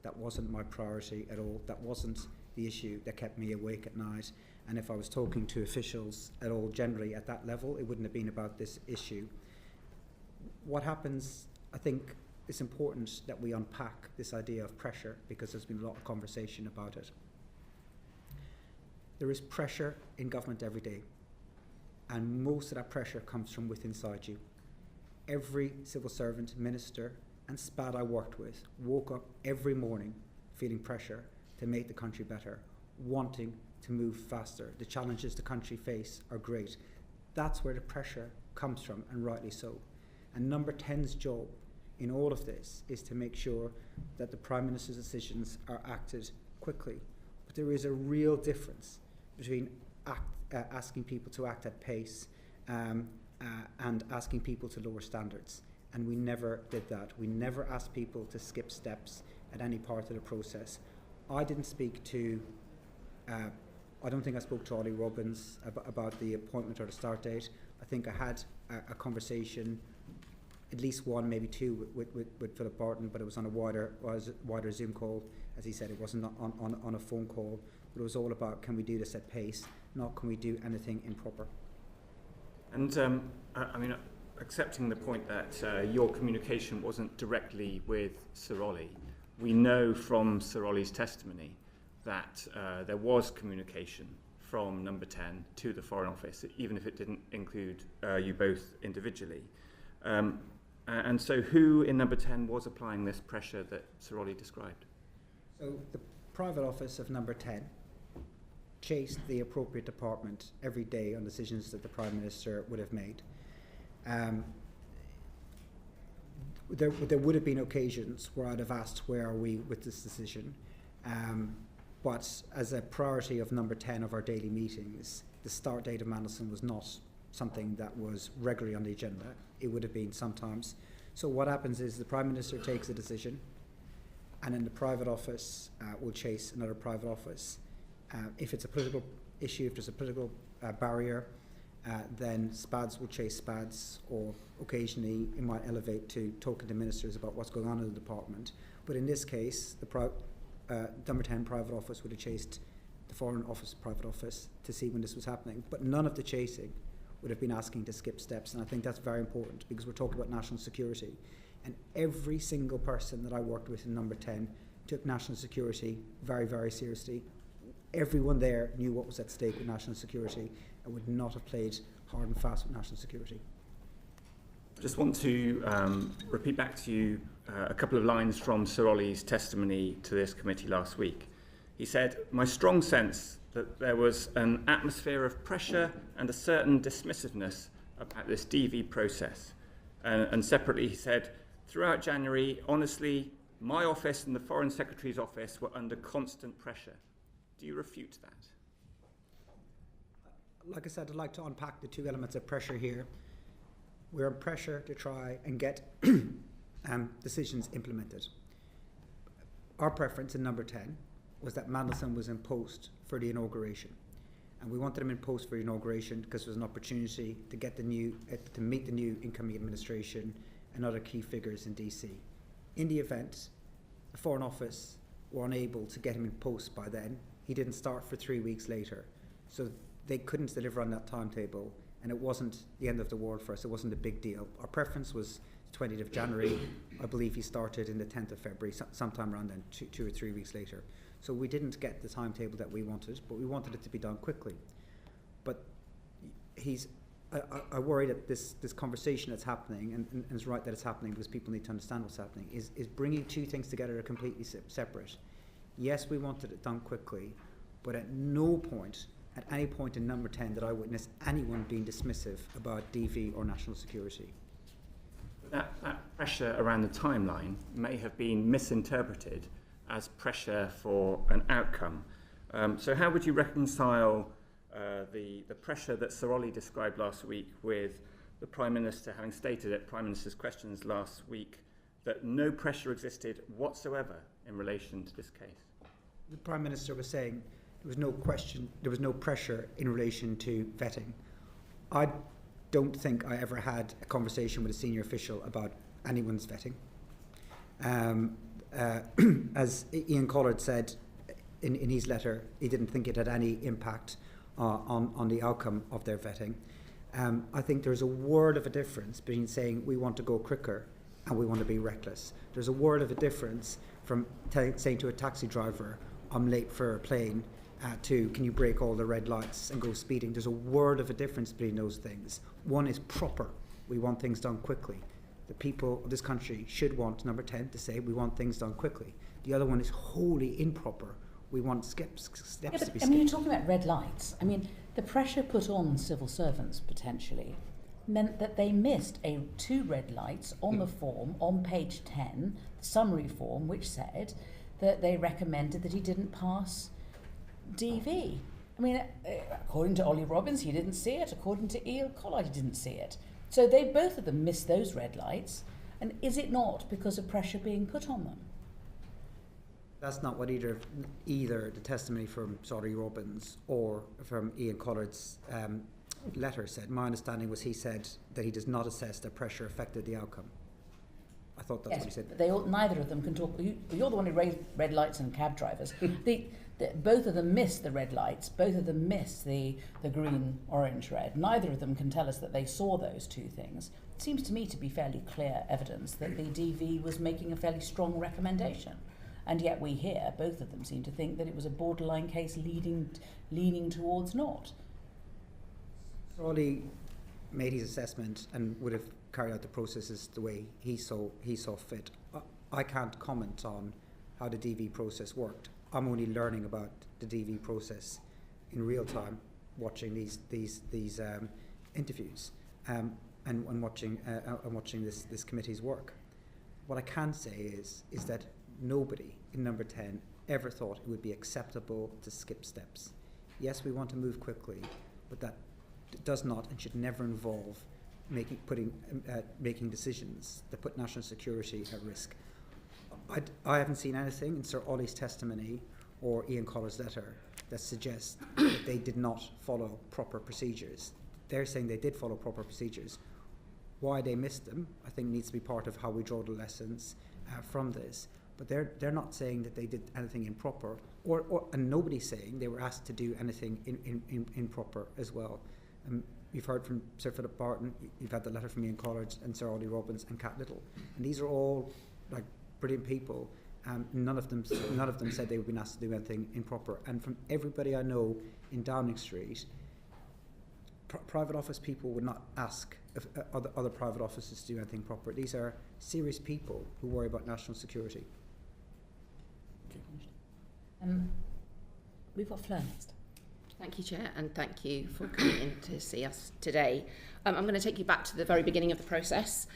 That wasn't my priority at all. That wasn't the issue that kept me awake at night. And if I was talking to officials at all generally at that level, it wouldn't have been about this issue. What happens, I think it's important that we unpack this idea of pressure, because there's been a lot of conversation about it. There is pressure in government every day, and most of that pressure comes from within inside you. Every civil servant, minister and SPAD I worked with woke up every morning feeling pressure to make the country better, wanting to move faster. The challenges the country face are great. That's where the pressure comes from, and rightly so. And Number 10's job in all of this is to make sure that the Prime Minister's decisions are acted quickly. But there is a real difference between asking people to act at pace and asking people to lower standards. And we never did that. We never asked people to skip steps at any part of the process. I didn't speak to, I don't think I spoke to Ollie Robbins about the appointment or the start date. I think I had a conversation, at least one, maybe two, with Philip Barton, but it was on a wider Zoom call. As he said, it wasn't on a phone call, but it was all about, can we do this at pace, not can we do anything improper. And I mean, accepting the point that your communication wasn't directly with Sir Ollie, we know from Sir Ollie's testimony that there was communication from Number 10 to the Foreign Office, even if it didn't include you both individually. And so who in Number 10 was applying this pressure that Sir Ollie described? So the private office of Number 10 chased the appropriate department every day on decisions that the Prime Minister would have made. There would have been occasions where I'd have asked, where are we with this decision? But as a priority of Number 10 of our daily meetings, the start date of Mandelson was not something that was regularly on the agenda. It would have been sometimes. So what happens is the Prime Minister takes a decision, and then the private office will chase another private office. If it's a political issue, if there's a political barrier, then SPADs will chase SPADs, or occasionally it might elevate to talking to ministers about what's going on in the department. But in this case, the Number 10 private office would have chased the Foreign Office private office to see when this was happening. But none of the chasing would have been asking to skip steps, and I think that's very important, because we're talking about national security. And every single person that I worked with in Number 10 took national security very, very seriously. Everyone there knew what was at stake with national security and would not have played hard and fast with national security. Just want to repeat back to you a couple of lines from Sir Ollie's testimony to this committee last week. He said, "My strong sense that there was an atmosphere of pressure and a certain dismissiveness about this DV process." And separately he said, "Throughout January, honestly, my office and the Foreign Secretary's office were under constant pressure." Do you refute that? Like I said, I'd like to unpack the two elements of pressure here. We're under pressure to try and get decisions implemented. Our preference in Number 10 was that Mandelson was in post for the inauguration. And we wanted him in post for the inauguration because there was an opportunity to get to meet the new incoming administration and other key figures in DC. In the event, the Foreign Office were unable to get him in post by then. He didn't start for 3 weeks later. So they couldn't deliver on that timetable, and it wasn't the end of the world for us. It wasn't a big deal. Our preference was 20th of January. I believe he started in the 10th of February, sometime around then, 2 or 3 weeks later. So we didn't get the timetable that we wanted, but we wanted it to be done quickly. But I worry that this conversation that's happening, and it's right that it's happening because people need to understand what's happening, is bringing two things together that are completely separate. Yes, we wanted it done quickly, but at no point at any point in number 10 did I witness anyone being dismissive about DV or national security. That pressure around the timeline may have been misinterpreted as pressure for an outcome. So how would you reconcile the pressure that Sir Ollie described last week with the Prime Minister having stated at Prime Minister's questions last week that no pressure existed whatsoever in relation to this case? The Prime Minister was saying there was no question, there was no pressure in relation to vetting. I don't think I ever had a conversation with a senior official about anyone's vetting. As Ian Collard said in his letter, he didn't think it had any impact on the outcome of their vetting. I think there's a world of a difference between saying we want to go quicker and we want to be reckless. There's a world of a difference from saying to a taxi driver, I'm late for a plane, to can you break all the red lights and go speeding. There's a world of a difference between those things. One is proper. We want things done quickly. The people of this country should want, number 10, to say we want things done quickly. The other one is wholly improper. We want steps to be skipped. I mean, you're talking about red lights. I mean, the pressure put on civil servants, potentially, meant that they missed 2 red lights on the form, on page 10, the summary form, which said that they recommended that he didn't pass DV. I mean, according to Ollie Robbins, he didn't see it. According to Ian Collard, he didn't see it. So they both of them missed those red lights. And is it not because of pressure being put on them? That's not what either the testimony from Ollie Robbins or from Ian Collard's letter said. My understanding was he said that he does not assess that pressure affected the outcome. I thought that's what he said. But neither of them can talk. You're the one who raised red lights and cab drivers. Both of them missed the red lights. Both of them missed the green, orange, red. Neither of them can tell us that they saw those 2 things. It seems to me to be fairly clear evidence that the DV was making a fairly strong recommendation. And yet we hear both of them seem to think that it was a borderline case leaning towards not. Ollie made his assessment and would have carried out the processes the way he saw fit. I can't comment on how the DV process worked. I'm only learning about the DV process in real time, watching these interviews and watching this committee's work. What I can say is that nobody in number 10 ever thought it would be acceptable to skip steps. Yes, we want to move quickly, but that does not and should never involve making decisions that put national security at risk. I haven't seen anything in Sir Ollie's testimony or Ian Collard's letter that suggests that they did not follow proper procedures. They're saying they did follow proper procedures. Why they missed them, I think, needs to be part of how we draw the lessons from this. But they're not saying that they did anything improper, and nobody's saying they were asked to do anything improper as well. You've heard from Sir Philip Barton, you've had the letter from Ian Collard and Sir Ollie Robbins and Cat Little, and these are all like brilliant people. None of them said they would be asked to do anything improper. And from everybody I know in Downing Street, private office people would not ask if other private offices to do anything proper. These are serious people who worry about national security. We've got Fleur next. Thank you, Chair, and thank you for coming in to see us today. I'm going to take you back to the very beginning of the process.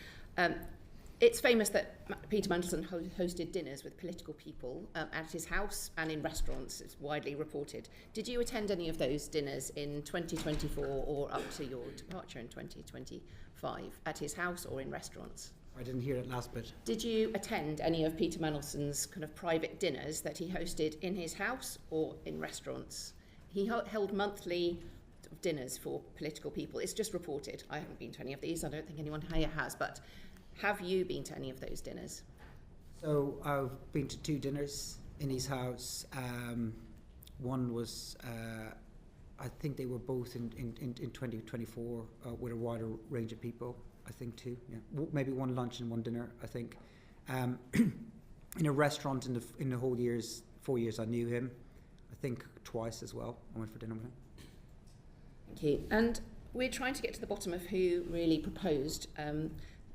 It's famous that Peter Mandelson hosted dinners with political people at his house and in restaurants. It's widely reported. Did you attend any of those dinners in 2024 or up to your departure in 2025 at his house or in restaurants? I didn't hear that last bit. Did you attend any of Peter Mandelson's kind of private dinners that he hosted in his house or in restaurants? He held monthly dinners for political people. It's just reported. I haven't been to any of these. I don't think anyone here has, but have you been to any of those dinners? So I've been to 2 dinners in his house. One was, I think they were both in 2024 with a wider range of people. I think 2, yeah. Maybe 1 lunch and 1 dinner, I think. In a restaurant in the whole 4 years I knew him, I think twice as well. I went for dinner with him. Thank you. And we're trying to get to the bottom of who really proposed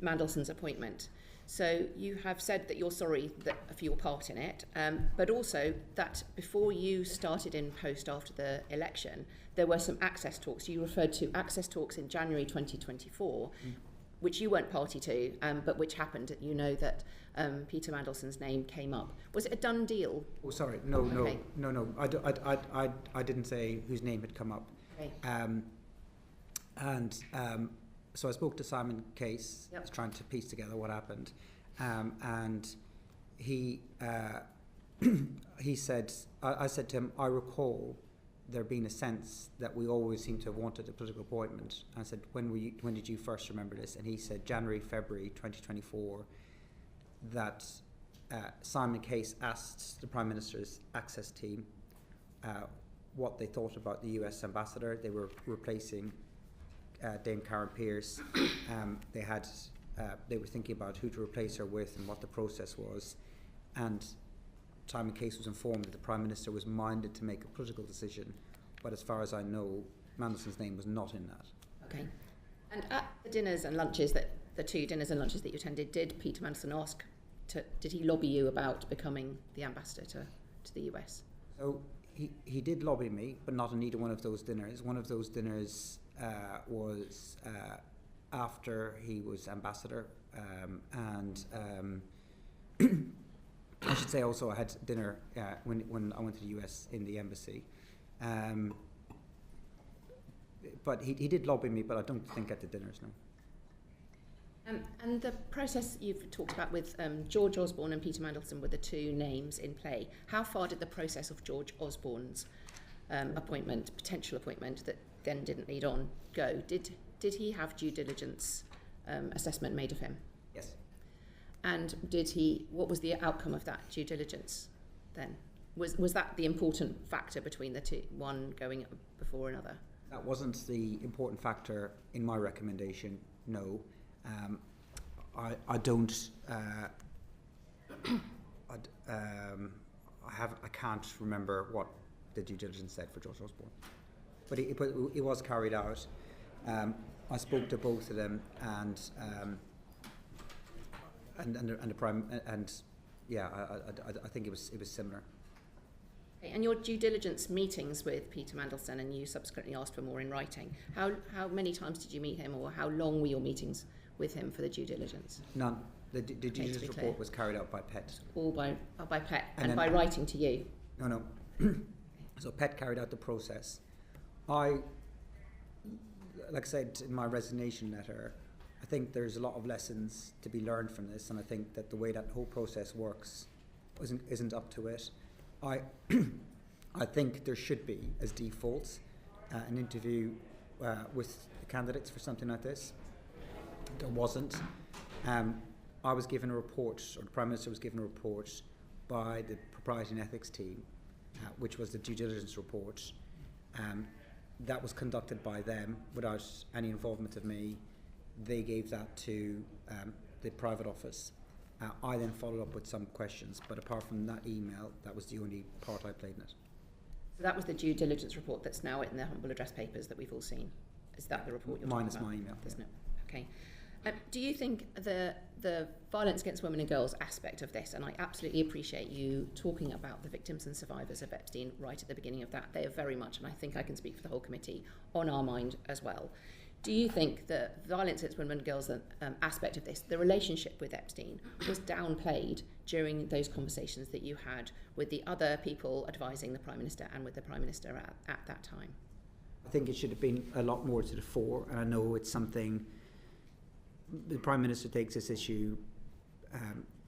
Mandelson's appointment. So you have said that you're sorry for your part in it, but also that before you started in post after the election, there were some access talks. You referred to access talks in January 2024, which you weren't party to, but which happened. You know that Peter Mandelson's name came up. Was it a done deal? Oh, sorry, no, Okay. no. I didn't say whose name had come up. Okay. So I spoke to Simon Case, Yep. trying to piece together what happened, and he said, I said to him, I recall there being a sense that we always seem to have wanted a political appointment. I said, when did you first remember this? And he said January, February 2024, that Simon Case asked the Prime Minister's access team what they thought about the US ambassador. They were replacing Dame Karen Pierce. They were thinking about who to replace her with and what the process was. And Simon Case was informed that the Prime Minister was minded to make a political decision, but as far as I know, Mandelson's name was not in that. Okay. And at the dinners and lunches, the two dinners and lunches that you attended, did Peter Mandelson did he lobby you about becoming the ambassador to the US? So he did lobby me, but not on either one of those dinners. One of those dinners was after he was ambassador, and I should say also I had dinner when I went to the US in the embassy. But he did lobby me, but I don't think at the dinners, no. And the process you've talked about with George Osborne and Peter Mandelson were the two names in play. How far did the process of George Osborne's potential appointment that then didn't lead on, go? Did he have due diligence assessment made of him? Yes. And what was the outcome of that due diligence then? Was that the important factor between the two, one going before another? That wasn't the important factor in my recommendation, no. I can't remember what the due diligence said for George Osborne, but it was carried out. I spoke to both of them, and the prime, and yeah, I think it was similar. Okay, and your due diligence meetings with Peter Mandelson, and you subsequently asked for more in writing. How many times did you meet him, or how long were your meetings with him for the due diligence? None. The due diligence report was carried out by PET. All by PET, and then by writing to you? No. So PET carried out the process. Like I said in my resignation letter, I think there's a lot of lessons to be learned from this, and I think that the way that whole process works isn't up to it. I think there should be, as default, an interview with the candidates for something like this. There wasn't. I was given a report, or the Prime Minister was given a report by the Propriety and Ethics team, which was the due diligence report. That was conducted by them without any involvement of me. They gave that to the private office. I then followed up with some questions, but apart from that email, that was the only part I played in it. So that was the due diligence report that's now in the humble address papers that we've all seen. Is that the report you're talking about? Minus my email. Isn't it? Okay. Do you think the violence against women and girls aspect of this, and I absolutely appreciate you talking about the victims and survivors of Epstein right at the beginning of that, they are very much, and I think I can speak for the whole committee, on our mind as well. Do you think the violence against women and girls aspect of this, the relationship with Epstein, was downplayed during those conversations that you had with the other people advising the Prime Minister and with the Prime Minister at that time? I think it should have been a lot more to the fore, and I know it's something the Prime Minister takes this issue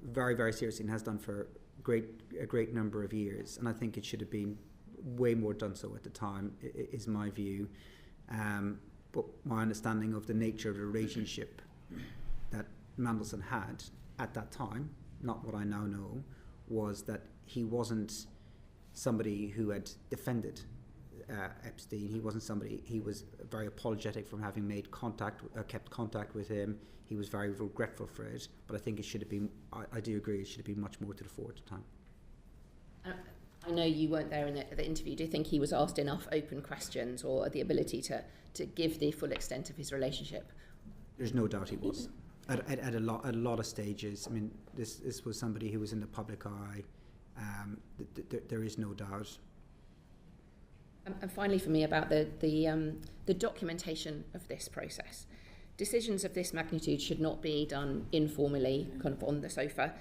very, very seriously and has done for a great number of years, and I think it should have been way more done so at the time, is my view. But my understanding of the nature of the relationship that Mandelson had at that time, not what I now know, was that he wasn't somebody who had defended Epstein. He wasn't somebody. He was very apologetic from having made kept contact with him. He was very regretful for it. But I think it should have been. I do agree. It should have been much more to the fore at the time. I know you weren't there in the interview. Do you think he was asked enough open questions, or the ability to give the full extent of his relationship? There's no doubt he was. At a lot of stages. I mean, this was somebody who was in the public eye. There is no doubt. And finally, for me, about the documentation of this process. Decisions of this magnitude should not be done informally, kind of on the sofa.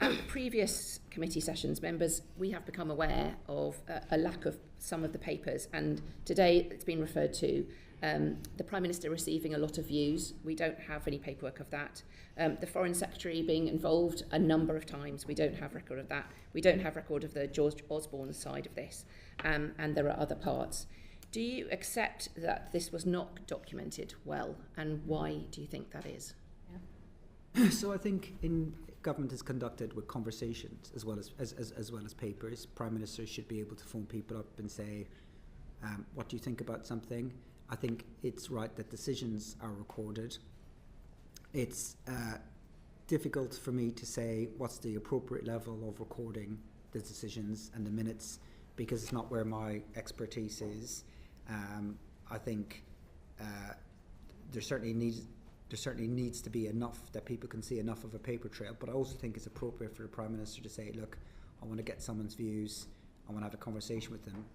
At previous committee sessions, members, we have become aware of a lack of some of the papers, and today it's been referred to the Prime Minister receiving a lot of views. We don't have any paperwork of that. The Foreign Secretary being involved a number of times. We don't have record of that. We don't have record of the George Osborne side of this, and there are other parts. Do you accept that this was not documented well, and why do you think that is? Yeah. So I think government is conducted with conversations as well as papers. Prime Ministers should be able to phone people up and say, what do you think about something? I think it's right that decisions are recorded. It's difficult for me to say what's the appropriate level of recording the decisions and the minutes, because it's not where my expertise is. I think there certainly needs to be enough that people can see enough of a paper trail, but I also think it's appropriate for the Prime Minister to say, look, I want to get someone's views, I want to have a conversation with them,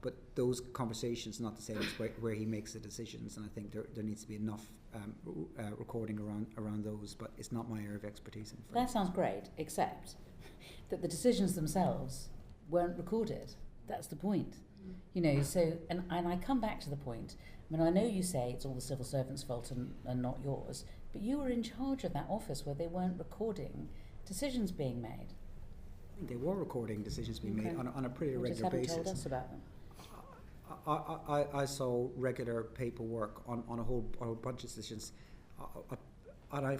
but those conversations are not the same as where he makes the decisions, and I think there needs to be enough recording around those, but it's not my area of expertise. That sounds great, except that the decisions themselves weren't recorded. That's the point. You know, so, and I come back to the point. I mean, I know you say it's all the civil servants' fault and not yours, but you were in charge of that office where they weren't recording decisions being made. They were recording decisions being made on a pretty regular basis. Just haven't told us about them. I saw regular paperwork on a whole bunch of decisions.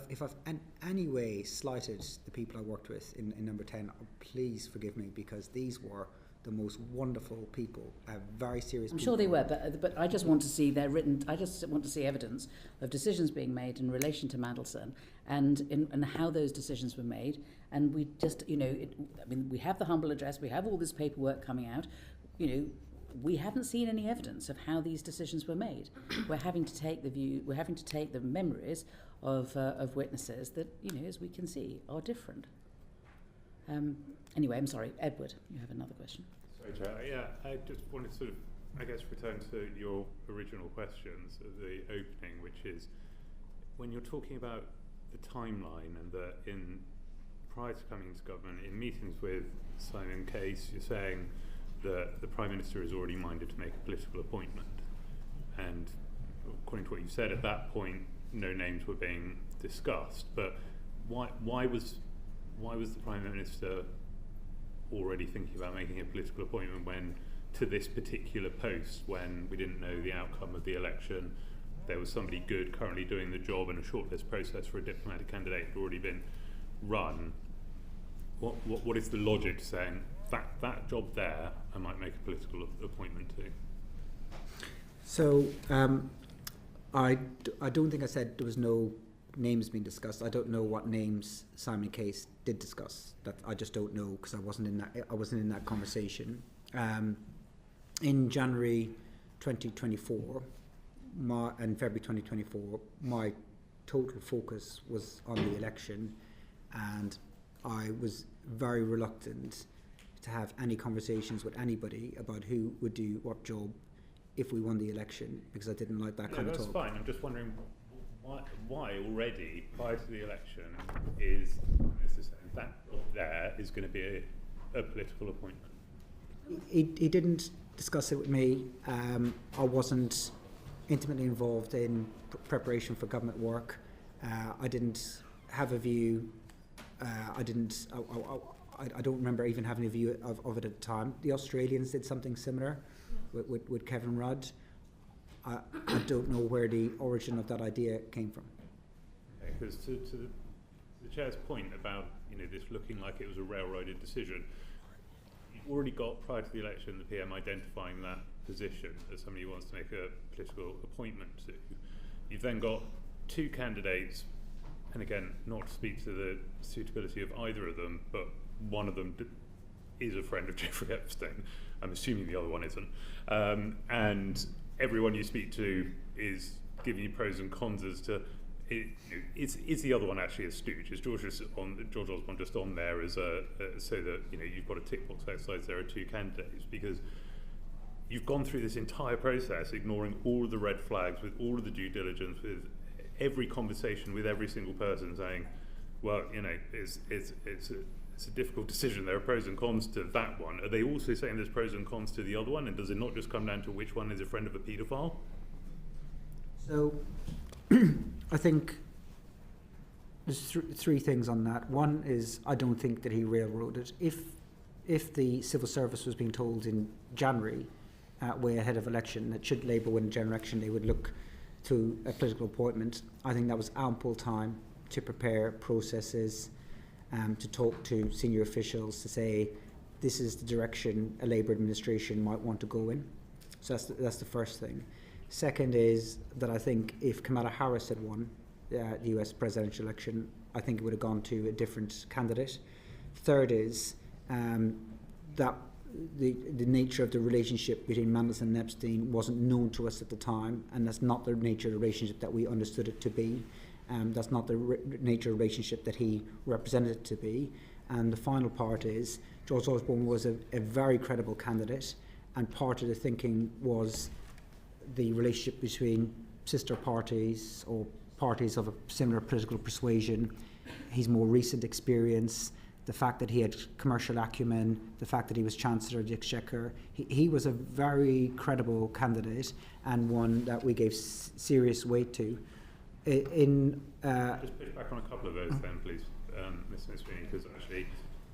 If I've in any way slighted the people I worked with in number 10, please forgive me, because these were the most wonderful people, very serious people. I'm sure they were, but I just want to see I just want to see evidence of decisions being made in relation to Mandelson and how those decisions were made. And we just, we have the humble address, we have all this paperwork coming out, we haven't seen any evidence of how these decisions were made. We're having to take the memories of witnesses that, as we can see, are different. Anyway, I'm sorry, Edward, you have another question. Sorry, Chair. Yeah, I just wanted to, return to your original questions at the opening, which is when you're talking about the timeline and that prior to coming into government, in meetings with Simon Case, you're saying that the Prime Minister is already minded to make a political appointment. And according to what you said at that point, no names were being discussed. But why was the Prime Minister already thinking about making a political appointment when, to this particular post, when we didn't know the outcome of the election, there was somebody good currently doing the job, and a shortlist process for a diplomatic candidate had already been run? What is the logic to saying that job there I might make a political appointment to? So I don't think I said there was no names being discussed. I don't know what names Simon Case did discuss. That I just don't know, because I wasn't in that conversation. In January 2024 and February 2024, my total focus was on the election, and I was very reluctant to have any conversations with anybody about who would do what job if we won the election, because I didn't like that kind of talk. That's fine. I'm just wondering why already, prior to the election, is that there is going to be a political appointment? He didn't discuss it with me. I wasn't intimately involved in preparation for government work. I didn't have a view. I don't remember even having a view of it at the time. The Australians did something similar with Kevin Rudd. I don't know where the origin of that idea came from. Because to the Chair's point about this looking like it was a railroaded decision, you've already got, prior to the election, the PM identifying that position as somebody who wants to make a political appointment to. You've then got two candidates, and again, not to speak to the suitability of either of them, but one of them is a friend of Jeffrey Epstein. I'm assuming the other one isn't. And everyone you speak to is giving you pros and cons as to, is the other one actually a stooge? Is George Osborne just on there as so that you've got a tick box exercise? There are two candidates because you've gone through this entire process, ignoring all of the red flags, with all of the due diligence, with every conversation with every single person, saying, well, it's a difficult decision. There are pros and cons to that one. Are they also saying there's pros and cons to the other one? And does it not just come down to which one is a friend of a paedophile? So, I think there's three things on that. One is I don't think that he railroaded. If the civil service was being told in January, way ahead of election, that should Labour win a general election, they would look to a political appointment, I think that was ample time to prepare processes, to talk to senior officials, to say this is the direction a Labour administration might want to go in. So that's the first thing. Second is that I think if Kamala Harris had won the US presidential election, I think it would have gone to a different candidate. Third is that the nature of the relationship between Mandelson and Epstein wasn't known to us at the time, and that's not the nature of the relationship that we understood it to be. That's not the nature of the relationship that he represented it to be. And the final part is George Osborne was a very credible candidate, and part of the thinking was the relationship between sister parties or parties of a similar political persuasion, his more recent experience, the fact that he had commercial acumen, the fact that he was Chancellor of the Exchequer. He was a very credible candidate and one that we gave serious weight to. Just push back on a couple of those then, please, Mr. McSweeney, because actually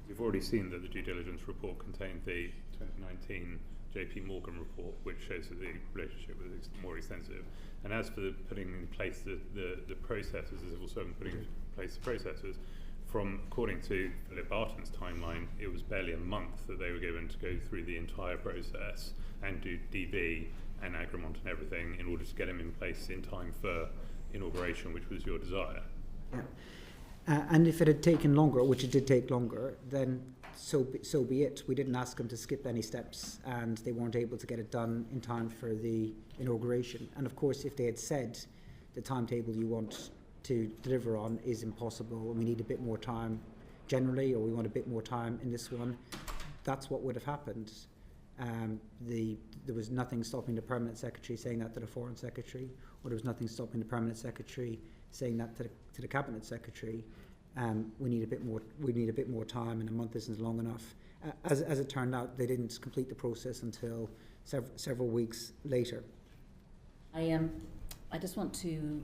we've already seen that the due diligence report contained the 2019 JP Morgan report, which shows that the relationship was more extensive. And as for putting in place the processes, the civil servant putting in place the processes, according to Philip Barton's timeline, it was barely a month that they were given to go through the entire process and do DB and Agramont and everything in order to get him in place in time for inauguration, which was your desire. Yeah. And if it had taken longer, which it did take longer, then so be it. We didn't ask them to skip any steps, and they weren't able to get it done in time for the inauguration. And of course, if they had said the timetable you want to deliver on is impossible, and we need a bit more time generally, or we want a bit more time in this one, that's what would have happened. There was nothing stopping the permanent secretary saying that to the foreign secretary, or there was nothing stopping the permanent secretary saying that to the cabinet secretary. We need a bit more time, and a month isn't long enough. As it turned out, they didn't complete the process until several weeks later. I just want to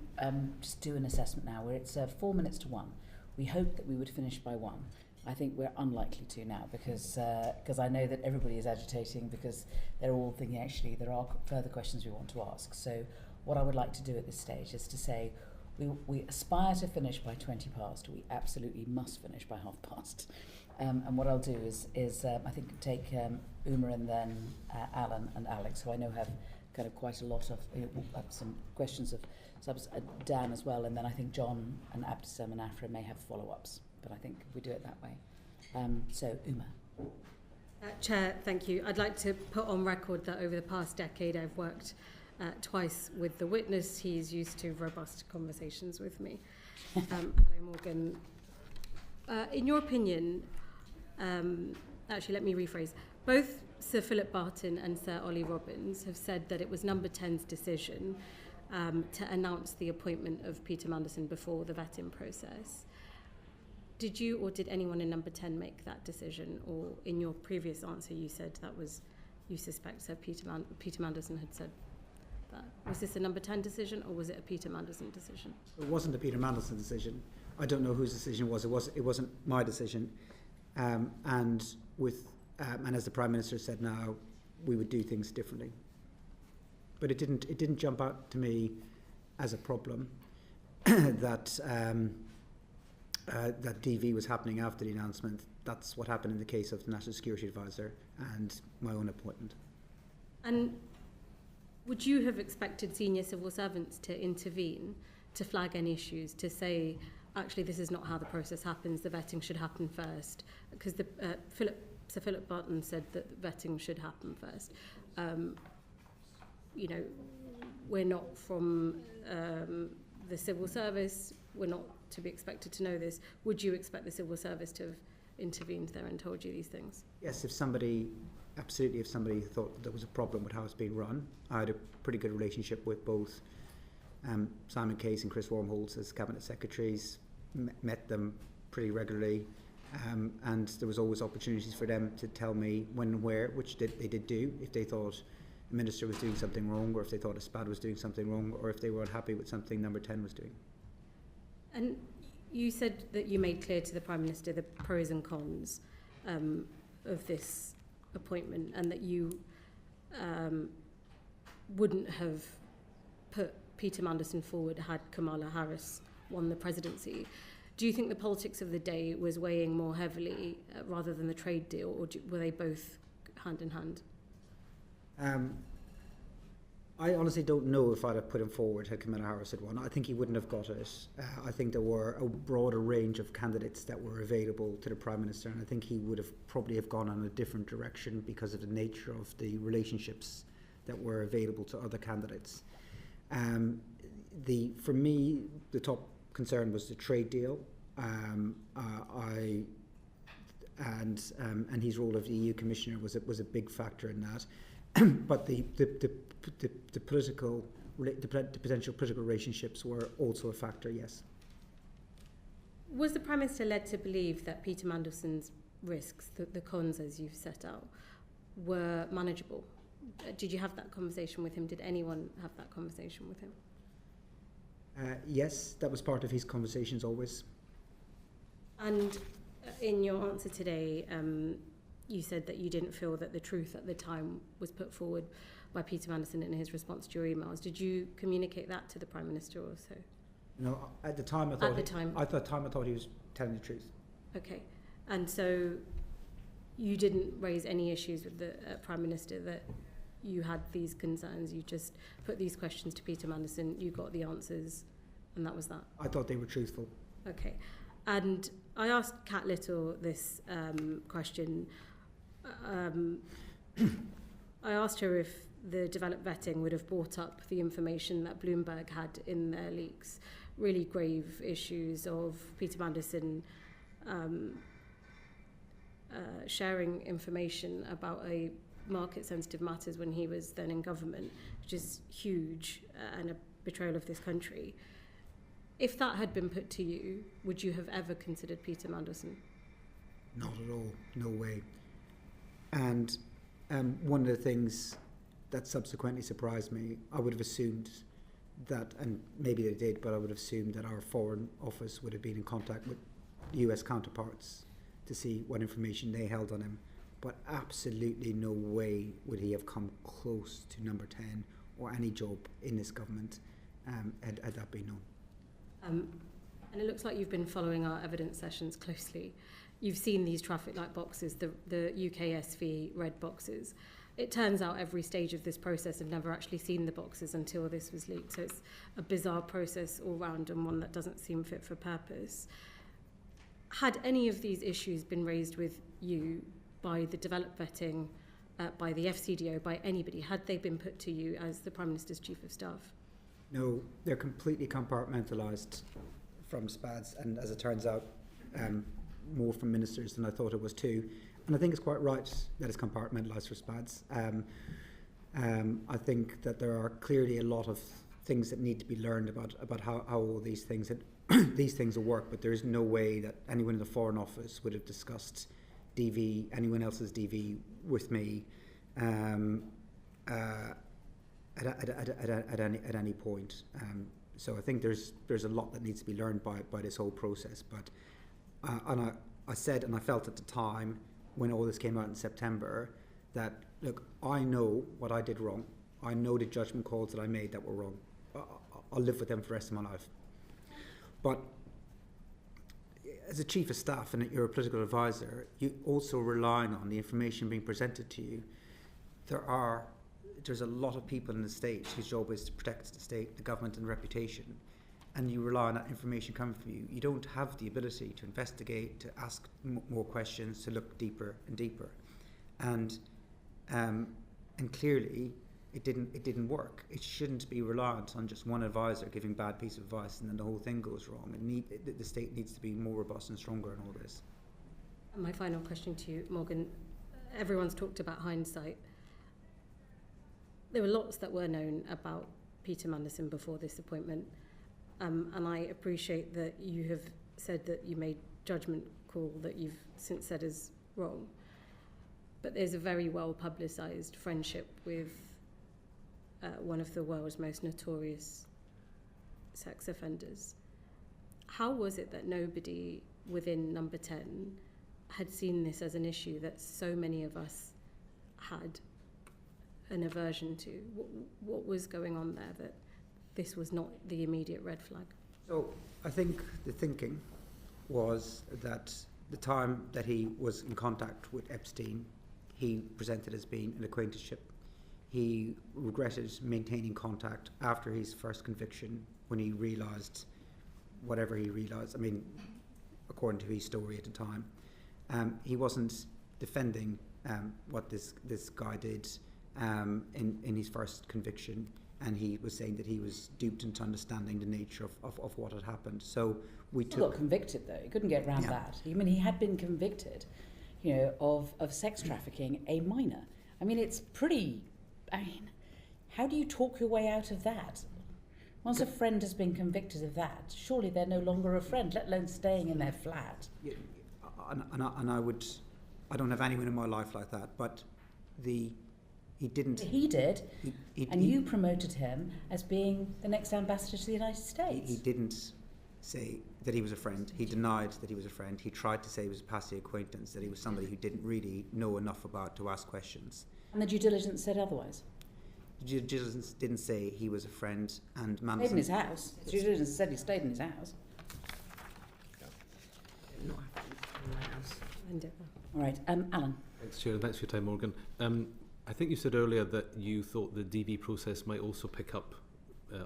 just do an assessment now, where it's 4 minutes to 1. We hoped that we would finish by 1. I think we're unlikely to now because I know that everybody is agitating because they're all thinking actually there are further questions we want to ask. So what I would like to do at this stage is to say we aspire to finish by 20 past. We absolutely must finish by 30:30. And what I'll do is I think take Uma and then Alan and Alex, who I know have kind of quite a lot of some questions of Dan as well, and then I think John and Abdesem and Afra may have follow-ups, but I think we do it that way. So Uma. Chair, thank you. I'd like to put on record that over the past decade I've worked twice with the witness. He's used to robust conversations with me. Hello, Morgan. In your opinion, actually let me rephrase, both Sir Philip Barton and Sir Ollie Robbins have said that it was Number 10's decision to announce the appointment of Peter Mandelson before the vetting process. Did you or did anyone in Number 10 make that decision? Or in your previous answer you said that was, you suspect Sir Peter Mandelson had said that. Was this a Number 10 decision or was it a Peter Mandelson decision? It wasn't a Peter Mandelson decision. I don't know whose decision it was. It wasn't my decision. And as the Prime Minister said now, we would do things differently. But it didn't jump out to me as a problem that DV was happening after the announcement. That's what happened in the case of the National Security Advisor and my own appointment. And would you have expected senior civil servants to intervene, to flag any issues, to say, actually, this is not how the process happens, the vetting should happen first? Because Sir Philip Barton said that vetting should happen first. We're not from the civil service were not to be expected to know this. Would you expect the civil service to have intervened there and told you these things? Yes, if somebody thought that there was a problem with how it's being run. I had a pretty good relationship with both Simon Case and Chris Wormholtz as cabinet secretaries, met them pretty regularly, and there was always opportunities for them to tell me when and where, which they did do, if they thought a minister was doing something wrong, or if they thought a SPAD was doing something wrong, or if they were unhappy with something Number 10 was doing. And you said that you made clear to the Prime Minister the pros and cons of this appointment, and that you wouldn't have put Peter Mandelson forward had Kamala Harris won the presidency. Do you think the politics of the day was weighing more heavily rather than the trade deal, or were they both hand in hand? I honestly don't know if I'd have put him forward had Kamala Harris had won. I think he wouldn't have got it. I think there were a broader range of candidates that were available to the Prime Minister, and I think he would have probably have gone in a different direction because of the nature of the relationships that were available to other candidates. For me, the top concern was the trade deal, and his role of the EU Commissioner was a big factor in that. But the potential political relationships were also a factor, yes. Was the Prime Minister led to believe that Peter Mandelson's risks, the cons as you've set out, were manageable? Did you have that conversation with him? Did anyone have that conversation with him? Yes, that was part of his conversations always. And in your answer today, you said that you didn't feel that the truth at the time was put forward by Peter Mandelson in his response to your emails. Did you communicate that to the Prime Minister also? No, at the time I thought he was telling the truth. Okay, and so you didn't raise any issues with the Prime Minister that you had these concerns, you just put these questions to Peter Mandelson, you got the answers, and that was that? I thought they were truthful. Okay, and I asked Kat Little this question. I asked her if the developed vetting would have brought up the information that Bloomberg had in their leaks, really grave issues of Peter Mandelson sharing information about a market-sensitive matters when he was then in government, which is huge and a betrayal of this country. If that had been put to you, would you have ever considered Peter Mandelson? Not at all, no way. And one of the things that subsequently surprised me, I would have assumed that, and maybe they did, but I would have assumed that our Foreign Office would have been in contact with US counterparts to see what information they held on him. But absolutely no way would he have come close to Number 10 or any job in this government had that been known. And it looks like you've been following our evidence sessions closely. You've seen these traffic light boxes, the UKSV red boxes. It turns out every stage of this process had never actually seen the boxes until this was leaked. So it's a bizarre process all round and one that doesn't seem fit for purpose. Had any of these issues been raised with you by the developed vetting, by the FCDO, by anybody? Had they been put to you as the Prime Minister's Chief of Staff? No, they're completely compartmentalised from SPADs, and as it turns out, more from ministers than I thought it was too. And I think it's quite right that it's compartmentalised for SPADs. I think that there are clearly a lot of things that need to be learned about how all these things will work, but there is no way that anyone in the Foreign Office would have discussed DV, anyone else's DV with me at any point. So I think there's a lot that needs to be learned by this whole process. But and I said, and I felt at the time when all this came out in September, that look, I know what I did wrong. I know the judgment calls that I made that were wrong. I'll live with them for the rest of my life. But as a chief of staff and you're a political advisor, you also relying on the information being presented to you. There's a lot of people in the state whose job is to protect the state, the government, and reputation, and you rely on that information coming from you. You don't have the ability to investigate, to ask more questions, to look deeper and deeper, and clearly, it didn't work. It shouldn't be reliant on just one advisor giving a bad piece of advice and then the whole thing goes wrong. The state needs to be more robust and stronger in all this. And my final question to you, Morgan. Everyone's talked about hindsight. There were lots that were known about Peter Mandelson before this appointment, and I appreciate that you have said that you made judgment call that you've since said is wrong. But there's a very well publicised friendship with one of the world's most notorious sex offenders. How was it that nobody within Number 10 had seen this as an issue that so many of us had an aversion to? What was going on there that this was not the immediate red flag? So I think the thinking was that the time that he was in contact with Epstein, he presented as being an acquaintanceship. He regretted maintaining contact after his first conviction when he realised whatever he realised. I mean, according to his story at the time, he wasn't defending what this guy did in his first conviction, and he was saying that he was duped into understanding the nature of what had happened. So we took... He got convicted though. He couldn't get around that. I mean, he had been convicted, of sex trafficking a minor. I mean, it's pretty... I mean, how do you talk your way out of that? Once a friend has been convicted of that, surely they're no longer a friend, let alone staying in their flat. Yeah, I don't have anyone in my life like that, but he didn't... He did, you promoted him as being the next ambassador to the United States. He didn't say that he was a friend. He denied that he was a friend. He tried to say he was a passing acquaintance, that he was somebody who didn't really know enough about to ask questions. And the due diligence said otherwise? The due diligence didn't say he was a friend, and Mandelson... Stayed in his house. The due diligence said he stayed in his house. All right, Alan. Thanks, Chair, and thanks for your time, Morgan. I think you said earlier that you thought the DV process might also pick up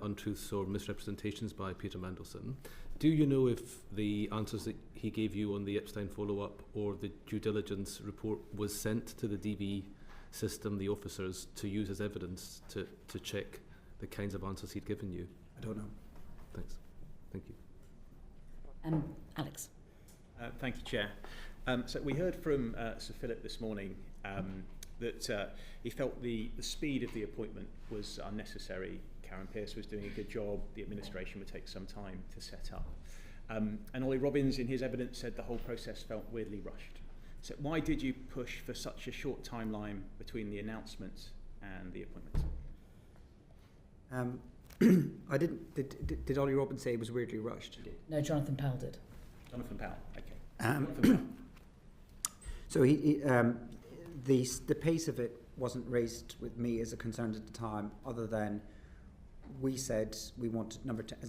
untruths or misrepresentations by Peter Mandelson. Do you know if the answers that he gave you on the Epstein follow-up or the due diligence report was sent to the DV system, the officers, to use as evidence to check the kinds of answers he'd given you? I don't know. Thanks. Thank you. Alex. Thank you, Chair. So we heard from Sir Philip this morning that he felt the speed of the appointment was unnecessary. Karen Pierce was doing a good job. The administration would take some time to set up. And Ollie Robbins, in his evidence, said the whole process felt weirdly rushed. So why did you push for such a short timeline between the announcement and the appointment? I didn't. Did Ollie Robbins say it was weirdly rushed? No, Jonathan Powell did. Jonathan Powell, okay. So the pace of it wasn't raised with me as a concern at the time, other than we said we wanted number 10,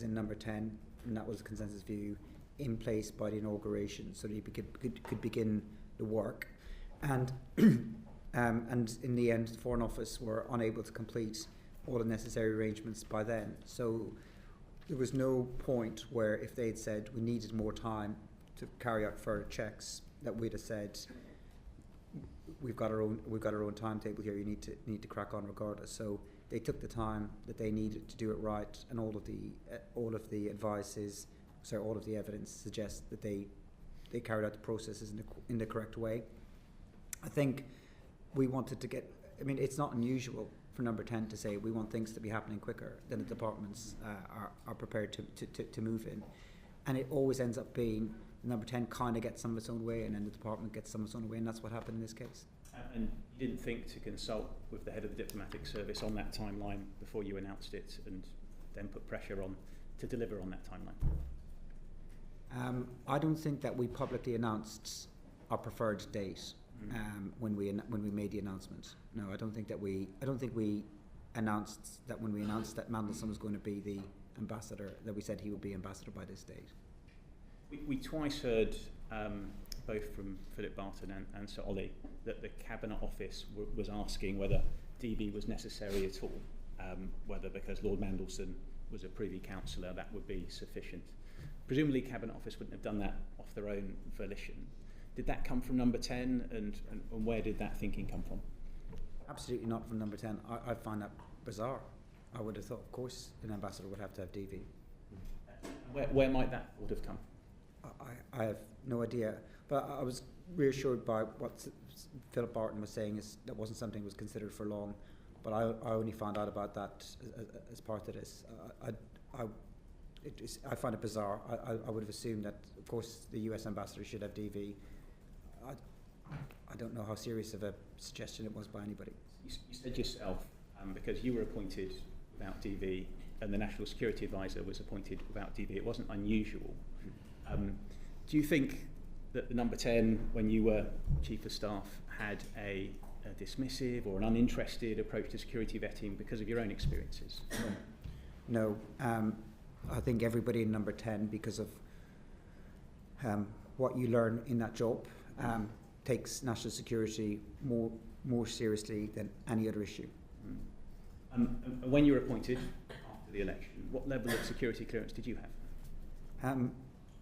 and that was the consensus view, in place by the inauguration, so that he could begin the work. And in the end, the Foreign Office were unable to complete all the necessary arrangements by then. So there was no point where, if they had said we needed more time to carry out further checks, that we'd have said we've got our own timetable here. You need to crack on regardless. So they took the time that they needed to do it right, and all of the evidence suggests that they carried out the processes in the correct way. I think we wanted to get. I mean, it's not unusual for Number 10 to say we want things to be happening quicker than the departments are prepared to move in, and it always ends up being Number 10 kind of gets some of its own way, and then the department gets some of its own way, and that's what happened in this case. And you didn't think to consult with the head of the diplomatic service on that timeline before you announced it, and then put pressure on to deliver on that timeline? I don't think that we publicly announced our preferred date when we made the announcement. No, I don't think we announced that when we announced that Mandelson was going to be the ambassador, that we said he would be ambassador by this date. We twice heard, both from Philip Barton and Sir Ollie, that the Cabinet Office was asking whether DB was necessary at all, whether because Lord Mandelson was a Privy Councillor that would be sufficient. Presumably Cabinet Office wouldn't have done that off their own volition. Did that come from Number 10, and where did that thinking come from? Absolutely not from number 10. I find that bizarre. I would have thought, of course, an ambassador would have to have DV. Where might that would have come? I have no idea. But I was reassured by what Philip Barton was saying, is that wasn't something that was considered for long. But I only found out about that as part of this. I find it bizarre. I would have assumed that, of course, the US ambassador should have DV. I don't know how serious of a suggestion it was by anybody. You said yourself, because you were appointed without DV and the National Security Advisor was appointed without DV, it wasn't unusual. Do you think that the number 10, when you were Chief of Staff, had a dismissive or an uninterested approach to security vetting because of your own experiences? No. I think everybody in number 10, because of what you learn in that job, takes national security more seriously than any other issue. When you were appointed after the election, what level of security clearance did you have?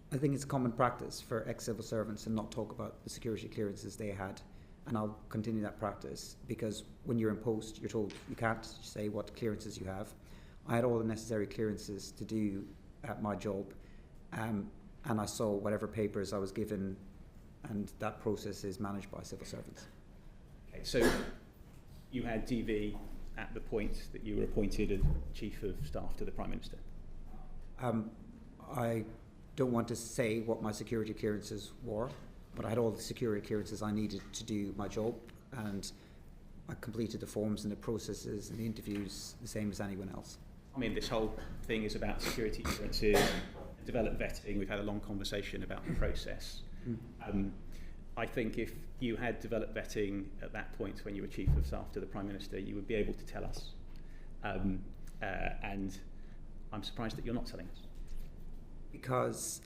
I think it's common practice for ex-civil servants to not talk about the security clearances they had, and I'll continue that practice, because when you're in post, you're told you can't say what clearances you have. I had all the necessary clearances to do my job, and I saw whatever papers I was given, and that process is managed by civil servants. Okay, so you had DV at the point that you were appointed as Chief of Staff to the Prime Minister? I don't want to say what my security clearances were, but I had all the security clearances I needed to do my job, and I completed the forms and the processes and the interviews the same as anyone else. I mean, this whole thing is about security clearances, developed vetting. We've had a long conversation about the process. I think if you had developed vetting at that point when you were Chief of Staff to the Prime Minister, you would be able to tell us. And I'm surprised that you're not telling us. Because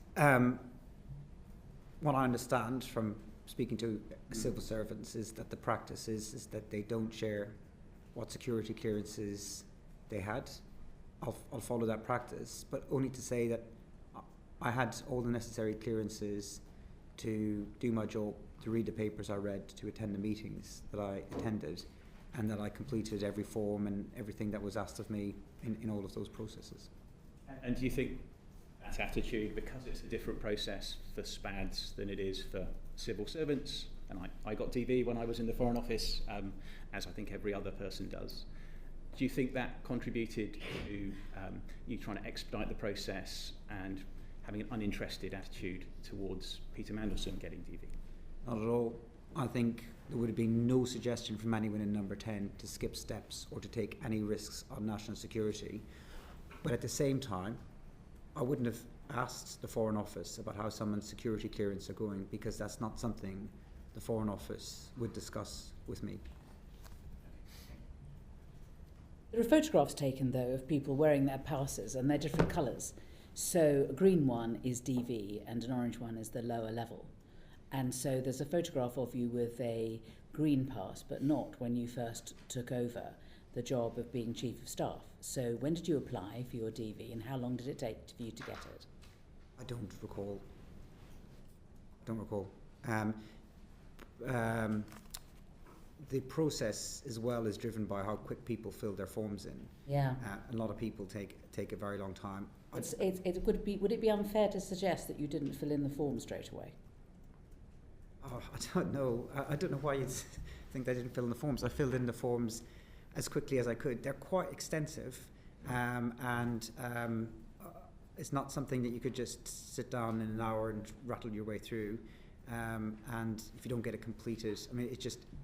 what I understand from speaking to civil servants is that the practice is that they don't share what security clearances they had. I'll follow that practice, but only to say that I had all the necessary clearances to do my job, to read the papers I read, to attend the meetings that I attended, and that I completed every form and everything that was asked of me in all of those processes. And do you think that attitude, because it's a different process for SPADs than it is for civil servants, and I got DV when I was in the Foreign Office, as I think every other person does, do you think that contributed to you trying to expedite the process and having an uninterested attitude towards Peter Mandelson getting DV? Not at all. I think there would have been no suggestion from anyone in number 10 to skip steps or to take any risks on national security. But at the same time, I wouldn't have asked the Foreign Office about how someone's security clearance are going, because that's not something the Foreign Office would discuss with me. There are photographs taken, though, of people wearing their passes, and they're different colours. So a green one is DV and an orange one is the lower level. And so there's a photograph of you with a green pass, but not when you first took over the job of being Chief of Staff. So when did you apply for your DV, and how long did it take for you to get it? I don't recall. The process as well is driven by how quick people fill their forms in. Yeah. A lot of people take a very long time. Would it be unfair to suggest that you didn't fill in the form straight away? Oh, I don't know. I don't know why you think I didn't fill in the forms. I filled in the forms as quickly as I could. They're quite extensive, and it's not something that you could just sit down in an hour and rattle your way through. And if you don't get it completed, I mean,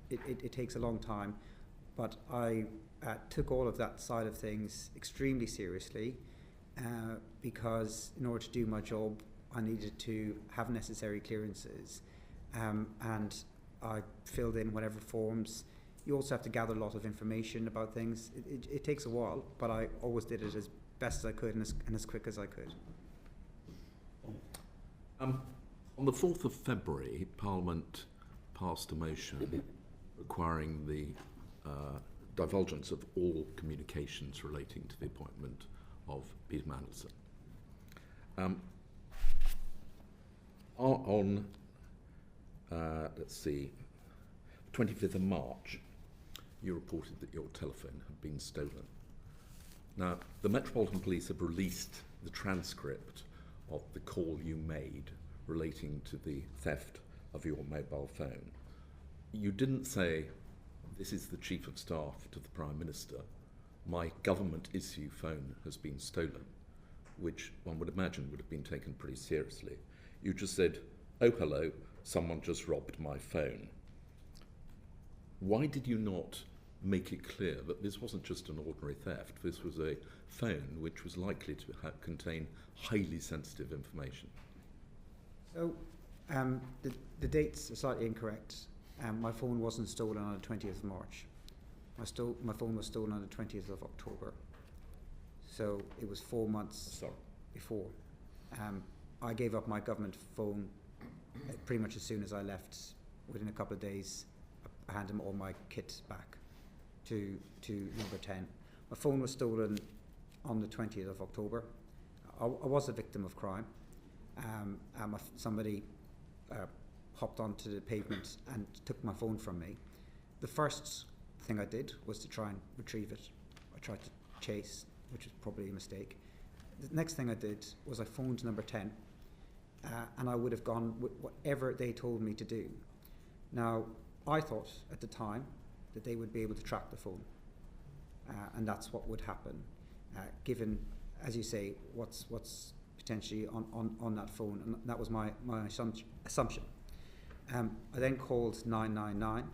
it takes a long time. But I took all of that side of things extremely seriously, because in order to do my job, I needed to have necessary clearances. And I filled in whatever forms. You also have to gather a lot of information about things. It takes a while, but I always did it as best as I could and as quick as I could. On the 4th of February, Parliament passed a motion requiring the divulgence of all communications relating to the appointment of Peter Mandelson. On 25th of March, you reported that your telephone had been stolen. Now, the Metropolitan Police have released the transcript of the call you made relating to the theft of your mobile phone. You didn't say, "This is the Chief of Staff to the Prime Minister. My government issue phone has been stolen," which one would imagine would have been taken pretty seriously. You just said, "Oh, hello, someone just robbed my phone." Why did you not make it clear that this wasn't just an ordinary theft, this was a phone which was likely to contain highly sensitive information? So, the dates are slightly incorrect. My phone wasn't stolen on the 20th of March. My phone was stolen on the 20th of October. So it was 4 months before. I gave up my government phone pretty much as soon as I left. Within a couple of days, I handed all my kit back to number 10. My phone was stolen on the 20th of October. I was a victim of crime. Somebody hopped onto the pavement and took my phone from me. The first thing I did was to try and retrieve it. I tried to chase, which was probably a mistake. The next thing I did was I phoned number 10, and I would have gone with whatever they told me to do. Now, I thought at the time that they would be able to track the phone, and that's what would happen, given, as you say, what's potentially on that phone, and that was my assumption. I then called 999.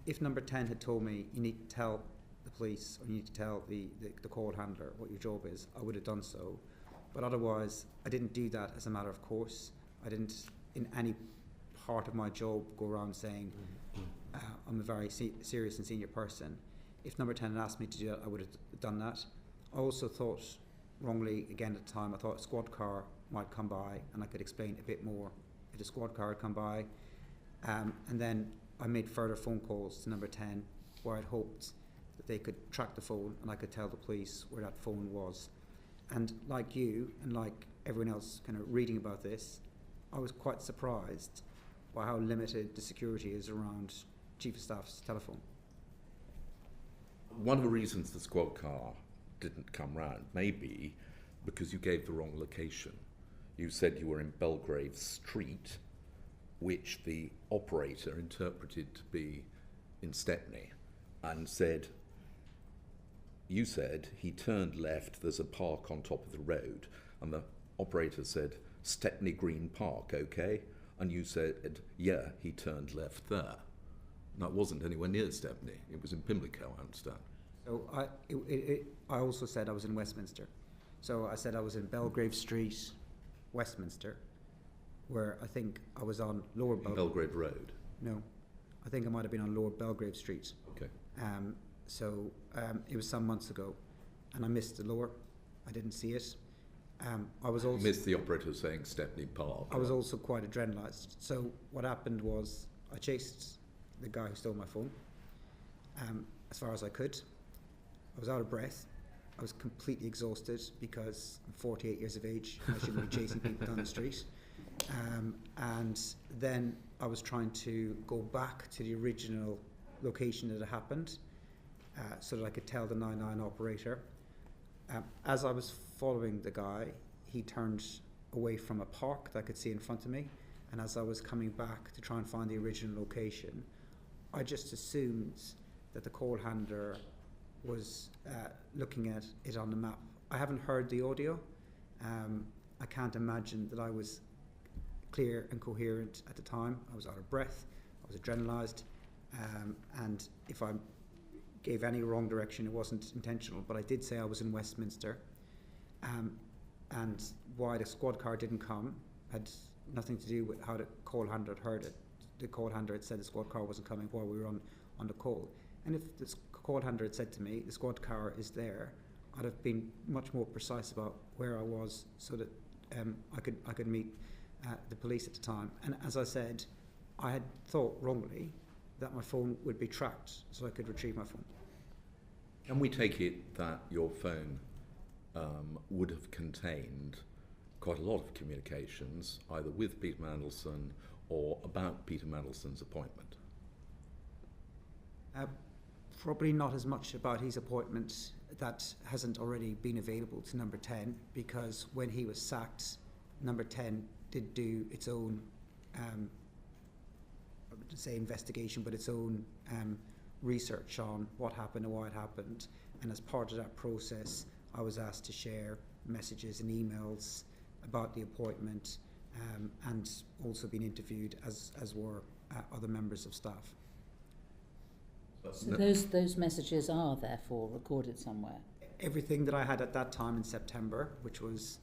If number 10 had told me, "You need to tell the police, or you need to tell the call handler what your job is," I would have done so. But otherwise, I didn't do that as a matter of course. I didn't, in any part of my job, go around saying, "I'm a very serious and senior person." If number 10 had asked me to do that, I would have done that. I also thought, wrongly, again at the time, I thought a squad car might come by and I could explain a bit more if the squad car had come by. And then I made further phone calls to number 10 where I'd hoped that they could track the phone and I could tell the police where that phone was. And like you and like everyone else kind of reading about this, I was quite surprised by how limited the security is around Chief of Staff's telephone. One of the reasons the squad car didn't come round may be because you gave the wrong location. You said you were in Belgrave Street, which the operator interpreted to be in Stepney, and said, you said he turned left, there's a park on top of the road, and the operator said, "Stepney Green Park, okay?" And you said, "Yeah, he turned left there." That wasn't anywhere near Stepney, it was in Pimlico, I understand. So I also said I was in Westminster. So I said I was in Belgrave Street, Westminster, where I think I was on Lower Belgrave Road? No, I think I might have been on Lower Belgrave Street. Okay. So it was some months ago, and I missed the Lower. I didn't see it. I was also missed the operator saying Stepney Park. I was also quite adrenalised. So what happened was I chased the guy who stole my phone as far as I could. I was out of breath. I was completely exhausted because I'm 48 years of age and I shouldn't be chasing people down the street. And then I was trying to go back to the original location that it happened so that I could tell the 99 operator. As I was following the guy, he turned away from a park that I could see in front of me, and as I was coming back to try and find the original location, I just assumed that the call handler was looking at it on the map. I haven't heard the audio. I can't imagine that I was clear and coherent at the time. I was out of breath, I was adrenalised, and if I gave any wrong direction, it wasn't intentional, but I did say I was in Westminster, and why the squad car didn't come had nothing to do with how the call handler had heard it. The call handler had said the squad car wasn't coming while we were on the call, and if the call handler had said to me the squad car is there, I'd have been much more precise about where I was so that I could meet the police at the time. And as I said, I had thought wrongly that my phone would be tracked so I could retrieve my phone. Can we take it that your phone would have contained quite a lot of communications either with Peter Mandelson or about Peter Mandelson's appointment? Probably not as much about his appointment that hasn't already been available to number 10, because when he was sacked, number 10 did do its own, I wouldn't say investigation, but its own research on what happened and why it happened. And as part of that process, I was asked to share messages and emails about the appointment, and also been interviewed, as were other members of staff. So those messages are therefore recorded somewhere? Everything that I had at that time in September, which was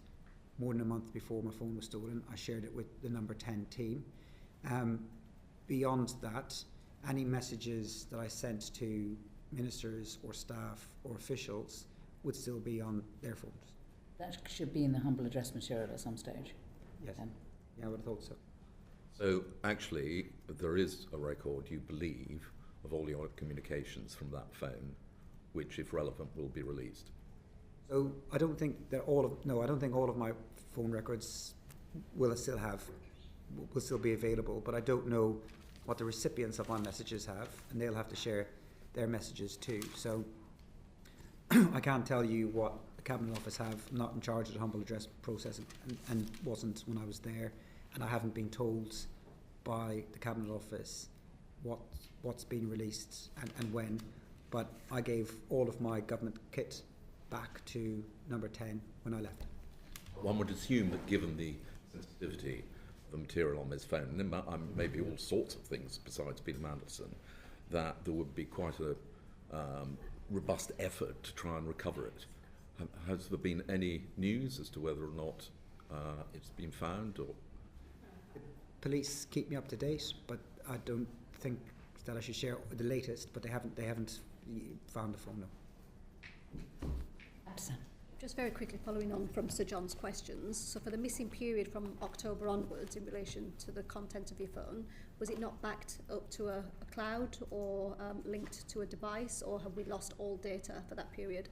more than a month before my phone was stolen, I shared it with the number 10 team. Beyond that, any messages that I sent to ministers or staff or officials would still be on their phones. That should be in the humble address material at some stage. Yes. Yeah, I would have thought so. So actually, there is a record, you believe, of all your communications from that phone, which, if relevant, will be released. So I don't think that I don't think all of my phone records will still be available, but I don't know what the recipients of my messages have, and they'll have to share their messages too. So I can't tell you what the Cabinet Office have. I'm not in charge of the humble address process, and wasn't when I was there, and I haven't been told by the Cabinet Office what's been released and when, but I gave all of my government kit back to number 10 when I left. One would assume that given the sensitivity of the material on his phone, and maybe all sorts of things besides Peter Mandelson, that there would be quite a robust effort to try and recover it. Has there been any news as to whether or not it's been found? Or Police keep me up to date, but I don't think that I should share the latest. But they haven't found the phone. No. Just very quickly following on from Sir John's questions, so for the missing period from October onwards in relation to the content of your phone, was it not backed up to a cloud or linked to a device, or have we lost all data for that period?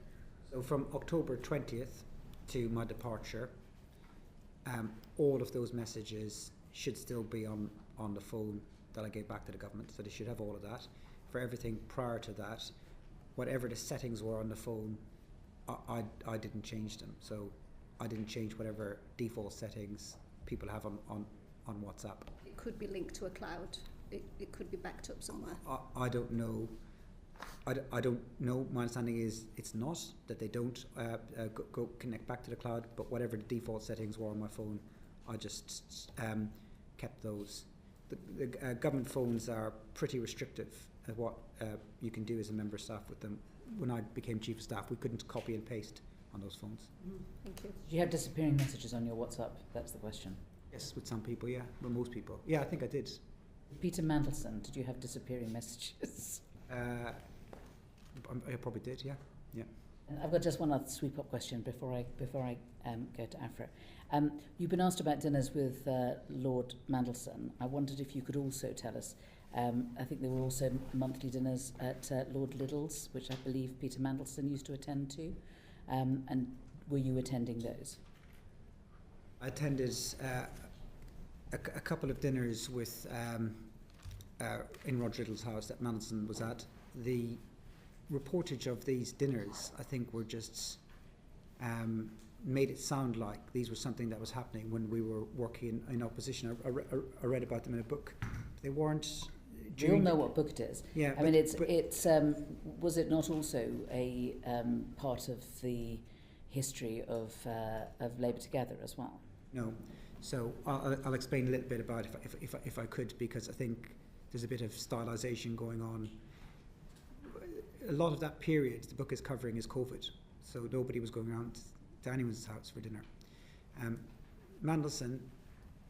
So from October 20th to my departure, all of those messages should still be on the phone that I gave back to the government, so they should have all of that. For everything prior to that, whatever the settings were on the phone, I didn't change them. So I didn't change whatever default settings people have on WhatsApp. It could be linked to a cloud. It could be backed up somewhere. I don't know. I don't know. My understanding is it's not, that they don't go connect back to the cloud, but whatever the default settings were on my phone, I just kept those. The government phones are pretty restrictive at what you can do as a member of staff with them. When I became Chief of Staff, we couldn't copy and paste on those phones. Thank you. Did you have disappearing messages on your WhatsApp? That's the question. Yes, with some people, yeah. With most people. Yeah, I think I did. Peter Mandelson, did you have disappearing messages? I probably did, yeah. Yeah. I've got just one other sweep-up question before I go to Afra. You've been asked about dinners with Lord Mandelson. I wondered if you could also tell us. I think there were also monthly dinners at Lord Liddell's, which I believe Peter Mandelson used to attend to. And were you attending those? I attended a couple of dinners with in Roger Liddell's house that Mandelson was at. The reportage of these dinners, I think, were just made it sound like these were something that was happening when we were working in opposition. I read about them in a book. They weren't. We all know what book it is. Yeah, I mean, it's was it not also a part of the history of Labour Together as well? No. So I'll explain a little bit about it if I could, because I think there's a bit of stylisation going on. A lot of that period the book is covering is COVID, so nobody was going around to anyone's house for dinner. Mandelson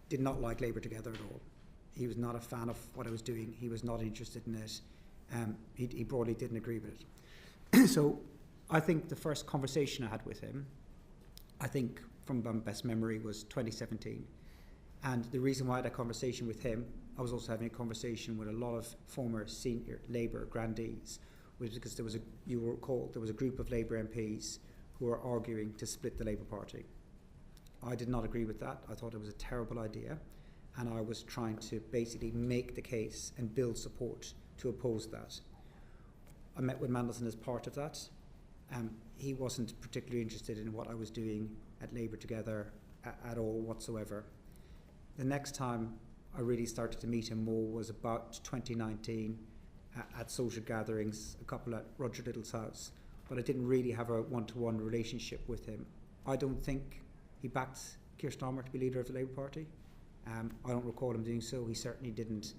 did not like Labour Together at all. He was not a fan of what I was doing. He was not interested in it. He broadly didn't agree with it. So I think the first conversation I had with him, I think from my best memory, was 2017. And the reason why I had a conversation with him, I was also having a conversation with a lot of former senior Labour grandees, was because there was a group of Labour MPs who were arguing to split the Labour Party. I did not agree with that. I thought it was a terrible idea. And I was trying to basically make the case and build support to oppose that. I met with Mandelson as part of that. He wasn't particularly interested in what I was doing at Labour Together at all whatsoever. The next time I really started to meet him more was about 2019 at social gatherings, a couple at Roger Little's house, but I didn't really have a one-to-one relationship with him. I don't think he backed Keir Starmer to be leader of the Labour Party. I don't recall him doing so. He certainly didn't.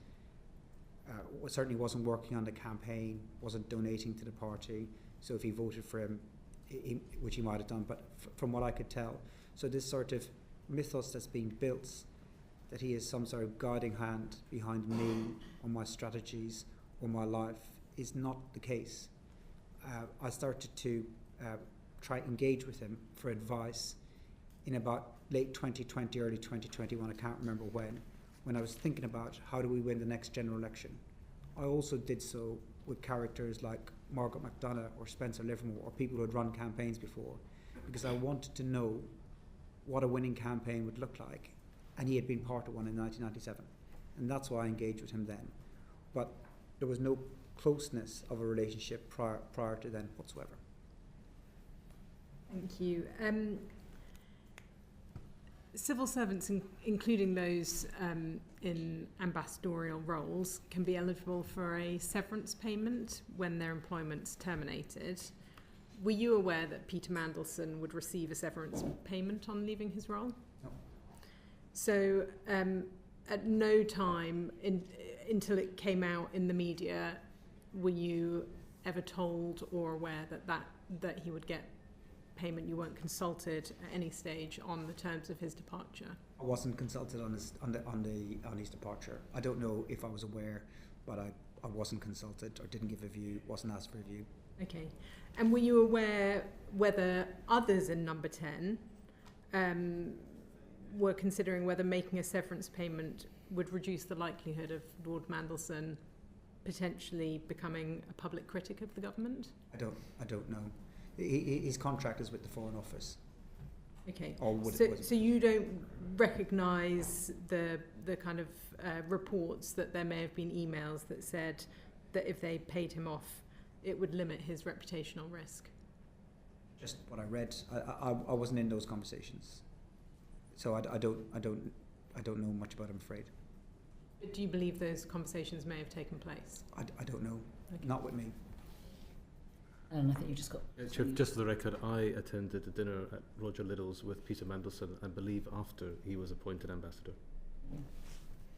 Certainly wasn't working on the campaign, wasn't donating to the party. So if he voted for him, which he might have done, but from what I could tell, so this sort of mythos that's being built, that he is some sort of guiding hand behind me on my strategies or my life, is not the case. I started to try to engage with him for advice in about late 2020, early 2021, I can't remember when I was thinking about how do we win the next general election. I also did so with characters like Margaret McDonough or Spencer Livermore or people who had run campaigns before, because I wanted to know what a winning campaign would look like, and he had been part of one in 1997, and that's why I engaged with him then. But there was no closeness of a relationship prior to then whatsoever. Thank you. Civil servants, including those in ambassadorial roles, can be eligible for a severance payment when their employment's terminated. Were you aware that Peter Mandelson would receive a severance payment on leaving his role? No. So at no time until it came out in the media were you ever told or aware that he would get payment? You weren't consulted at any stage on the terms of his departure? I wasn't consulted on his departure. I don't know if I was aware, but I wasn't consulted or didn't give a view, wasn't asked for a view. Okay. And were you aware whether others in number 10 were considering whether making a severance payment would reduce the likelihood of Lord Mandelson potentially becoming a public critic of the government? I don't know. His contract is with the Foreign Office. Okay. So you don't recognise the kind of reports that there may have been emails that said that if they paid him off, it would limit his reputational risk? Just what I read. I wasn't in those conversations, so I don't know much about it, I'm afraid. But do you believe those conversations may have taken place? I don't know. Okay. Not with me. And I think you just got... Just for the record, I attended a dinner at Roger Little's with Peter Mandelson, I believe after he was appointed ambassador.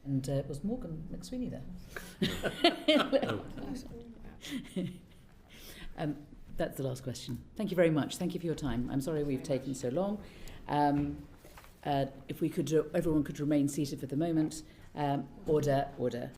And was Morgan McSweeney there? No. That's the last question. Thank you very much. Thank you for your time. I'm sorry we've taken so long. If we could, everyone could remain seated for the moment. Order.